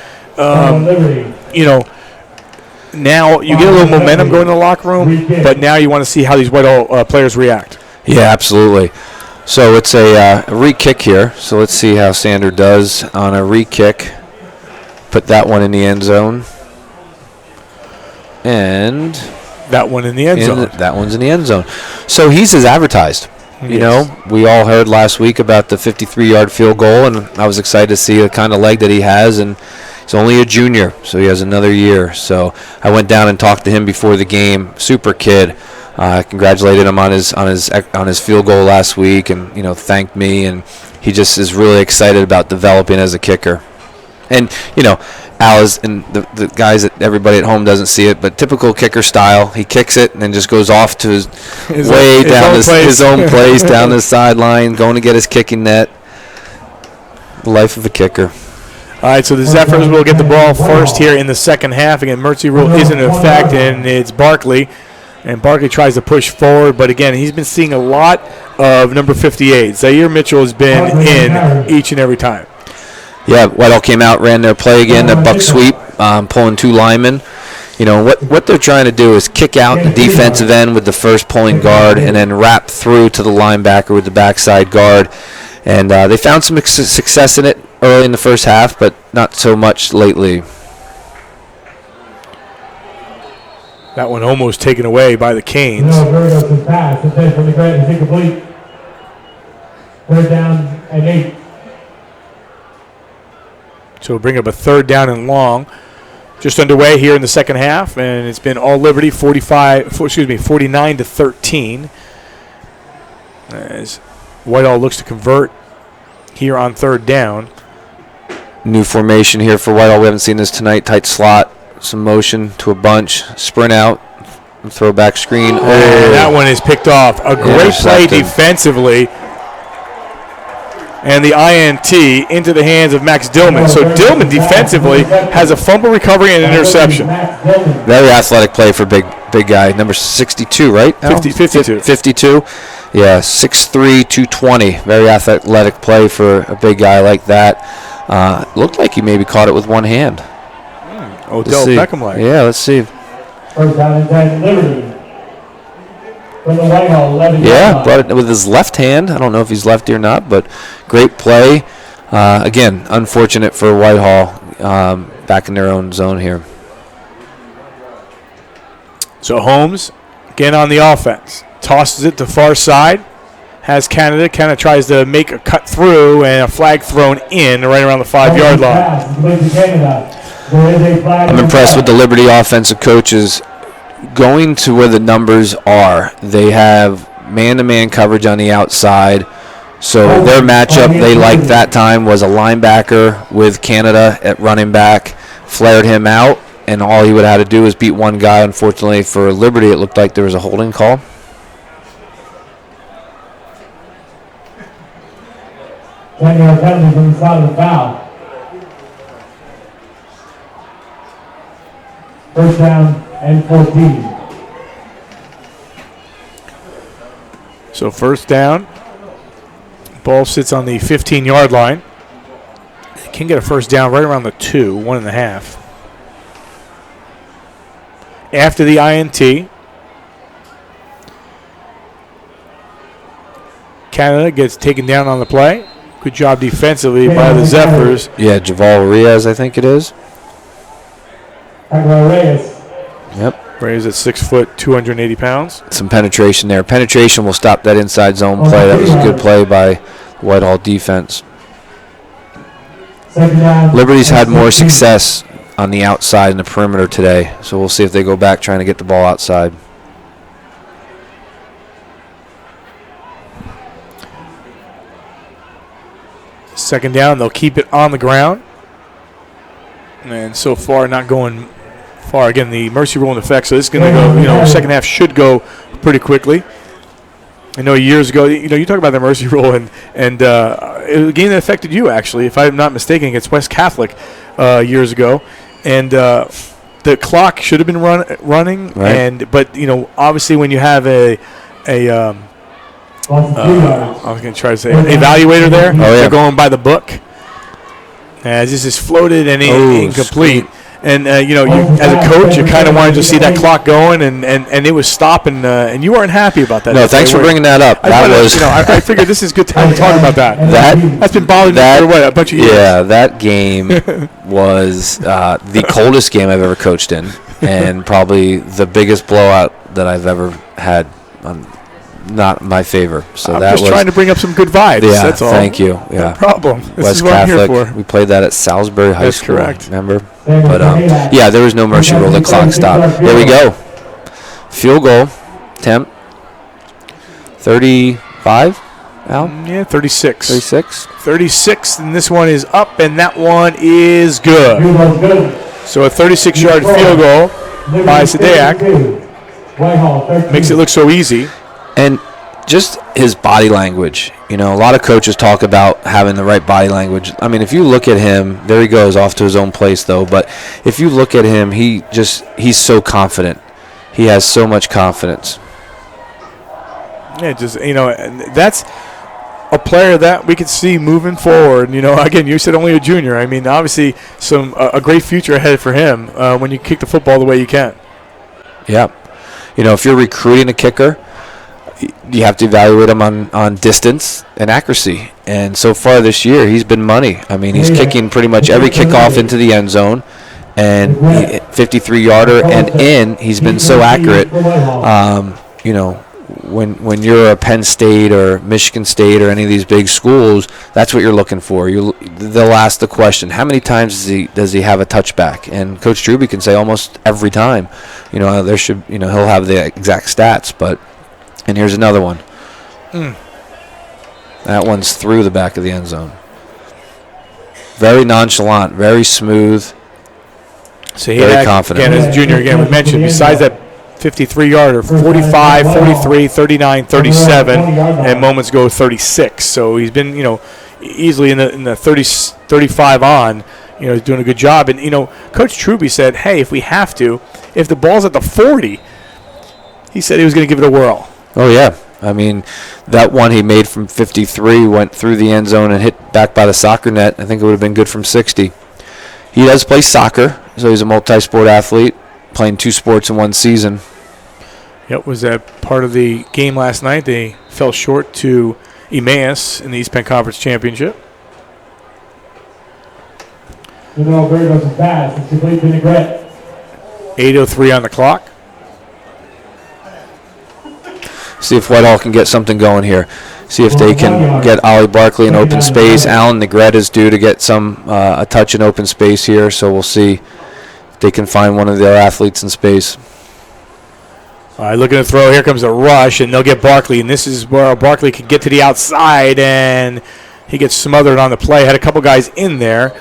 now you get a little momentum going in the locker room, but now you want to see how these Whitehall players react. Yeah, absolutely. So it's a re-kick here. So let's see how Sander does on a re-kick. Put that one in the end zone. And that one in the end zone. That one's in the end zone. So he's as advertised. Yes. We all heard last week about the 53-yard field goal, and I was excited to see the kind of leg that he has. And he's only a junior, so he has another year. So I went down and talked to him before the game. Super kid. I congratulated him on his field goal last week, and thanked me. And he just is really excited about developing as a kicker. And, Al is, and the guys that everybody at home doesn't see it, but typical kicker style. He kicks it and then just goes off to his own place, down the sideline, going to get his kicking net. The life of a kicker. All right, so the Zephyrs will get the ball first here in the second half. Again, Mercy rule isn't in effect, and it's Barkley. And Barkley tries to push forward, but again, he's been seeing a lot of number 58. Zaire Mitchell has been in each and every time. Yeah, Whitehall came out, ran their play again, a buck sweep, pulling 2 linemen. What they're trying to do is kick out the defensive end with the first pulling guard and then wrap through to the linebacker with the backside guard. And they found some success in it early in the first half, but not so much lately. That one almost taken away by the Canes. Pass. Instead from the ground is incomplete. 3rd down and 8. So we'll bring up a 3rd down and long. Just underway here in the second half, and it's been all Liberty 49-13. As Whitehall looks to convert here on 3rd down. New formation here for Whitehall. We haven't seen this tonight. Tight slot. Some motion to a bunch, sprint out, throw back screen. That one is picked off. A great play defensively. And the INT into the hands of Max Dillman. So Dillman defensively has a fumble recovery and interception. Very athletic play for big guy. Number 62, right? 52. 52. Yeah, 6'3", 220. Very athletic play for a big guy like that. Looked like he maybe caught it with one hand. Odell Beckham-like. Yeah, let's see. 1st down and 10, Liberty. From the Whitehall, 11. Yeah, brought it with his left hand. I don't know if he's lefty or not, but great play. Again, unfortunate for Whitehall back in their own zone here. So Holmes, again on the offense, tosses it to far side, has Canada. Canada tries to make a cut through, and a flag thrown in right around the 5-yard line. I'm impressed with the Liberty offensive coaches going to where the numbers are. They have man-to-man coverage on the outside. So their matchup they liked that time was a linebacker with Canada at running back, flared him out, and all he would have had to do was beat one guy. Unfortunately for Liberty, it looked like there was a holding call. Penalty from the side of the foul. 1st down and 14. So 1st down. Ball sits on the 15-yard line. Can get a 1st down right around the 2, 1.5. After the INT, Canada gets taken down on the play. Good job defensively by the Zephyrs. Yeah, Javal Reyes, I think it is. Reyes. Yep. Reyes at 6 foot, 280 pounds. Some penetration there. Penetration will stop that inside zone play. That was a good play by Whitehall defense. Liberty's had more success on the outside in the perimeter today. So we'll see if they go back trying to get the ball outside. Second down, they'll keep it on the ground. And so far, not going far. Again, the mercy rule in effect, so this is going to go, second half should go pretty quickly. I know years ago, you talk about the mercy rule, and it was a game that affected you, actually, if I'm not mistaken, against West Catholic years ago. And the clock should have been running, right. but obviously when you have I was going to try to say evaluator there, they're going by the book. As this is floated and incomplete. And, you as a coach, you kind of wanted to see that clock going, and it was stopping, and you weren't happy about that. No, thanks for bringing that up. I figured this is a good time to talk about that. That's been bothering me for, a bunch of years. Yeah, that game was the coldest game I've ever coached in, and probably the biggest blowout that I've ever had. Not in my favor. So I'm just trying to bring up some good vibes. Yeah, that's all. Thank you. Yeah, no problem. This West is what Catholic. I'm here for. We played that at Salisbury High School. Correct. Remember? But yeah, there was no mercy rule. The clock stopped. There we go. Field goal. Temp. 35. Al? Yeah, 36. 36. 36, and this one is up, and that one is good. So a 36-yard field goal by Sadeak. Makes it look so easy. And just his body language. A lot of coaches talk about having the right body language. I mean, if you look at him, there he goes off to his own place, though. But if you look at him, he's so confident. He has so much confidence. Yeah, that's a player that we could see moving forward. Again, you said only a junior. I mean, obviously, a great future ahead for him when you kick the football the way you can. Yeah. If you're recruiting a kicker, you have to evaluate him on distance and accuracy. And so far this year, he's been money. I mean, he's kicking pretty much every kickoff into the end zone, and 53-yarder and in. He's been so accurate. When you're a Penn State or Michigan State or any of these big schools, that's what you're looking for. They'll ask the question, how many times does he have a touchback? And Coach Truby can say almost every time. There should he'll have the exact stats, but. And here's another one. That one's through the back of the end zone. Very nonchalant, very smooth, very confident. Again, as a junior, we mentioned, besides that 53-yarder, 45, 43, 39, 37, and moments ago 36. So he's been, easily in the 30, 35 on. He's doing a good job. And, Coach Truby said, hey, if the ball's at the 40, he said he was going to give it a whirl. Oh, yeah. I mean, that one he made from 53 went through the end zone and hit back by the soccer net. I think it would have been good from 60. He does play soccer, so he's a multi-sport athlete, playing 2 sports in one season. Yep, was that part of the game last night? They fell short to Emmaus in the East Penn Conference Championship. Burgos is pass. It's complete to Negrete. 8:03 on the clock. See if Whitehall can get something going here. See if they can get Ollie Barkley in open space. Alan Negrete is due to get a touch in open space here, so we'll see if they can find one of their athletes in space. All right, looking to throw. Here comes a rush, and they'll get Barkley. And this is where Barkley can get to the outside, and he gets smothered on the play. Had a couple guys in there.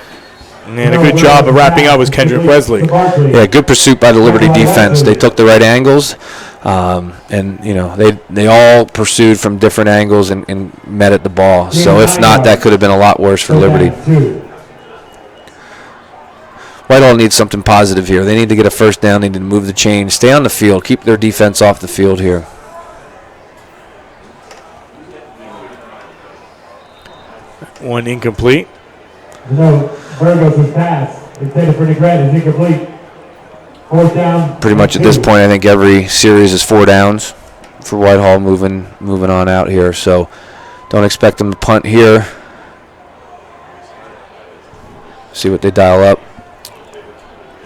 And a good job of wrapping up was Kendrick Wesley. Yeah, good pursuit by the Liberty defense. They took the right angles, and they all pursued from different angles and met at the ball. So if not, that could have been a lot worse for Liberty. Whitehall needs something positive here. They need to get a first down. They need to move the chains. Stay on the field. Keep their defense off the field here. One incomplete. Burgos' pass intended for Negrete is incomplete. 4th down. Pretty much at this point, I think every series is 4 downs for Whitehall moving on out here. So don't expect them to punt here. See what they dial up.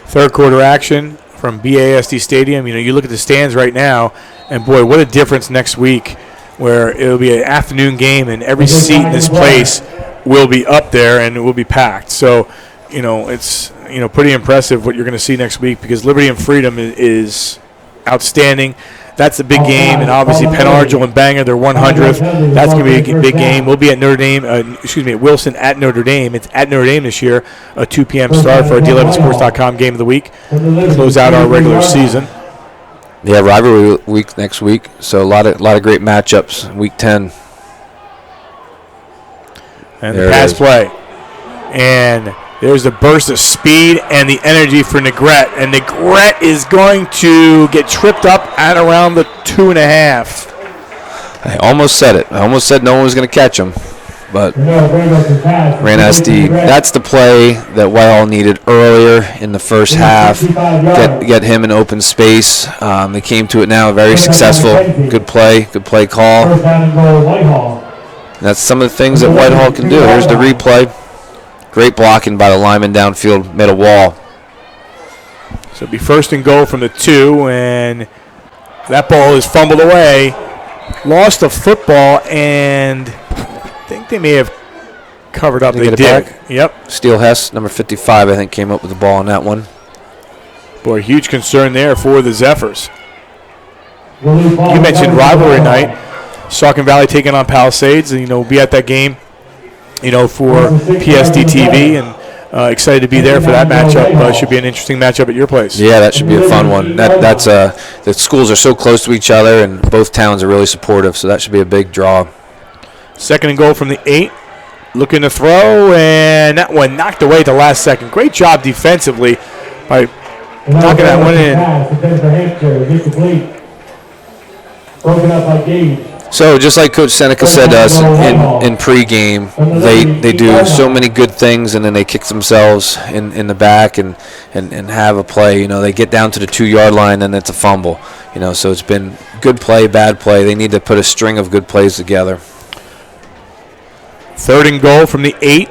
Third quarter action from BASD Stadium. You look at the stands right now, and boy, what a difference next week, where it'll be an afternoon game, and every seat in this place will be up there and it will be packed. So, it's pretty impressive what you're going to see next week, because Liberty and Freedom is outstanding. That's a big game, and obviously Penn Argyle and Bangor, their 100th. That's going to be a big game. We'll be at Notre Dame, at Wilson at Notre Dame. It's at Notre Dame this year, a 2 p.m. start for our D11sports.com game of the week to close out our regular season. Yeah, rivalry week next week, so a lot of great matchups. Week 10. And the pass play. And there's the burst of speed and the energy for Negrete. And Negrete is going to get tripped up at around the 2.5. I almost said it. I almost said no one was going to catch him. But ran SD. That's the play that Whitehall needed earlier in the first half. Get him in open space. They came to it now. Very successful. Good play call. That's some of the things that Whitehall can do. Here's the replay. Great blocking by the lineman downfield, made a wall. So it'll be 1st and goal from the 2, and that ball is fumbled away. Lost the football, and I think they may have covered up. They did. Yep. Steele Hess, number 55, I think, came up with the ball on that one. Boy, huge concern there for the Zephyrs. You mentioned rivalry night. Saucon Valley taking on Palisades, and we'll be at that game, for PSD TV, and excited to be there for that matchup. Should be an interesting matchup at your place. Yeah, that should be a fun one. That's the schools are so close to each other, and both towns are really supportive, so that should be a big draw. 2nd and goal from the 8. Looking to throw, and that one knocked away at the last second. Great job defensively by knocking that one in. Broken up by Gage. So just like Coach Seneca said to us in pregame, they do so many good things, and then they kick themselves in the back and have a play. They get down to the 2-yard line, and it's a fumble. So it's been good play, bad play. They need to put a string of good plays together. 3rd and goal from the 8.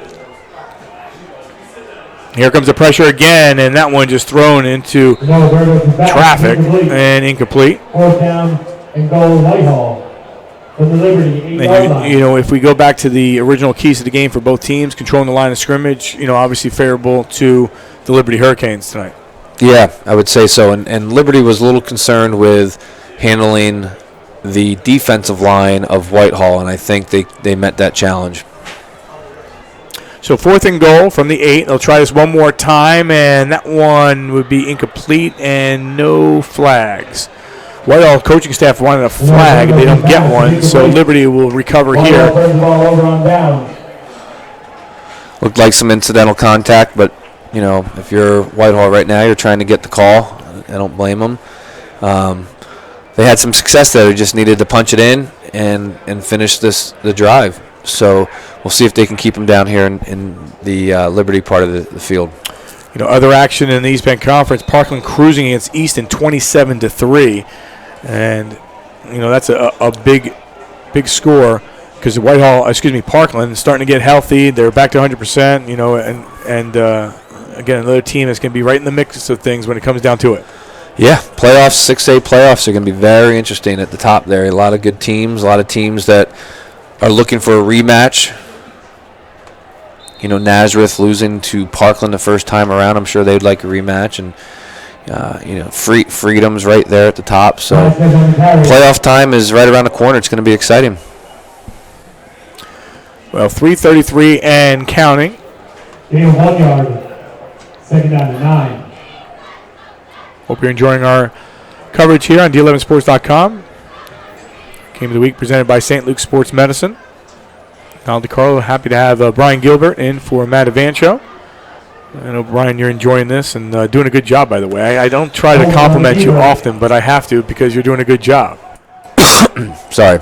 Here comes the pressure again, and that one just thrown into traffic and incomplete. 4th down and goal, Whitehall. From the Liberty 8-yard line. If we go back to the original keys of the game for both teams, controlling the line of scrimmage, obviously favorable to the Liberty Hurricanes tonight. Yeah, I would say so. And Liberty was a little concerned with handling the defensive line of Whitehall, and I think they met that challenge. So 4th and goal from the 8. They'll try this one more time, and that one would be incomplete and no flags. Whitehall coaching staff wanted a flag. They don't get one, so Liberty will recover here. Looked like some incidental contact, but, if you're Whitehall right now, you're trying to get the call. I don't blame them. They had some success there. They just needed to punch it in and finish the drive. So we'll see if they can keep them down here in the Liberty part of the field. Other action in the East Penn Conference, Parkland cruising against Easton 27-3. And, that's a big score, because Parkland is starting to get healthy. They're back to 100%, and again, another team that's going to be right in the mix of things when it comes down to it. Yeah, playoffs, 6A playoffs are going to be very interesting at the top there. A lot of good teams, a lot of teams that are looking for a rematch. Nazareth losing to Parkland the first time around. I'm sure they'd like a rematch. And, Freedom's right there at the top. So playoff time is right around the corner. It's going to be exciting. Well, 3:33 and counting. Gain of 1 yard. 2nd down to 9. Hope you're enjoying our coverage here on D11sports.com. Game of the week presented by St. Luke's Sports Medicine. Carlo, happy to have Brian Gilbert in for Matt Evancho. I know, Brian, you're enjoying this and doing a good job, by the way. I don't try to compliment you often, but I have to, because you're doing a good job. Sorry.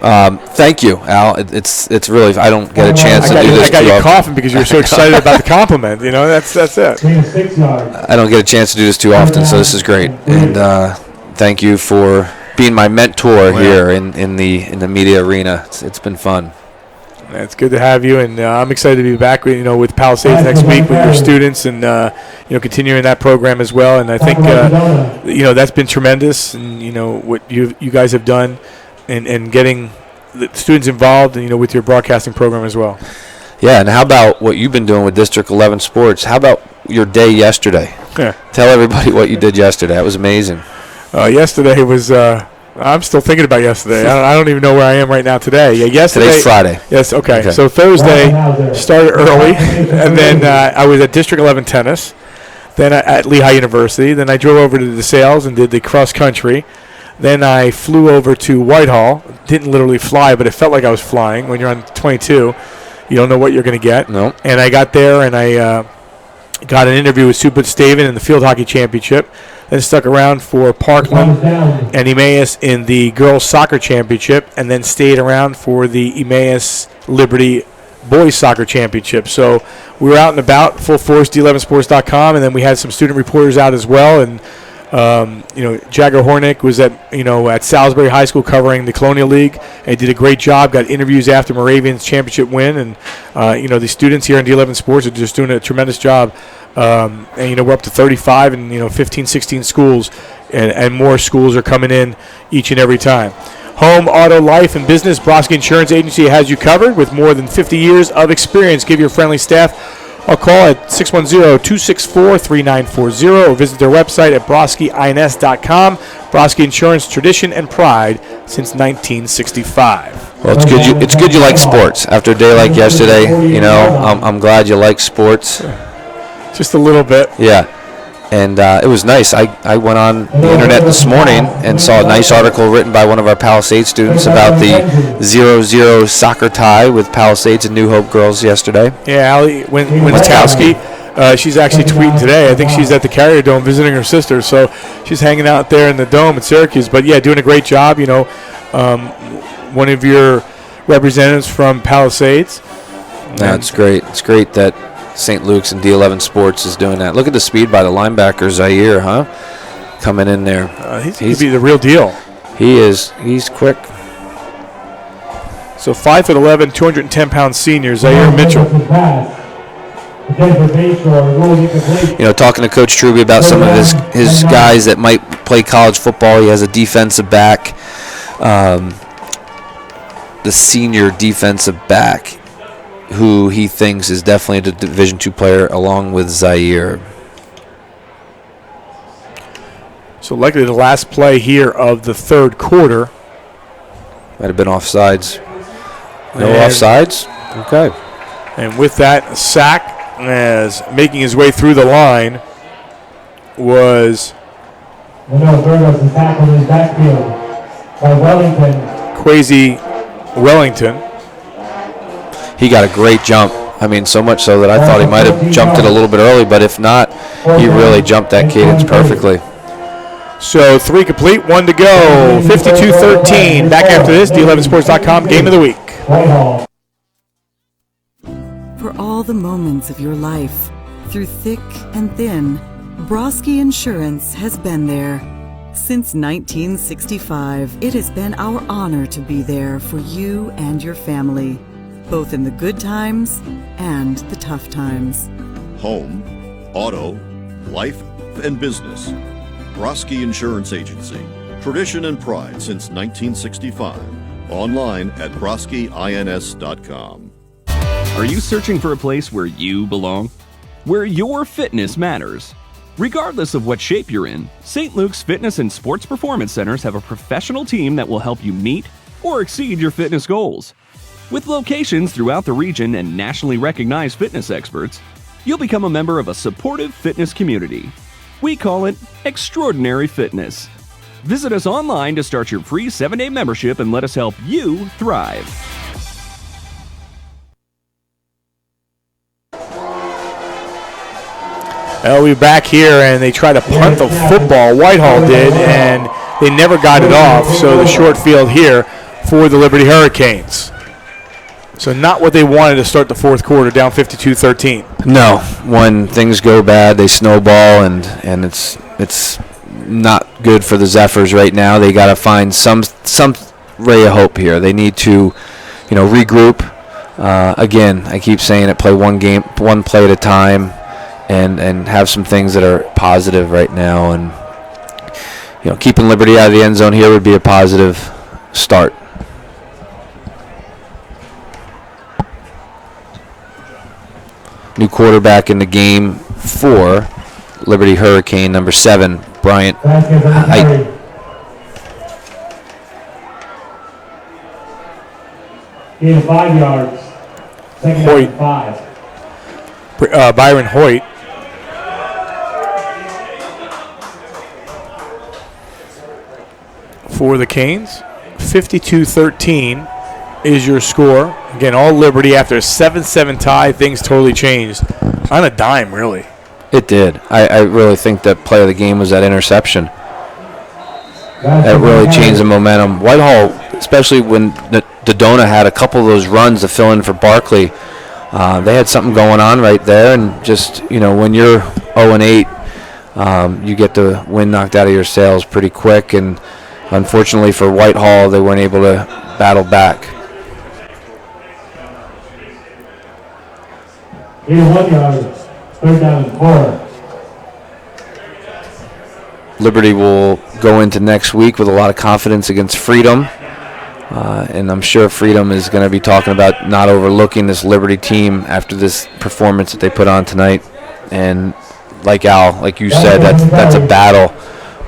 Thank you, Al. It's really, I don't get a chance to do this too often. I got you coughing because you're so excited about the compliment. That's it. I don't get a chance to do this too often, so this is great. And thank you for being my mentor here in the media arena. It's been fun. It's good to have you, and I'm excited to be back with Palisades next week with your students, and continuing that program as well. And I think that's been tremendous, and what you guys have done, and getting the students involved, and with your broadcasting program as well. Yeah, and how about what you've been doing with District 11 Sports? How about your day yesterday. Yeah. Tell everybody what you did yesterday. That was amazing. Yesterday was. I'm still thinking about yesterday. I don't even know where I am right now today. Yeah, yesterday. Today's Friday. Yes. Okay. So Thursday started early, and then I was at District 11 tennis. Then at Lehigh University. Then I drove over to DeSales and did the cross country. Then I flew over to Whitehall. Didn't literally fly, but it felt like I was flying. When you're on 22, you don't know what you're going to get. No. And I got there and I got an interview with Sue Staven in the field hockey championship. Then stuck around for Parkland and Emmaus in the girls soccer championship, and then stayed around for the Emmaus Liberty boys soccer championship. So we were out and about, full force, D11sports.com, and then we had some student reporters out as well. And Jagger Hornick was at Salisbury High School covering the Colonial League, and he did a great job. Got interviews after Moravian's championship win, and the students here in D11 Sports are just doing a tremendous job. And we're up to 35 and 15, 16 schools, and more schools are coming in each and every time. Home, auto, life, and business, Broski Insurance Agency has you covered with more than 50 years of experience. Give your friendly staff a call at 610-264-3940 or visit their website at broskiins.com. Broski Insurance, tradition and pride since 1965. Well, it's good you like sports. After a day like yesterday, I'm glad you like sports. Just a little bit. Yeah. And it was nice. I went on the internet this morning and saw a nice article written by one of our Palisades students about the 0-0 soccer tie with Palisades and New Hope girls yesterday. Yeah, Allie Winkowski. She's actually tweeting today. I think she's at the Carrier Dome visiting her sister, so she's hanging out there in the Dome at Syracuse. But, yeah, doing a great job. One of your representatives from Palisades. No, it's great. It's great that St. Luke's and D11 Sports is doing that. Look at the speed by the linebacker, Zaire, huh? Coming in there. He's going to be the real deal. He is. He's quick. So 5'11", 210-pound senior, Zaire Mitchell. Talking to Coach Truby about some of his guys that might play college football. He has a defensive back, the senior defensive back, who he thinks is definitely a Division II player along with Zaire. So likely the last play here of the third quarter. Might have been offsides. No offsides? Okay. And with that, sack as making his way through the line was Kwesi Wellington. He got a great jump. I mean, so much so that I thought he might have jumped it a little bit early, but if not, he really jumped that cadence perfectly. So 3 complete, 1 to go. 52-13. Back after this, D11sports.com Game of the Week. For all the moments of your life, through thick and thin, Broski Insurance has been there. Since 1965, it has been our honor to be there for you and your family, both in the good times and the tough times. Home, auto, life, and business. Broski Insurance Agency. Tradition and pride since 1965. Online at broskiins.com. Are you searching for a place where you belong? Where your fitness matters? Regardless of what shape you're in, St. Luke's Fitness and Sports Performance Centers have a professional team that will help you meet or exceed your fitness goals. With locations throughout the region and nationally recognized fitness experts, you'll become a member of a supportive fitness community. We call it Extraordinary Fitness. Visit us online to start your free 7-day membership and let us help you thrive. We're back here, and they try to punt the football. Whitehall did, and they never got it off. So the short field here for the Liberty Hurricanes. So not what they wanted to start the fourth quarter, down 52-13. No, when things go bad, they snowball, and it's not good for the Zephyrs right now. They got to find some ray of hope here. They need to, regroup. Again, I keep saying it: play one play at a time. And have some things that are positive right now, and keeping Liberty out of the end zone here would be a positive start. New quarterback in the game 4, Liberty Hurricane, number 7, Bryant Height. Gain of 5 yards. Second down and 5. Byron Hoyt. For the Canes, 52-13 is your score. Again, all Liberty after a 7-7 tie. Things totally changed on a dime, really. It did. I really think that play of the game was that interception. That really changed the momentum. Whitehall, especially when Dodona had a couple of those runs to fill in for Barkley, they had something going on right there. And just, when you're 0-8, you get the wind knocked out of your sails pretty quick. And unfortunately for Whitehall, they weren't able to battle back. Gain of 1 yard. Third down and 4. Liberty will go into next week with a lot of confidence against Freedom. And I'm sure Freedom is going to be talking about not overlooking this Liberty team after this performance that they put on tonight. And like Al, like you said, that's a battle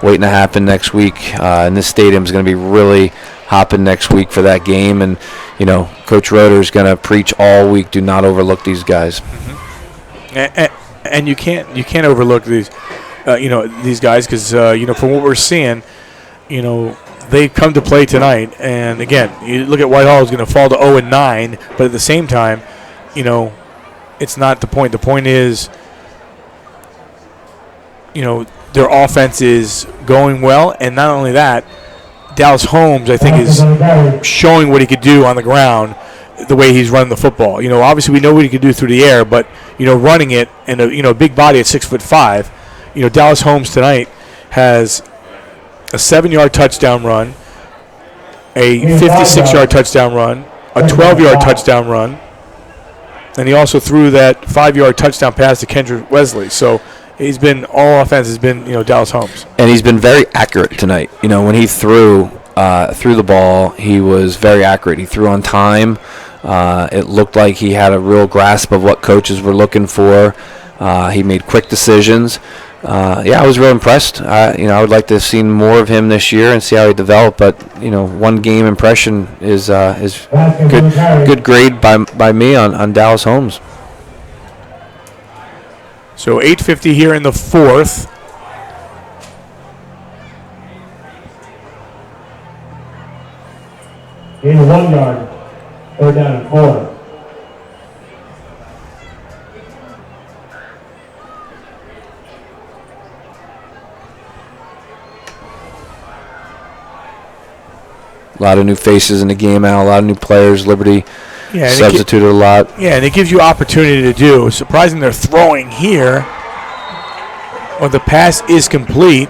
waiting to happen next week. And this stadium is going to be really hopping next week for that game. And, Coach Roeder is going to preach all week, do not overlook these guys. Mm-hmm. And you can't overlook these, these guys because, from what we're seeing, they come to play tonight. And, again, you look at Whitehall is going to fall to 0-9, but at the same time, it's not the point. The point is, their offense is going well. And not only that, Dallas Holmes, I think, is showing what he could do on the ground the way he's running the football. Obviously we know what he can do through the air, but, running it and, a big body at 6'5", Dallas Holmes tonight has a 7-yard touchdown run, a 56-yard touchdown run, a 12-yard touchdown run, and he also threw that 5-yard touchdown pass to Kendrick Wesley. So he's been, all offense has been, Dallas Holmes. And he's been very accurate tonight. When he threw the ball, he was very accurate. He threw on time. It looked like he had a real grasp of what coaches were looking for. He made quick decisions. I was real impressed. I would like to have seen more of him this year and see how he developed. But one game impression is good grade by me on Dallas Holmes. So 8:50 here in the fourth. Gain of 1 yard. Third down and 4. A lot of new faces in the game, Al. A lot of new players. Liberty substituted a lot. Yeah, and it gives you opportunity to do. Surprising they're throwing here. Well, the pass is complete.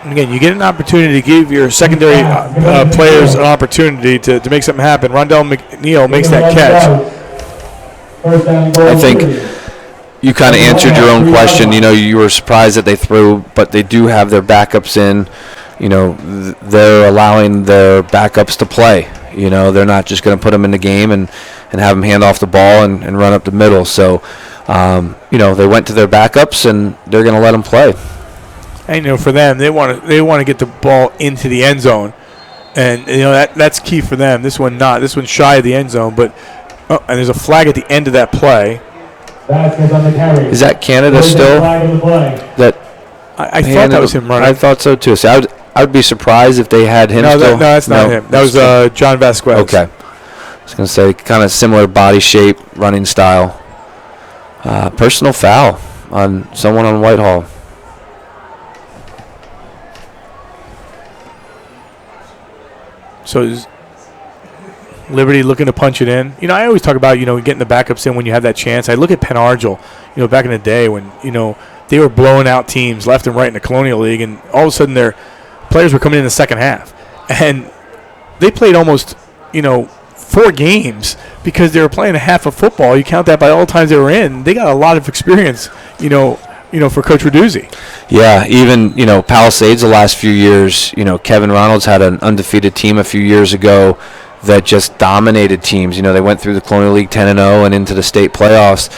And again, you get an opportunity to give your secondary players an opportunity to make something happen. Rondell McNeil makes that catch. I think you kind of answered your own question. You were surprised that they threw, but they do have their backups in. They're allowing their backups to play. They're not just going to put them in the game and have them hand off the ball and run up the middle. So, they went to their backups, and they're going to let them play. And for them, they want to get the ball into the end zone, and that's key for them. This one's shy of the end zone, but and there's a flag at the end of that play. Is that Canada still? That I thought that was him running. I thought so too. So I would be surprised if they had him still. No, that's not him. That was John Vasquez. Okay, I was going to say kind of similar body shape, running style. Personal foul on someone on Whitehall. So is Liberty looking to punch it in. I always talk about, getting the backups in when you have that chance. I look at Penn Argyl, back in the day when, they were blowing out teams left and right in the Colonial League, and all of a sudden their players were coming in the second half. And they played almost, 4 games because they were playing a half of football. You count that by all the times they were in. They got a lot of experience, for Coach Raduzzi. Yeah, even, Palisades the last few years, Kevin Ronalds had an undefeated team a few years ago. that just dominated teams. They went through the Colonial League 10-0 and into the state playoffs.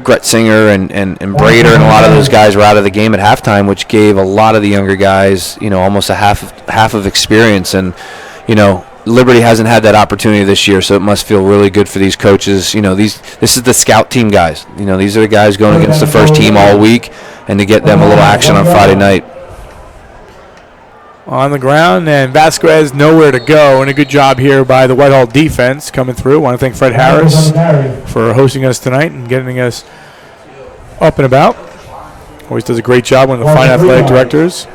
Gret Singer and Brader and a lot of those guys were out of the game at halftime, which gave a lot of the younger guys, almost a half of experience. And, Liberty hasn't had that opportunity this year, so it must feel really good for these coaches. This is the scout team guys. These are the guys going against the first team all week, and to get them a little action on Friday night. On the ground, and Vasquez nowhere to go, and a good job here by the Whitehall defense coming through. I want to thank Fred Harris for hosting us tonight and getting us up and about. Always does a great job, one of the fine athletic directors.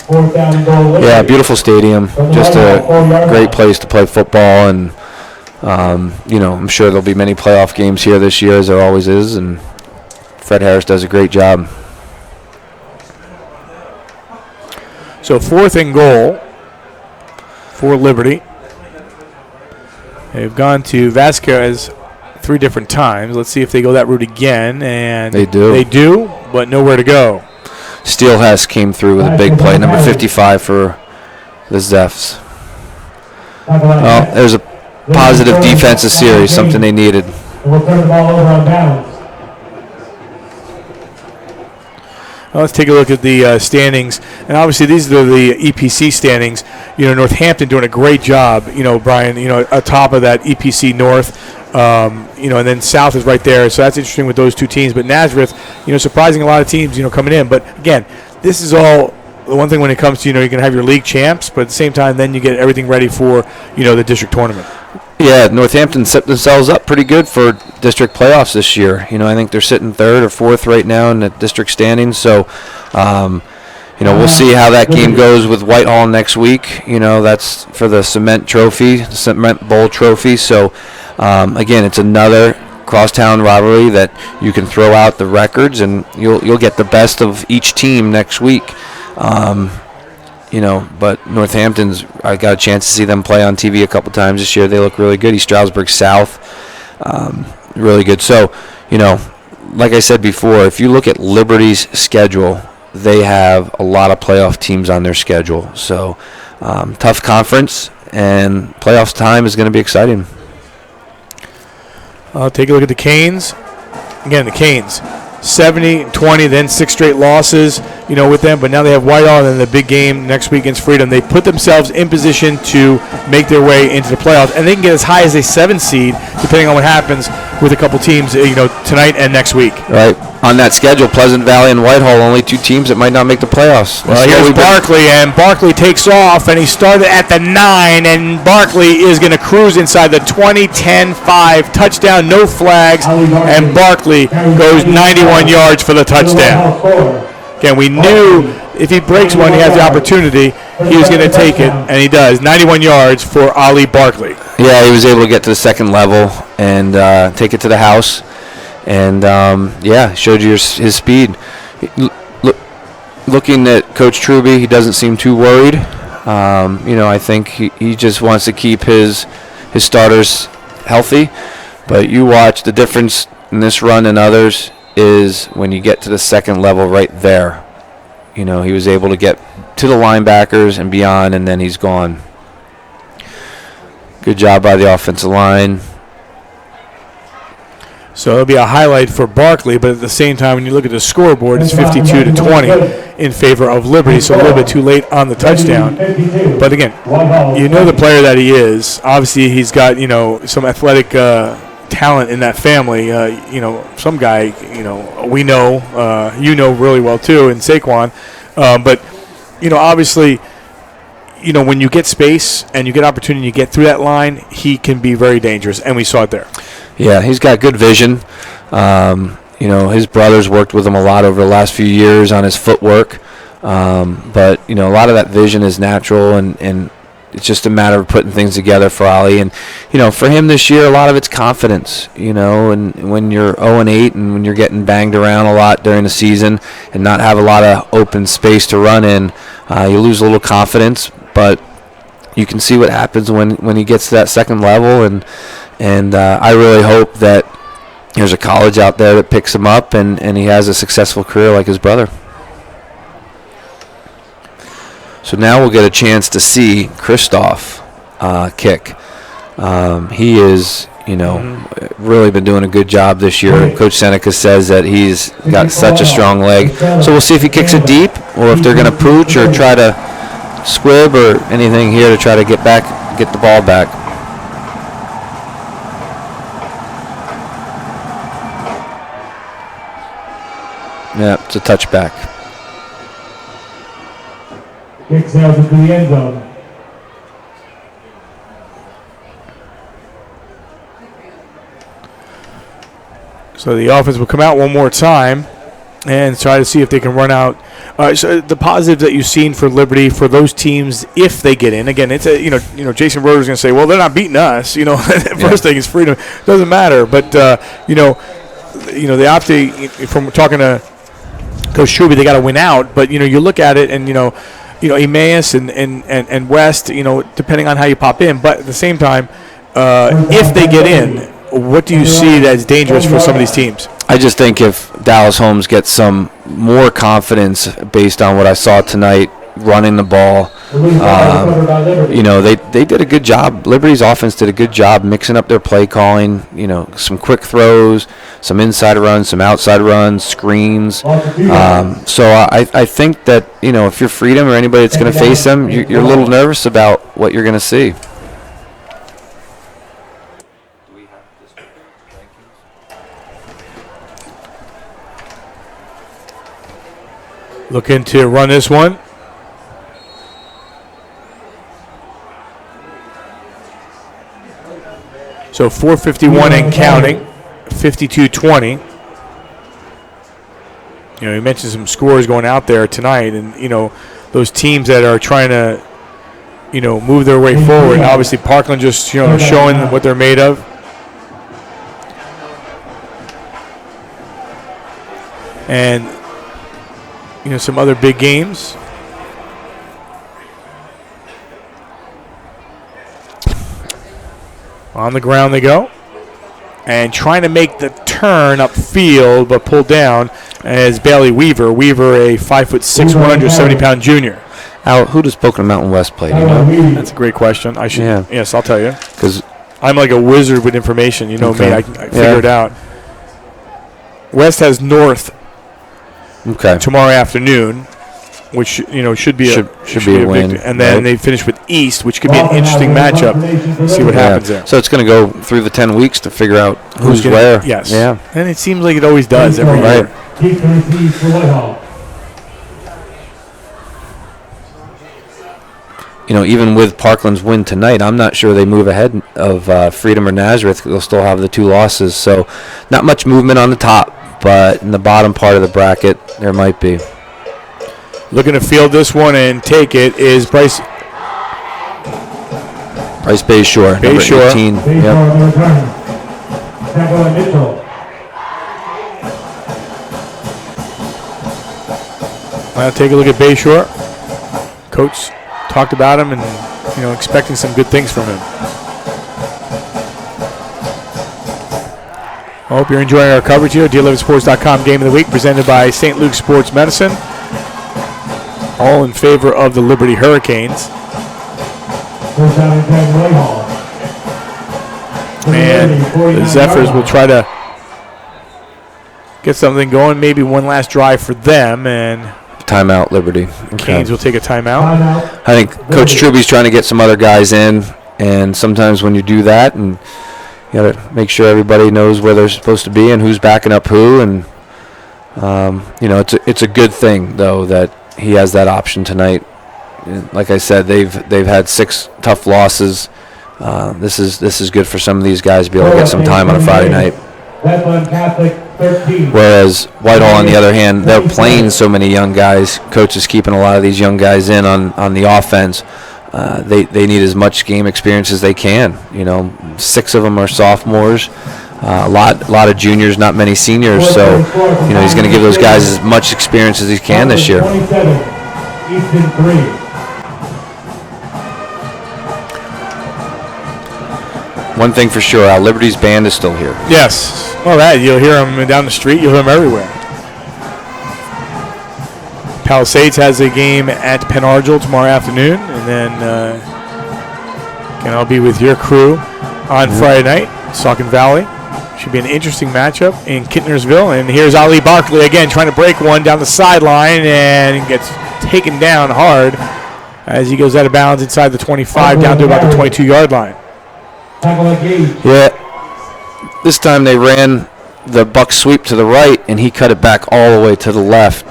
Yeah, beautiful stadium, just a great place to play football, and I'm sure there'll be many playoff games here this year, as there always is, and Fred Harris does a great job. So 4th and goal for Liberty. They've gone to Vasquez 3 different times. Let's see if they go that route again, and they do. They do, but nowhere to go. Steelhess came through with a big play, number 55 for the Zephyrs. Well, there's a positive defensive series, something they needed. We'll turn the ball over on downs. Well, let's take a look at the standings. And obviously these are the EPC standings. Northampton doing a great job, Brian, atop of that EPC North. And then South is right there. So that's interesting with those two teams. But Nazareth, surprising a lot of teams, coming in. But, again, this is all the one thing when it comes to, you can have your league champs. But at the same time, then you get everything ready for, the district tournament. Yeah, Northampton set themselves up pretty good for district playoffs this year. I think they're sitting 3rd or 4th right now in the district standings. So, we'll see how that game goes with Whitehall next week. That's for the Cement Trophy, the Cement Bowl Trophy. So, again, it's another crosstown rivalry that you can throw out the records, and you'll get the best of each team next week. But Northampton's, I got a chance to see them play on TV a couple times this year. They look really good. East Stroudsburg South, really good. So, like I said before, if you look at Liberty's schedule, they have a lot of playoff teams on their schedule. So, tough conference, and playoffs time is going to be exciting. Take a look at the Canes. Again, the Canes, 70-20, then 6 straight losses, with them. But now they have Whitehall and then the big game next week against Freedom. They put themselves in position to make their way into the playoffs, and they can get as high as a 7 seed, depending on what happens with a couple teams, tonight and next week. Right. On that schedule, Pleasant Valley and Whitehall, only 2 teams that might not make the playoffs. Well, here's Barkley, and Barkley takes off, and he started at the 9, and Barkley is going to cruise inside the 20-10-5 touchdown, no flags, and Barkley goes 91 yards for the touchdown. Again, we knew if he breaks one, he has the opportunity. He was going to take it, and he does. 91 yards for Ali Barkley. Yeah, he was able to get to the second level and take it to the house. And, showed you his speed. Looking at Coach Truby, he doesn't seem too worried. I think he just wants to keep his starters healthy. But you watch the difference in this run and others is when you get to the second level right there. He was able to get to the linebackers and beyond, and then he's gone. Good job by the offensive line. So it'll be a highlight for Barkley, but at the same time, when you look at the scoreboard, it's 52-20 in favor of Liberty, so a little bit too late on the touchdown. But again, the player that he is. Obviously, he's got, some athletic talent in that family. Some guy, we know, really well too, in Saquon. But, obviously, when you get space and you get opportunity to get through that line, he can be very dangerous, and we saw it there. Yeah, he's got good vision. His brothers worked with him a lot over the last few years on his footwork. But, a lot of that vision is natural, and it's just a matter of putting things together for Ali. And, for him this year, a lot of it's confidence, and when you're 0-8 and when you're getting banged around a lot during the season and not have a lot of open space to run in, you lose a little confidence. But you can see what happens when he gets to that second level, and I really hope that there's a college out there that picks him up and he has a successful career like his brother. So now we'll get a chance to see Christoph kick. He is, really been doing a good job this year. Coach Seneca says that he's got such a strong leg. So we'll see if he kicks it deep or if they're going to pooch or try to squib or anything here to try to get the ball back. Yeah, it's a touchback. Kick sails into the end zone. So the offense will come out one more time and try to see if they can run out. So the positives that you've seen for Liberty, for those teams, if they get in, again, it's Jason Roeder's going to say, well, they're not beating us. First thing is freedom. Doesn't matter. But the optic, from talking to Coach Truby, they got to win out. But you look at it, and Emmaus and West, depending on how you pop in. But at the same time, if they get in, what do you see that's dangerous for some of these teams? I just think if Dallas Holmes gets some more confidence based on what I saw tonight, running the ball, they did a good job. Liberty's offense did a good job mixing up their play calling, some quick throws, some inside runs, some outside runs, screens. So I think that, if you're Freedom or anybody that's going to face them, you're a little nervous about what you're going to see. Looking to run this one. So 4:51 and counting, 52-20. You mentioned some scores going out there tonight, and those teams that are trying to move their way forward. Obviously, Parkland just showing what they're made of. And some other big games. On the ground they go. And trying to make the turn upfield, but pulled down as Bailey Weaver. Weaver, a 5'6", 170-pound junior. Al, who does Pocono Mountain West play? Do you know? That's a great question. I should. Yeah. Yes, I'll tell you. Because I'm like a wizard with information. You know me. I figure it out. West has North tomorrow afternoon, which should be a win. And then they finish with East, which could be an interesting matchup. See what happens there. So it's going to go through the 10 weeks to figure out who's where. Yes. Yeah. And it seems like it always does every year. Keep the receive for Whitehall. Even with Parkland's win tonight, I'm not sure they move ahead of Freedom or Nazareth. They'll still have the 2 losses. So not much movement on the top, but in the bottom part of the bracket, there might be. Looking to field this one and take it is Bryce Bayshore. Bayshore. 18. I'll take a look at Bayshore. Coach talked about him and expecting some good things from him. I hope you're enjoying our coverage here. D11sports.com Game of the Week presented by St. Luke's Sports Medicine. All in favor of the Liberty Hurricanes. And the Zephyrs will try to get something going. Maybe one last drive for them. And timeout, Liberty. Canes will take a timeout. I think Coach Truby's trying to get some other guys in. And sometimes when you do that, and you got to make sure everybody knows where they're supposed to be and who's backing up who. And, it's a good thing, though, that he has that option tonight. Like I said, they've had 6 tough losses. This is good for some of these guys to be able to get some time on a Friday night. Whereas Whitehall, on the other hand, they're playing so many young guys. Coach is keeping a lot of these young guys in on the offense. They need as much game experience as they can. 6 of them are sophomores. A lot of juniors, not many seniors. So, he's going to give those guys as much experience as he can this year. One thing for sure, our Liberty's band is still here. Yes. Well, you'll hear them down the street. You'll hear them everywhere. Palisades has a game at Penn Argyl tomorrow afternoon, and then and I'll be with your crew on Friday night, Saucon Valley. Should be an interesting matchup in Kittnersville. And here's Ali Barkley again trying to break one down the sideline and gets taken down hard as he goes out of bounds inside the 25 down to about the 22-yard line. Yeah, this time they ran the buck sweep to the right, and he cut it back all the way to the left.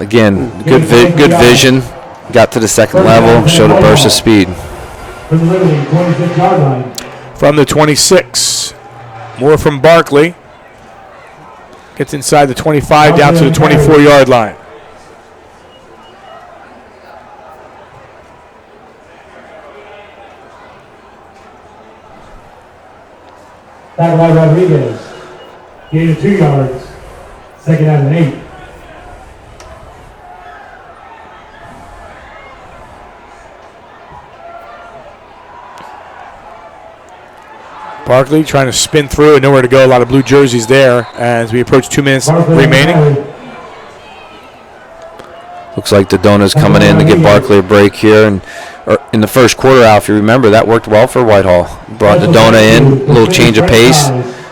Again, good vision. Got to the second level, showed a burst of speed. From the 26, more from Barkley. Gets inside the 25 down to the 24-yard line. Back by Rodriguez. Gain of 2 yards. Second down and 8. Barkley trying to spin through and nowhere to go. A lot of blue jerseys there as we approach 2 minutes remaining. Looks like Dodona's coming in to give Barkley a break here. And in the first quarter, Al, if you remember, that worked well for Whitehall. Brought Dodona in, a little change of pace,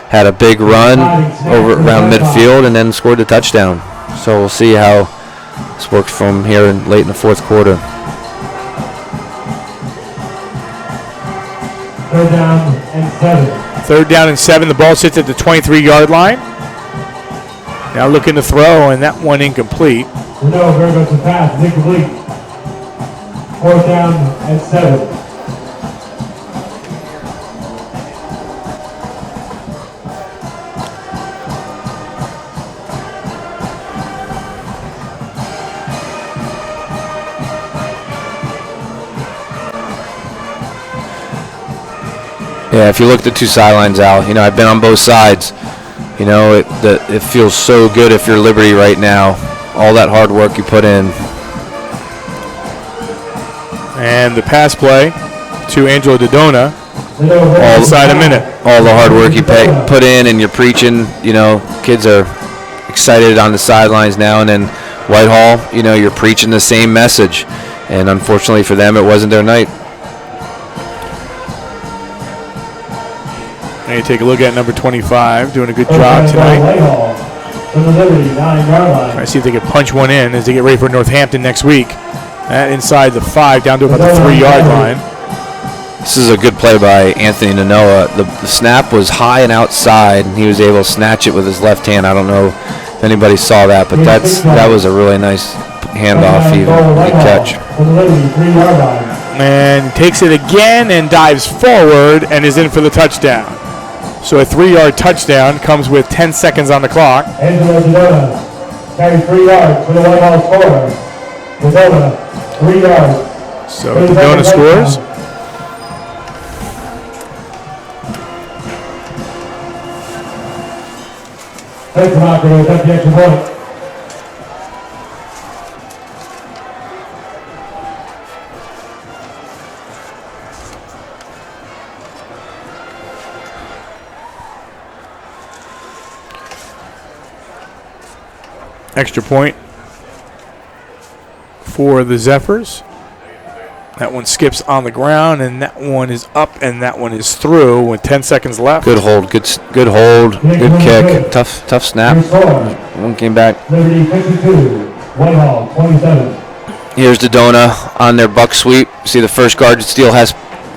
had a big run over around midfield, and then scored the touchdown. So we'll see how this works from here late in the fourth quarter. Third down and 7. Third down and 7. The ball sits at the 23-yard line. Now looking to throw, and that one incomplete. No, very much a pass. Incomplete. Fourth down and 7. Yeah, if you look at the two sidelines, Al, I've been on both sides. It feels so good if you're Liberty right now. All that hard work you put in. And the pass play to Angelo Dodona. All inside a minute. All the hard work you put in, and you're preaching. Kids are excited on the sidelines now, and then Whitehall, you're preaching the same message. And unfortunately for them, it wasn't their night. Now you take a look at number 25, doing a good job tonight. Trying to see if they can punch one in as they get ready for Northampton next week. That inside the 5, down to about the 3-yard line. This is a good play by Anthony Nanoa. The snap was high and outside, and he was able to snatch it with his left hand. I don't know if anybody saw that, but that was a really nice handoff, even good catch. And takes it again and dives forward and is in for the touchdown. So a 3-yard touchdown comes with 10 seconds on the clock. Angelo Dodona carries 3 yards for the Whitehall score. Dodona, 3 yards. So Dodona scores. Thanks, Marco. That's the extra point. Extra point for the Zephyrs. That one skips on the ground, and that one is up, and that one is through with 10 seconds left. Good hold, good hold, good kick, tough snap. One came back. Liberty 52, Whitehall 27. Here's Dodona on their buck sweep. See the first guard steal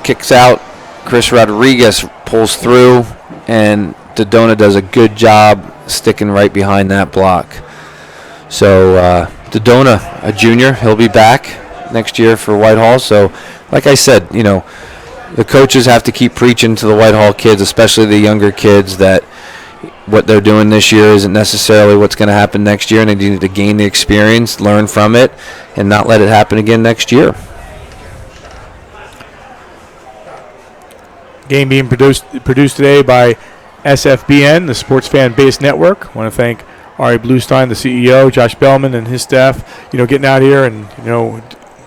kicks out. Chris Rodriguez pulls through, and Dodona does a good job sticking right behind that block. So Dodona, a junior, he'll be back next year for Whitehall. So, like I said, the coaches have to keep preaching to the Whitehall kids, especially the younger kids, that what they're doing this year isn't necessarily what's going to happen next year, and they need to gain the experience, learn from it, and not let it happen again next year. Game being produced today by SFBN, the Sports Fan Based Network. I want to thank Ari Bluestein, the CEO, Josh Bellman, and his staff, getting out here and,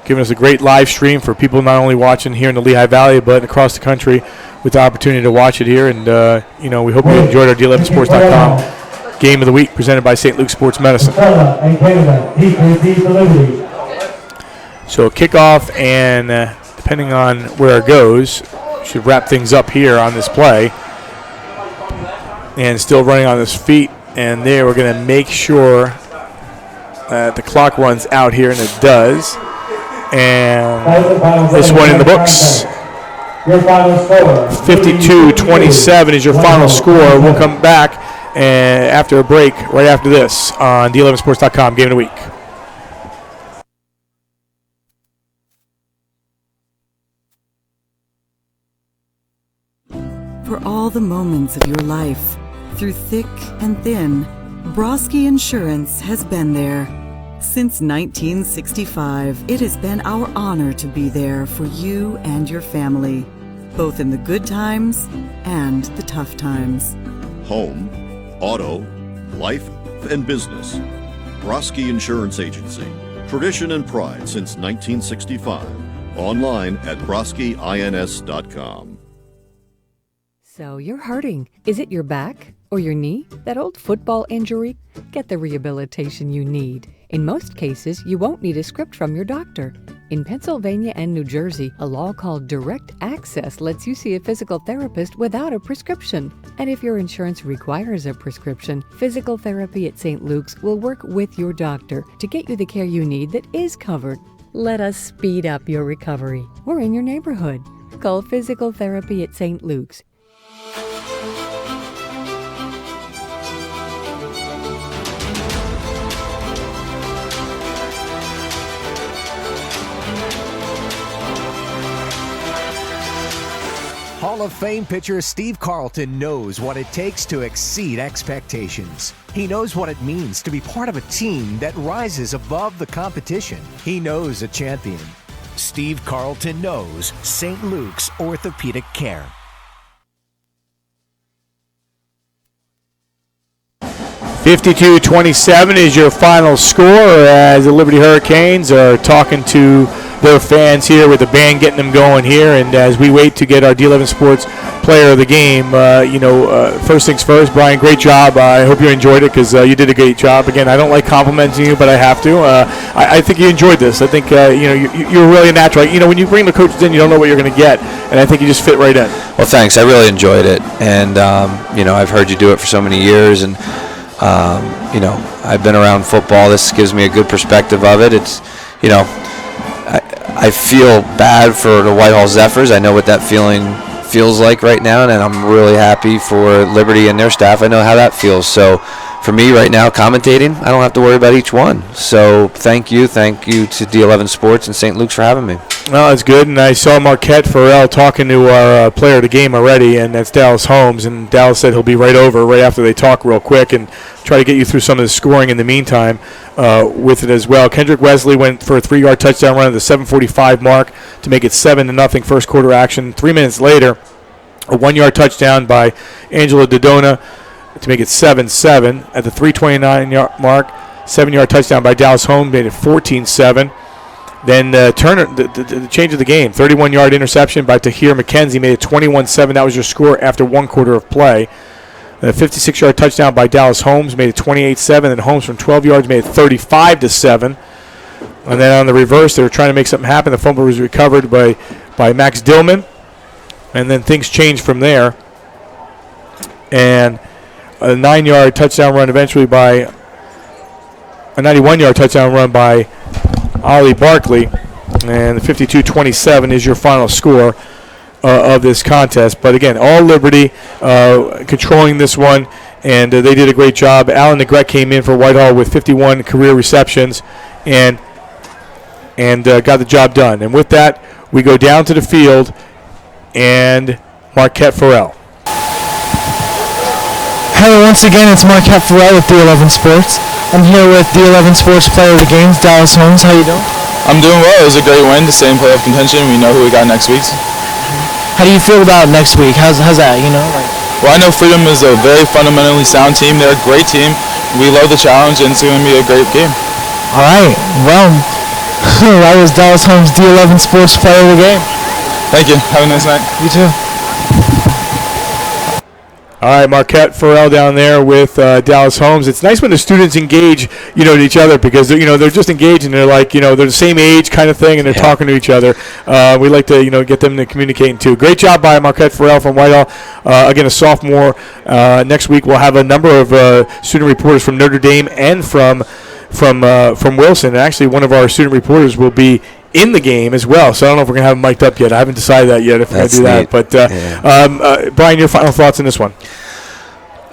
giving us a great live stream for people not only watching here in the Lehigh Valley, but across the country with the opportunity to watch it here. And, we hope you enjoyed our D11sports.com Game of the Week presented by St. Luke Sports Medicine. So kickoff and depending on where it goes, should wrap things up here on this play. And still running on his feet. And there we're going to make sure that the clock runs out here, and it does. And this one in the books. 52-27 is your final score. We'll come back after a break right after this on D11sports.com Game of the Week. For all the moments of your life, through thick and thin, Broski Insurance has been there. Since 1965, it has been our honor to be there for you and your family, both in the good times and the tough times. Home, auto, life, and business. Broski Insurance Agency. Tradition and pride since 1965. Online at broskiins.com. So you're hurting. Is it your back or your knee? That old football injury? Get the rehabilitation you need. In most cases, you won't need a script from your doctor. In Pennsylvania and New Jersey, a law called Direct Access lets you see a physical therapist without a prescription. And if your insurance requires a prescription, Physical Therapy at St. Luke's will work with your doctor to get you the care you need that is covered. Let us speed up your recovery. We're in your neighborhood. Call Physical Therapy at St. Luke's. Hall of Fame pitcher Steve Carlton knows what it takes to exceed expectations. He knows what it means to be part of a team that rises above the competition. He knows a champion. Steve Carlton knows St. Luke's Orthopedic Care. $52-27 is your final score as the Liberty Hurricanes are talking to their fans here with the band getting them going here. And as we wait to get our D11 Sports Player of the Game, first things first, Brian, great job. I hope you enjoyed it because you did a great job. Again, I don't like complimenting you, but I have to. I think you enjoyed this. I think you're really natural. When you bring the coaches in, you don't know what you're going to get, and I think you just fit right in. Well, thanks. I really enjoyed it, and I've heard you do it for so many years, and I've been around football. This gives me a good perspective of it. It's, I feel bad for the Whitehall Zephyrs. I know what that feeling feels like right now, and I'm really happy for Liberty and their staff. I know how that feels. So for me right now, commentating, I don't have to worry about each one. So thank you to D11 Sports and St. Luke's for having me. Well, that's good. And I saw Marquette Farrell talking to our player of the game already, and that's Dallas Holmes. And Dallas said he'll be right over right after they talk real quick and try to get you through some of the scoring in the meantime with it as well. Kendrick Wesley went for a 3-yard touchdown run at the 7:45 mark to make it 7-0 first quarter action. 3 minutes later, a 1-yard touchdown by Angela Dodona to make it 7-7 at the 3:29 mark. 7-yard touchdown by Dallas Holmes made it 14-7. Then Turner, the change of the game, 31-yard interception by Tahir McKenzie made it 21-7. That was your score after 1 quarter of play. A 56-yard touchdown by Dallas Holmes made it 28-7. And Holmes from 12 yards made it 35-7. And then on the reverse, they were trying to make something happen. The fumble was recovered by Max Dillman. And then things changed from there. And a 9-yard touchdown run eventually by a 91-yard touchdown run by Ollie Barkley, and 52-27 is your final score of this contest. But again, all Liberty controlling this one, and they did a great job. Alan Negrete came in for Whitehall with 51 career receptions and got the job done. And with that, we go down to the field and Marquette Farrell. Hello, once again, it's Marquette Farrell with D11 Sports. I'm here with D11 Sports Player of the Game, Dallas Holmes. How you doing? I'm doing well. It was a great win to stay in playoff contention. We know who we got next week. How do you feel about next week? How's that, Well, I know Freedom is a very fundamentally sound team. They're a great team. We love the challenge, and it's going to be a great game. All right. Well, that was Dallas Holmes, D11 Sports Player of the Game. Thank you. Have a nice night. You too. All right, Marquette Farrell down there with Dallas Holmes. It's nice when the students engage, to each other because they're just engaging. They're like, they're the same age kind of thing, and they're talking to each other. We like to, get them to communicate too. Great job by Marquette Farrell from Whitehall. Again, a sophomore. Next week we'll have a number of student reporters from Notre Dame and from Wilson. And actually, one of our student reporters will be in the game as well. So I don't know if we're going to have him mic'd up yet. I haven't decided that yet if we're going to do that. But, Brian, your final thoughts on this one?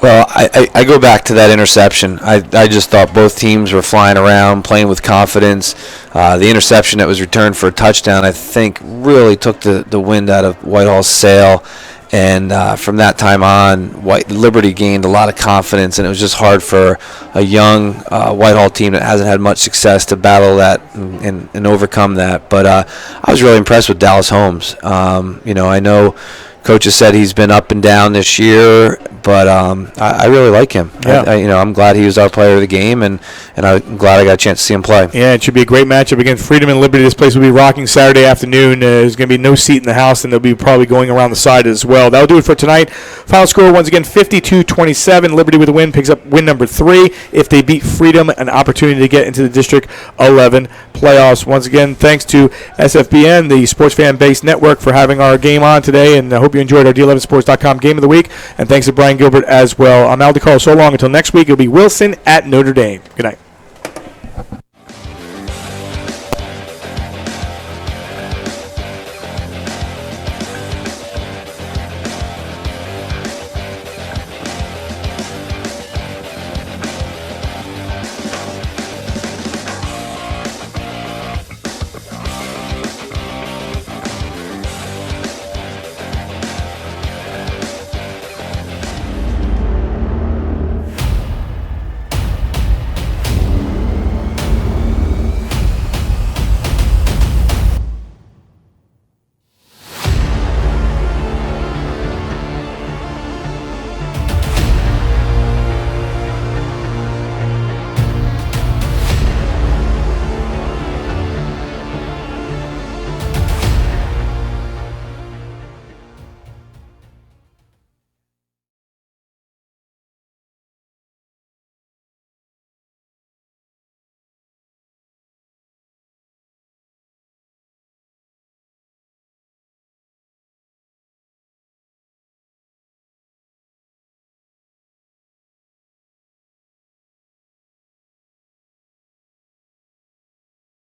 Well, I go back to that interception. I just thought both teams were flying around, playing with confidence. The interception that was returned for a touchdown, I think, really took the wind out of Whitehall's sail. And from that time on, Liberty gained a lot of confidence, and it was just hard for a young Whitehall team that hasn't had much success to battle that and overcome that. But I was really impressed with Dallas Holmes. I know Coach has said he's been up and down this year, but I really like him. Yeah. I'm glad he was our player of the game, and I'm glad I got a chance to see him play. Yeah, it should be a great matchup against Freedom and Liberty. This place will be rocking Saturday afternoon. There's going to be no seat in the house, and they'll be probably going around the side as well. That'll do it for tonight. Final score, once again, 52-27. Liberty with a win picks up win number 3. If they beat Freedom, an opportunity to get into the District 11 playoffs. Once again, thanks to SFBN, the sports fan-based network, for having our game on today, and I hope you enjoyed our D11sports.com game of the week. And thanks to Brian Gilbert as well. I'm Al DiCarlo. So long until next week. It'll be Wilson at Notre Dame. Good night.